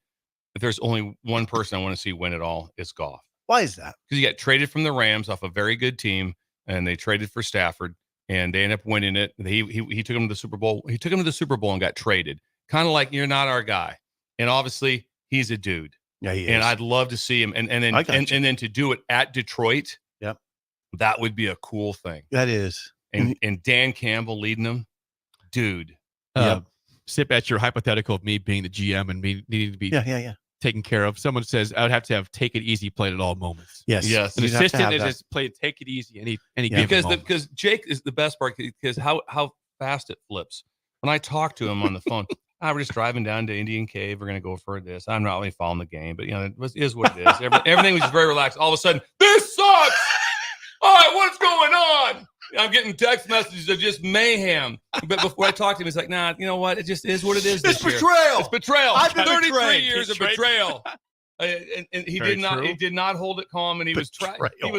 If there's only one person I want to see win it all, it's Goff. Why is that? Because he got traded from the Rams off a very good team, and they traded for Stafford. And they ended up winning it. He took him to the Super Bowl. He took him to the Super Bowl and got traded. Kind of like, you're not our guy. And obviously, he's a dude. Yeah, he is. And I'd love to see him. And then to do it at Detroit, that would be a cool thing. That is. And Dan Campbell leading them, dude. Sip at your hypothetical of me being the GM and me needing to be taken care of. Someone says I would have to have take it easy played at all moments. Yes. An assistant that just played take it easy any given moment. Because Jake is the best part because how fast it flips. When I talk to him on the phone, we're just driving down to Indian Cave. We're going to go for this. I'm not really following the game, but it is what it is. Everything was very relaxed. All of a sudden, this sucks. All right, what's going on? I'm getting text messages of just mayhem. But before I talk to him, he's like, nah, you know what? It just is what it is. It's betrayal. It's betrayal. I've been 33 betrayed. years of betrayal. And he did not hold it calm, and he was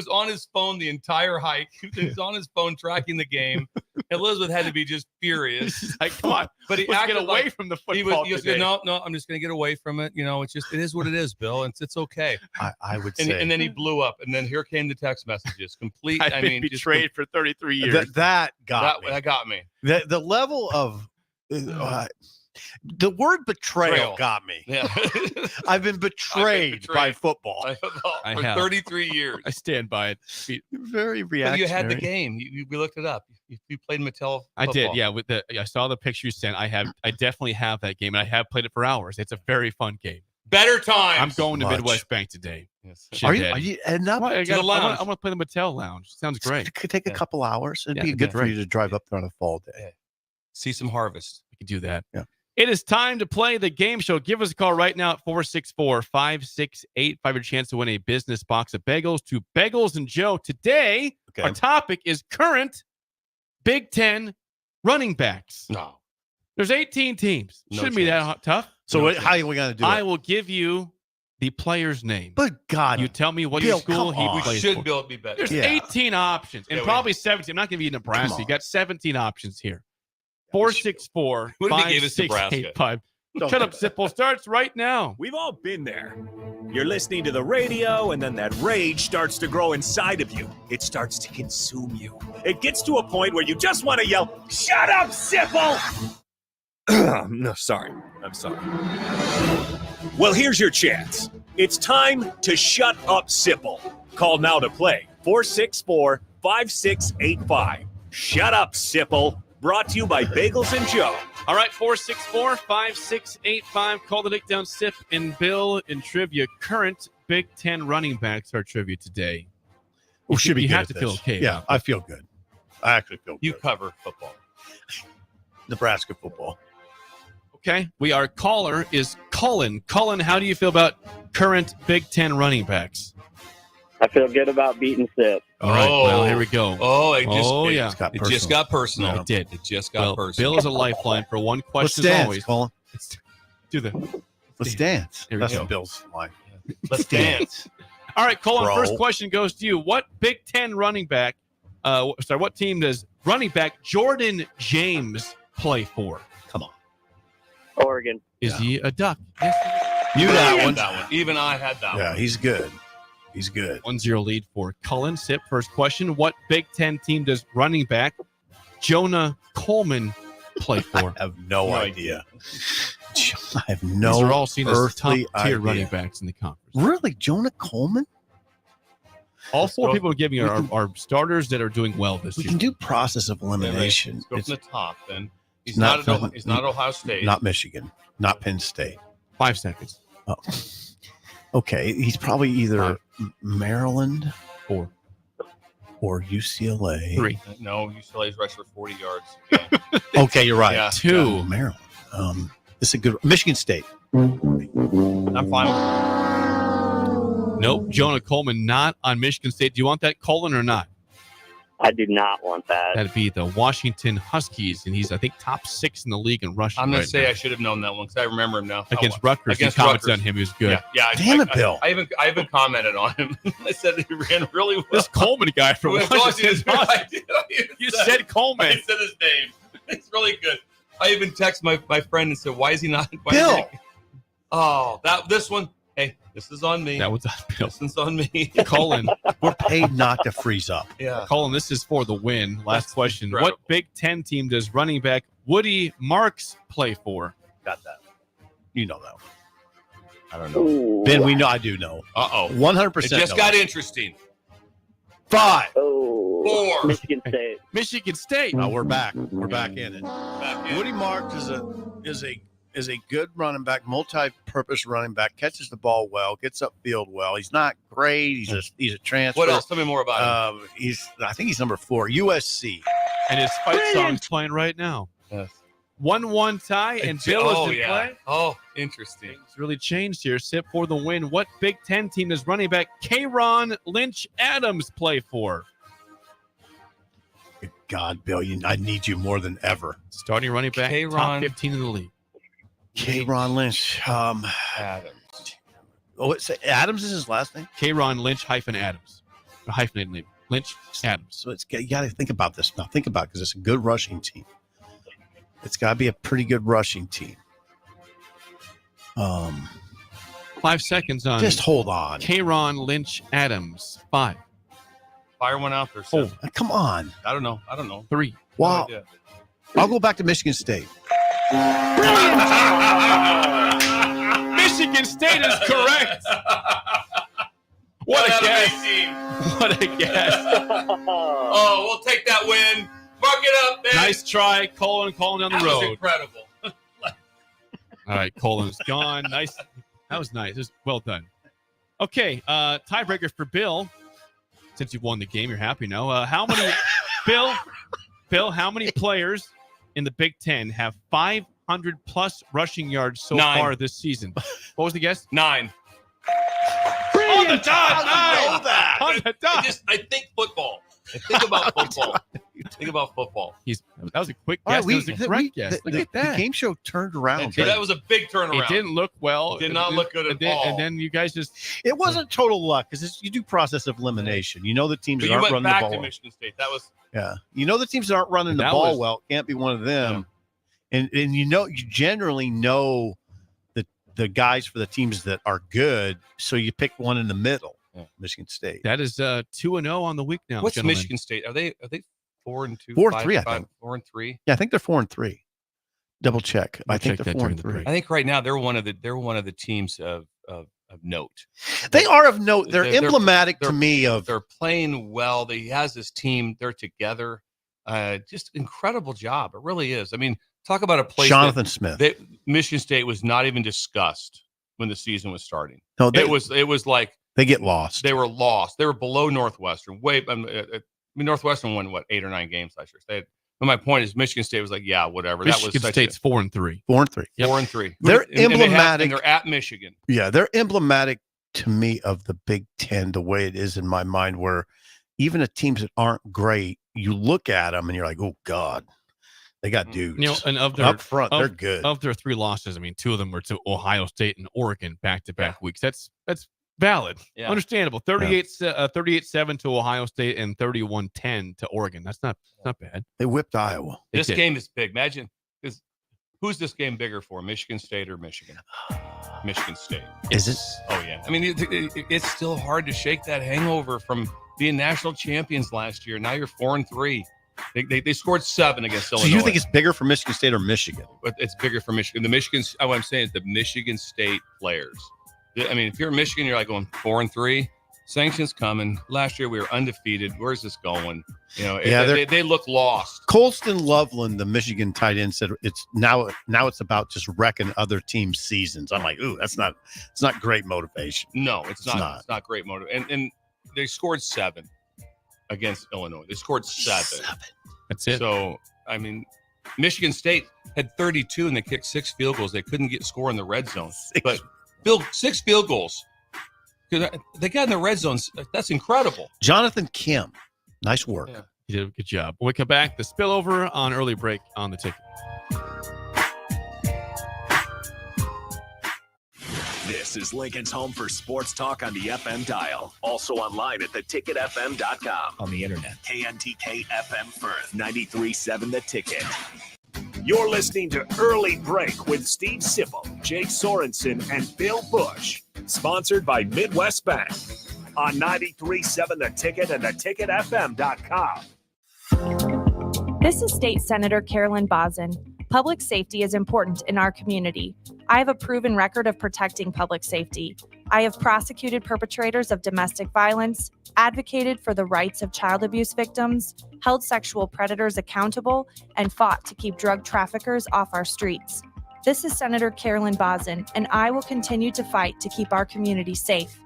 on his phone the entire hike. He was on his phone tracking the game. Elizabeth had to be just furious. Like, come on, but he acted get away from the football. He was no, I'm just going to get away from it. It is what it is, Bill. It's okay. I would say. And then he blew up, and then here came the text messages. Complete. I've been betrayed for 33 years. That got me. That got me. The level of. The word betrayal got me. Yeah. I've been betrayed by football. For 33 years. I stand by it. Very reactionary. You had the game. We looked it up. You played Mattel football. I did, yeah. I saw the picture you sent. I definitely have that game, and I have played it for hours. It's a very fun game. Better times. I'm going to Midwest Bank today. Yes. Are you heading up to the lounge? I'm going to play the Mattel Lounge. Sounds great. It could take a couple hours. It'd be good for you to drive up there on a fall day. Yeah. See some harvest. We can do that. Yeah. It is time to play the game show. Give us a call right now at 464-5685. Your chance to win a business box of bagels to Bagels and Joe. Today, our topic is current Big Ten running backs. No. There's 18 teams. Shouldn't be that tough. So how are we going to do it? I will give you the player's name. But God. You tell me what Bill, school he We plays should for. be better. There's 18 options and probably 17. I'm not going to be Nebraska. You got 17 options here. 464-5685. Shut up, Sipple. Starts right now. We've all been there. You're listening to the radio, and then that rage starts to grow inside of you. It starts to consume you. It gets to a point where you just want to yell, "Shut up, Sipple!" No, sorry. I'm sorry. Well, here's your chance. It's time to shut up, Sipple. Call now to play. 464-5685. Shut up, Sipple. Brought to you by Bagels and Joe. All right, 464-5685. Call the Nick Down Sip and Bill in trivia. Current Big Ten running backs are trivia today. We should be you good have at to this. feel okay. Yeah, I feel good. I actually feel You good. cover football. Nebraska football. Okay. Our caller is Cullen. Cullen, how do you feel about current Big Ten running backs? I feel good about beating Sip. All right. Well, here we go. Oh, it just got personal. It did. It just got personal. Bill is a lifeline for one question Let's as dance, always. Colin. Do the Let's dance. Here we That's go. Bill's line. Let's dance. All right, Colin, Bro. first question goes to you. What Big Ten running back, what team does running back Jordan James play for? Come on. Oregon. Is he a Duck? Yes. You that one. Even I had that one. Yeah, he's good. He's good. 1-0 lead for Cullen. Sip, first question. What Big Ten team does running back Jonah Coleman play for? I have no idea. I have no These are all seen as earthly top-tier idea. running backs in the conference. Really? Jonah Coleman? All four people we're giving are starters that are doing well this We year. can do process of elimination. Let's go It's from the top then. He's not not Ohio State. not Michigan, not Penn State. 5 seconds. Oh. Okay, he's probably either Maryland 4 or UCLA. 3. No, UCLA's rushed for 40 yards. Okay, you're right. Yeah. 2. Maryland. This is a good Michigan State. I'm fine with Nope. Jonah Coleman not on Michigan State. Do you want that, Colin, or not? I do not want that. That'd be the Washington Huskies, and he's, I think, top 6 in the league in rushing. I'm going right to say now. I should have known that one because I remember him now. Against Rutgers. Against He commented Rutgers. on him. He was good. Yeah. Damn it, Bill. I even commented on him. I said he ran really well. This Coleman guy from Washington. You said Coleman. I said his name. It's really good. I even texted my friend and said, "Why is he not?" Bill. This one. Hey, this is on me. That was on Bill. This is on me. Colin. We're paid not to freeze up. Yeah. Colin, this is for the win. Last question. incredible. What Big Ten team does running back Woody Marks play for? Got that. You know that one. I don't know. Ooh. Ben, we know. I do know. 100%. It just got interesting. 5. Oh, 4. Michigan State. Michigan State. No, we're back. We're back in it. Back in. Woody Marks is a good running back, multi-purpose running back. Catches the ball well, gets upfield well. He's not great. He's a transfer. What else? Tell me more about him. I think he's number 4, USC. And his fight song's playing right now. Yes. 1-1 tie, and Bill is in play. Oh, interesting. It's really changed here. Sip for the win. What Big Ten team does running back K'Ron Lynch Adams play for? Good God, Bill, I need you more than ever. Starting running back, top K'Ron 15 in the league. K'Ron Lynch. Adams. Adams is his last name? K'Ron Lynch Adams. A hyphenated name. Lynch Adams. So you got to think about this now. Think about it because it's a good rushing team. It's got to be a pretty good rushing team. 5 seconds on. Just hold on. K'Ron Lynch Adams. 5. Fire one out there. Oh, come on. I don't know. 3. Wow. No idea. I'll go back to Michigan State. Michigan State is correct. What a guess. What a guess. Oh, we'll take that win. Mark it up, man. Nice try, Colin down the That road. was incredible. All right, Colin's gone. Nice. That was nice. It was well done. Okay, tiebreaker for Bill. Since you won the game, you're happy now. How many, Bill, how many players in the Big Ten have 500-plus rushing yards so 9. far this season? What was the guess? 9. On the dot! know that? On the dot! I think football. I think about football. Think about football. That was a quick All guess. right, That was a correct guess. Look at that. The game show turned around. So that was a big turnaround. It didn't look well. It did not look good at all. And then you guys just... It wasn't total luck because you do process of elimination. You know the teams But that you aren't went running the back ball to well. Michigan State. That was Yeah. You know the teams that aren't running the That ball was- well can't be one of them. And you generally know the guys for the teams that are good, so you pick one in the middle. Michigan State. That is 2-0 on the week now. What's gentlemen. Michigan State? Are they 4-2? 4-3, I think. 4-3. Yeah, I think they're 4-3. Double check. I think check they're that during the 4-3. break. I think right now they're one of the teams of note. They are of note. They're emblematic to me of. They're playing well. He has this team. They're together. Just incredible job. It really is. I mean, talk about a place. Jonathan Smith. Michigan State was not even discussed when the season was starting. No, it was like they get lost. They were lost. They were below Northwestern. Northwestern won 8 or 9 games last year. But my point is, Michigan State was like, yeah, whatever. Michigan State's 4-3. 4-3. Yep. 4-3. They're emblematic. And they're at Michigan. Yeah, they're emblematic to me of the Big Ten, the way it is in my mind, where even the teams that aren't great, you look at them and you're like, oh God, they got dudes. And of their up front, they're good. Of their 3 losses, I mean, 2 of them were to Ohio State and Oregon back-to-back weeks. That's valid. Yeah. Understandable. 38-7 to Ohio State and 31-10 to Oregon. That's not bad. They whipped Iowa. This game is big. Imagine, who's this game bigger for, Michigan State or Michigan? Michigan State. Is it? Oh, yeah. I mean, it's still hard to shake that hangover from being national champions last year. Now you're 4-3. They scored 7 against Illinois. So you think it's bigger for Michigan State or Michigan? But it's bigger for Michigan. What I'm saying is the Michigan State players. I mean, if you're Michigan, you're like going 4-3. Sanctions coming. Last year we were undefeated. Where's this going? They look lost. Colston Loveland, the Michigan tight end, said it's now it's about just wrecking other teams' seasons. I'm like, ooh, it's not great motivation. No, it's not. It's not great motivation. And they scored 7 against Illinois. They scored 7. That's it. So I mean, Michigan State had 32 and they kicked 6 field goals. They couldn't score in the red zone, but 6 field goals. They got in the red zone. That's incredible. Jonathan Kim, nice work. Yeah. You did a good job. When we come back, the spillover on early break on the ticket. This is Lincoln's home for sports talk on the FM dial. Also online at theticketfm.com. On the internet. KNTK FM Firth, 93.7 The Ticket. You're listening to Early Break with Steve Sipple, Jake Sorensen, and Bill Busch. Sponsored by Midwest Bank. On 93.7 The Ticket and theticketfm.com. This is State Senator Carolyn Bozin. Public safety is important in our community. I have a proven record of protecting public safety. I have prosecuted perpetrators of domestic violence, advocated for the rights of child abuse victims, held sexual predators accountable, and fought to keep drug traffickers off our streets. This is Senator Carolyn Bozin, and I will continue to fight to keep our community safe.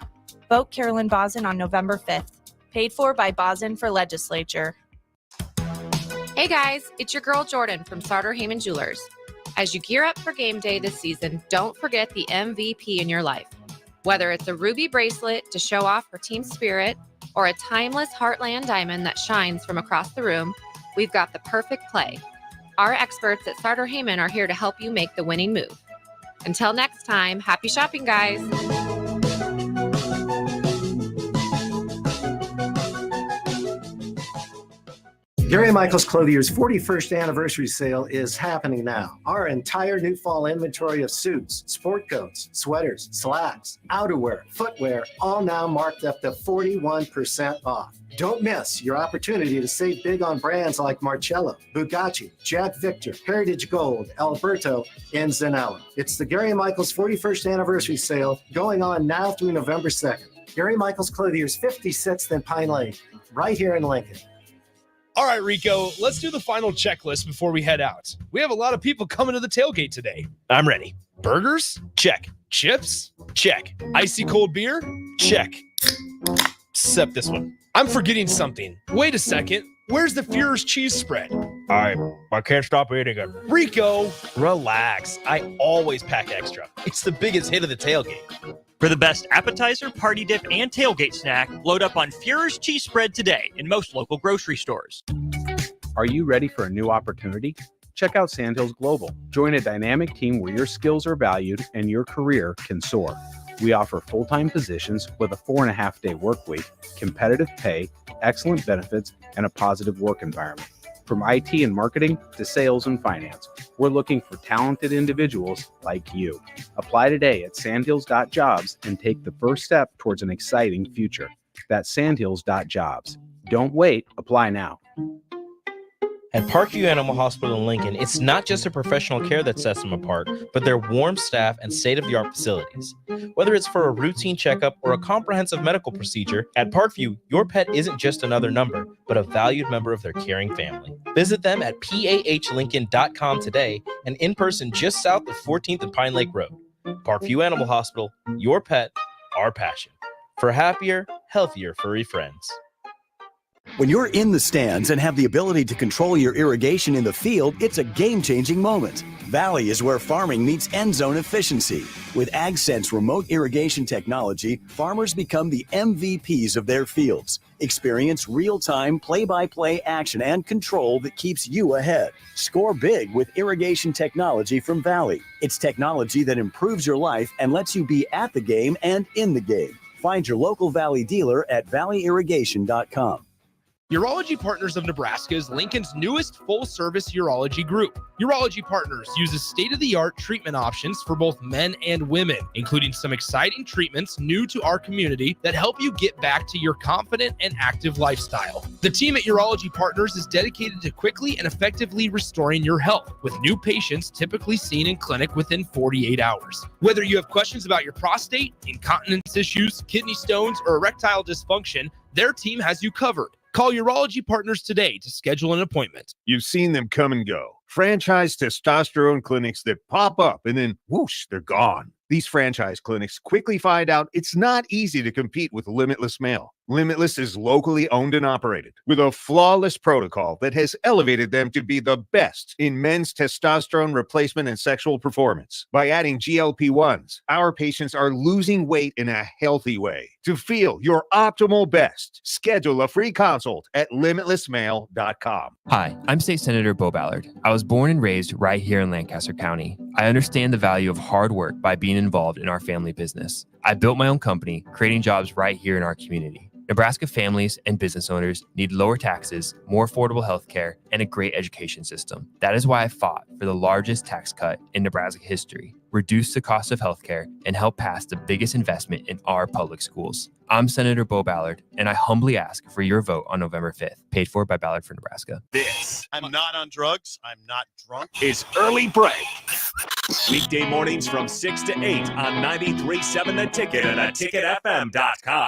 Vote Carolyn Bozin on November 5th. Paid for by Bozin for Legislature. Hey guys, it's your girl Jordan from Sartor Heyman Jewelers. As you gear up for game day this season, don't forget the MVP in your life. Whether it's a ruby bracelet to show off her team spirit or a timeless Heartland diamond that shines from across the room, we've got the perfect play. Our experts at Sartor Heyman are here to help you make the winning move. Until next time, happy shopping, guys. Gary Michaels Clothier's 41st anniversary sale is happening now. Our entire new fall inventory of suits, sport coats, sweaters, slacks, outerwear, footwear, all now marked up to 41% off. Don't miss your opportunity to save big on brands like Marcello, Bugatti, Jack Victor, Heritage Gold, Alberto, and Zanella. It's the Gary Michaels 41st anniversary sale going on now through November 2nd. Gary Michaels Clothier's 56th and Pine Lane, right here in Lincoln. All right, Rico, let's do the final checklist before we head out. We have a lot of people coming to the tailgate today. I'm ready. Burgers? Check. Chips? Check. Icy cold beer? Check. Except this one. I'm forgetting something. Wait a second. Where's the Führer's cheese spread? I can't stop eating it. Rico, relax. I always pack extra. It's the biggest hit of the tailgate. For the best appetizer, party dip, and tailgate snack, load up on Führer's cheese spread today in most local grocery stores. Are you ready for a new opportunity? Check out Sandhills Global. Join a dynamic team where your skills are valued and your career can soar. We offer full-time positions with a 4.5-day work week, competitive pay, excellent benefits, and a positive work environment. From IT and marketing to sales and finance, we're looking for talented individuals like you. Apply today at sandhills.jobs and take the first step towards an exciting future. That's sandhills.jobs. Don't wait, apply now. At Parkview Animal Hospital in Lincoln, it's not just a professional care that sets them apart, but their warm staff and state-of-the-art facilities. Whether it's for a routine checkup or a comprehensive medical procedure, at Parkview, your pet isn't just another number, but a valued member of their caring family. Visit them at pahlincoln.com today and in person just south of 14th and Pine Lake Road. Parkview Animal Hospital, your pet, our passion. For happier, healthier furry friends. When you're in the stands and have the ability to control your irrigation in the field, it's a game-changing moment. Valley is where farming meets end zone efficiency. With AgSense remote irrigation technology, farmers become the MVPs of their fields. Experience real-time, play-by-play action and control that keeps you ahead. Score big with irrigation technology from Valley. It's technology that improves your life and lets you be at the game and in the game. Find your local Valley dealer at valleyirrigation.com. Urology Partners of Nebraska is Lincoln's newest full-service urology group. Urology Partners uses state-of-the-art treatment options for both men and women, including some exciting treatments new to our community that help you get back to your confident and active lifestyle. The team at Urology Partners is dedicated to quickly and effectively restoring your health, with new patients typically seen in clinic within 48 hours. Whether you have questions about your prostate, incontinence issues, kidney stones, or erectile dysfunction, their team has you covered. Call Urology Partners today to schedule an appointment. You've seen them come and go. Franchise testosterone clinics that pop up and then whoosh, they're gone. These franchise clinics quickly find out it's not easy to compete with Limitless Male. Limitless is locally owned and operated with a flawless protocol that has elevated them to be the best in men's testosterone replacement and sexual performance. By adding GLP-1s, our patients are losing weight in a healthy way. To feel your optimal best, schedule a free consult at limitlessmale.com. Hi, I'm State Senator Bo Ballard. I was born and raised right here in Lancaster County. I understand the value of hard work by being involved in our family business. I built my own company, creating jobs right here in our community. Nebraska families and business owners need lower taxes, more affordable health care, and a great education system. That is why I fought for the largest tax cut in Nebraska history, reduce the cost of healthcare, and help pass the biggest investment in our public schools. I'm Senator Bo Ballard, and I humbly ask for your vote on November 5th. Paid for by Ballard for Nebraska. This I'm not on drugs. I'm not drunk. is Early Break. Weekday mornings from 6 to 8 on 93.7 The Ticket and theticketfm.com.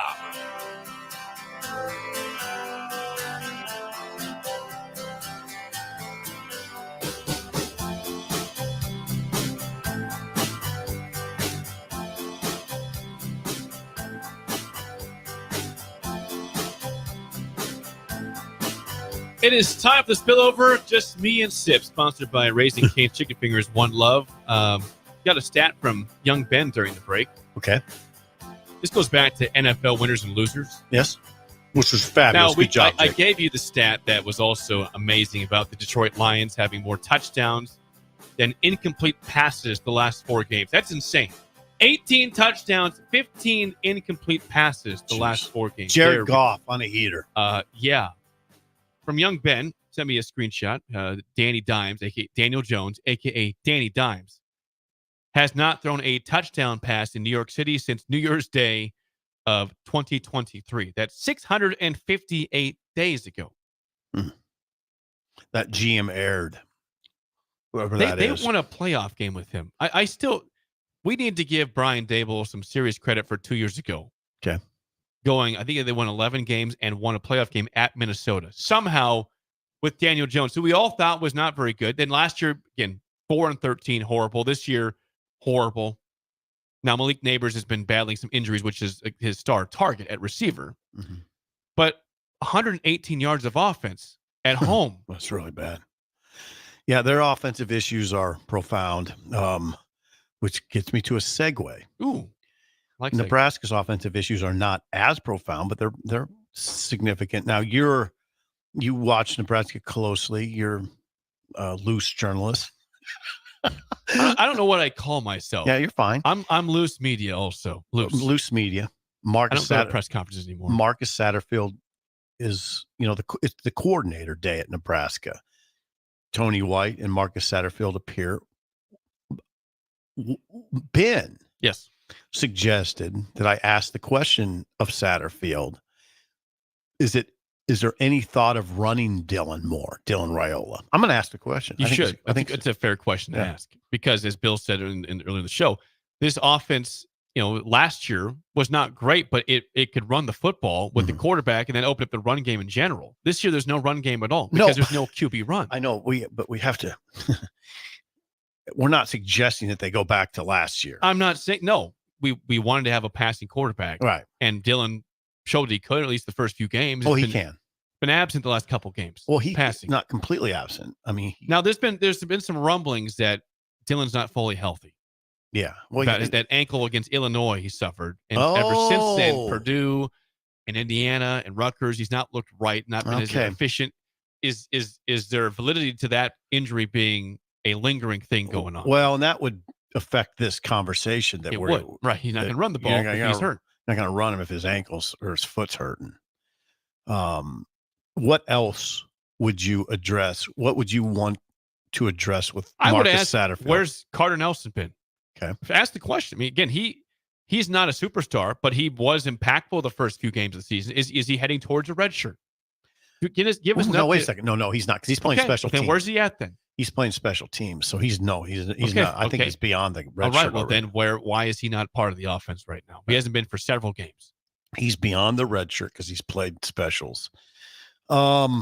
It is time for the Spillover. Just me and Sip, sponsored by Raising Cane's Chicken Fingers, One Love. Got a stat from young Ben during the break. Okay. This goes back to NFL winners and losers. Yes. Which was fabulous. Now, Good job, I Jake. gave you the stat that was also amazing about the Detroit Lions having more touchdowns than incomplete passes the last 4 games. That's insane. 18 touchdowns, 15 incomplete passes the last 4 games. Jared Goff on a heater. Yeah. From young Ben, sent me a screenshot. Danny Dimes, a.k.a. Daniel Jones, a.k.a. Danny Dimes, has not thrown a touchdown pass in New York City since New Year's Day of 2023. That's 658 days ago. That GM aired. Whoever that is. They won a playoff game with him. We need to give Brian Dable some serious credit for 2 years ago. Okay. I think they won 11 games and won a playoff game at Minnesota. Somehow with Daniel Jones, who we all thought was not very good. Then last year, again, 4-13, horrible. This year, horrible. Now, Malik Neighbors has been battling some injuries, which is his star target at receiver. Mm-hmm. But 118 yards of offense at home. That's really bad. Yeah, their offensive issues are profound, which gets me to a segue. Ooh. Nebraska's offensive issues are not as profound, but they're significant. Now you watch Nebraska closely. You're a loose journalist. I don't know what I call myself. Yeah, you're fine. I'm loose media also. Loose media. I don't go to press conferences anymore. Marcus Satterfield is, it's the coordinator day at Nebraska. Tony White and Marcus Satterfield appear. Ben. Yes. Suggested that I ask the question of Satterfield, is it is there any thought of running Dylan Raiola? I'm going to ask the question. You should. I think it's a fair question to ask because, as Bill said earlier in the show, this offense, last year was not great, but it could run the football with the quarterback and then open up the run game in general. This year, there's no run game at all because there's no QB run. I know but we have to. We're not suggesting that they go back to last year. I'm not saying no. We wanted to have a passing quarterback, right? And Dylan showed he could at least the first few games. Oh, he can. Been absent the last couple games. Well, he's passing, not completely absent. I mean, now there's been some rumblings that Dylan's not fully healthy. Yeah, well, that ankle against Illinois he suffered, and ever since then, Purdue and Indiana and Rutgers, he's not looked right, not been as efficient. Is there validity to that injury being a lingering thing going on? Well, and that would affect this conversation that we're right. He's not going to run the ball if he's hurt. Not going to run him if his ankles or his foot's hurting. What else would you address? What would you want to address with I Marcus would ask, Satterfield? Where's Carter Nelson been? Okay. Ask the question. I mean, again, he's not a superstar, but he was impactful the first few games of the season. Is he heading towards a red shirt? Give us no, wait a second. No, he's not, because he's playing special teams. Then where's he at then? He's playing special teams, so he's not. I think he's beyond the red All right. shirt. Well, then why is he not part of the offense right now? He hasn't been for several games. He's beyond the red shirt because he's played specials. Yeah.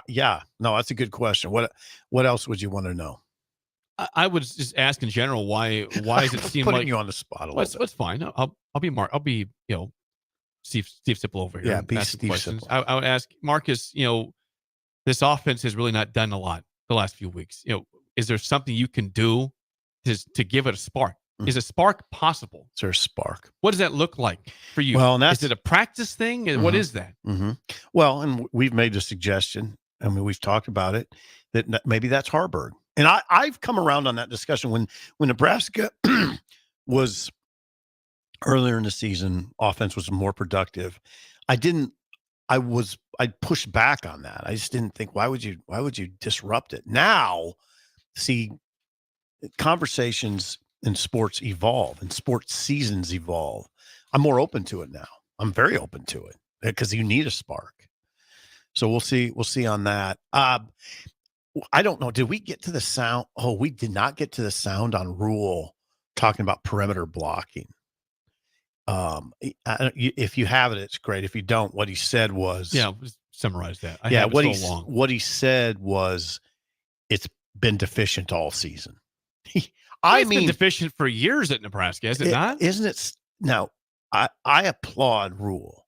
No, that's a good question. What else would you want to know? I would just ask in general why does it seem putting like you on the spot a little bit. That's fine. I'll be Steve Sipple over here. Yeah, be asking Steve questions. Sipple. I would ask Marcus. This offense has really not done a lot the last few weeks. Is there something you can do to give it a spark? Is a spark possible? Is there a spark? What does that look like for you? Well, and is it a practice thing? What is that? Mm-hmm. Well, and we've made a suggestion. I mean, we've talked about it that maybe that's Harburg. And I've come around on that discussion when Nebraska was earlier in the season, offense was more productive. I pushed back on that. I just didn't think, why would you disrupt it? Now, see, conversations in sports evolve and sports seasons evolve. I'm more open to it now. I'm very open to it because you need a spark. So we'll see on that. I don't know. Did we get to the sound? Oh, we did not get to the sound on Rule talking about perimeter blocking. If you have it, it's great. If you don't, what he said was, summarize that. What he said was, it's been deficient all season. It's been deficient for years at Nebraska, is it not? Isn't it? Now, I applaud Rule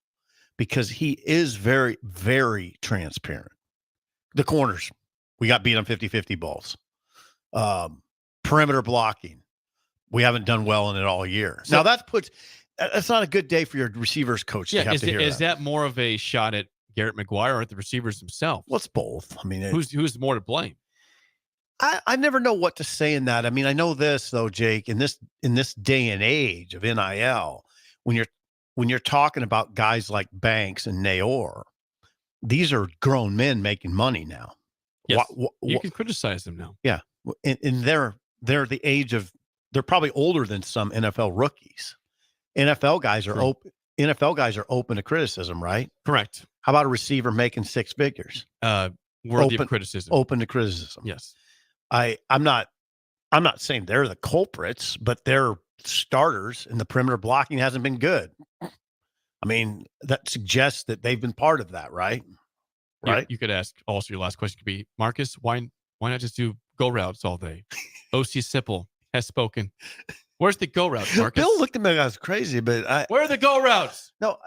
because he is very, very transparent. The corners, we got beat on 50-50 balls. Perimeter blocking, we haven't done well in it all year. Now that's not a good day for your receivers coach to have to hear that. Is that more of a shot at Garrett McGuire or at the receivers themselves? Well, it's both. I mean, who's more to blame? I never know what to say in that. I mean, I know this though, Jake, in this day and age of NIL, when you're talking about guys like Banks and Nayor, these are grown men making money now. Yes, you can criticize them now. Yeah, and they're the age of, they're probably older than some NFL rookies. NFL guys are open. NFL guys are open to criticism, right? Correct. How about a receiver making six figures? Worthy of criticism. Open to criticism. Yes. I'm not saying they're the culprits, but they're starters, and the perimeter blocking hasn't been good. I mean, that suggests that they've been part of that, right? Right. You could ask also, your last question could be, Marcus, why not just do go routes all day? OC Sipple has spoken. Where's the go routes, Marcus? Bill looked at me like I was crazy, but where are the go routes? No,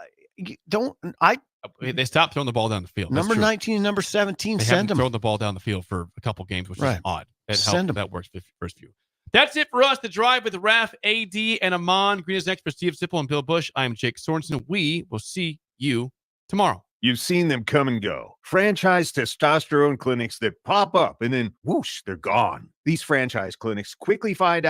they stopped throwing the ball down the field. Number 19 and number 17, they send them. Thrown the ball down the field for a couple games, which is odd. That works for the first few. That's it for us. The Drive with Raf, AD, and Amon. Green is next for Steve Sipple and Bill Busch. I'm Jake Sorensen. We will see you tomorrow. You've seen them come and go. Franchise testosterone clinics that pop up and then whoosh, they're gone. These franchise clinics quickly find out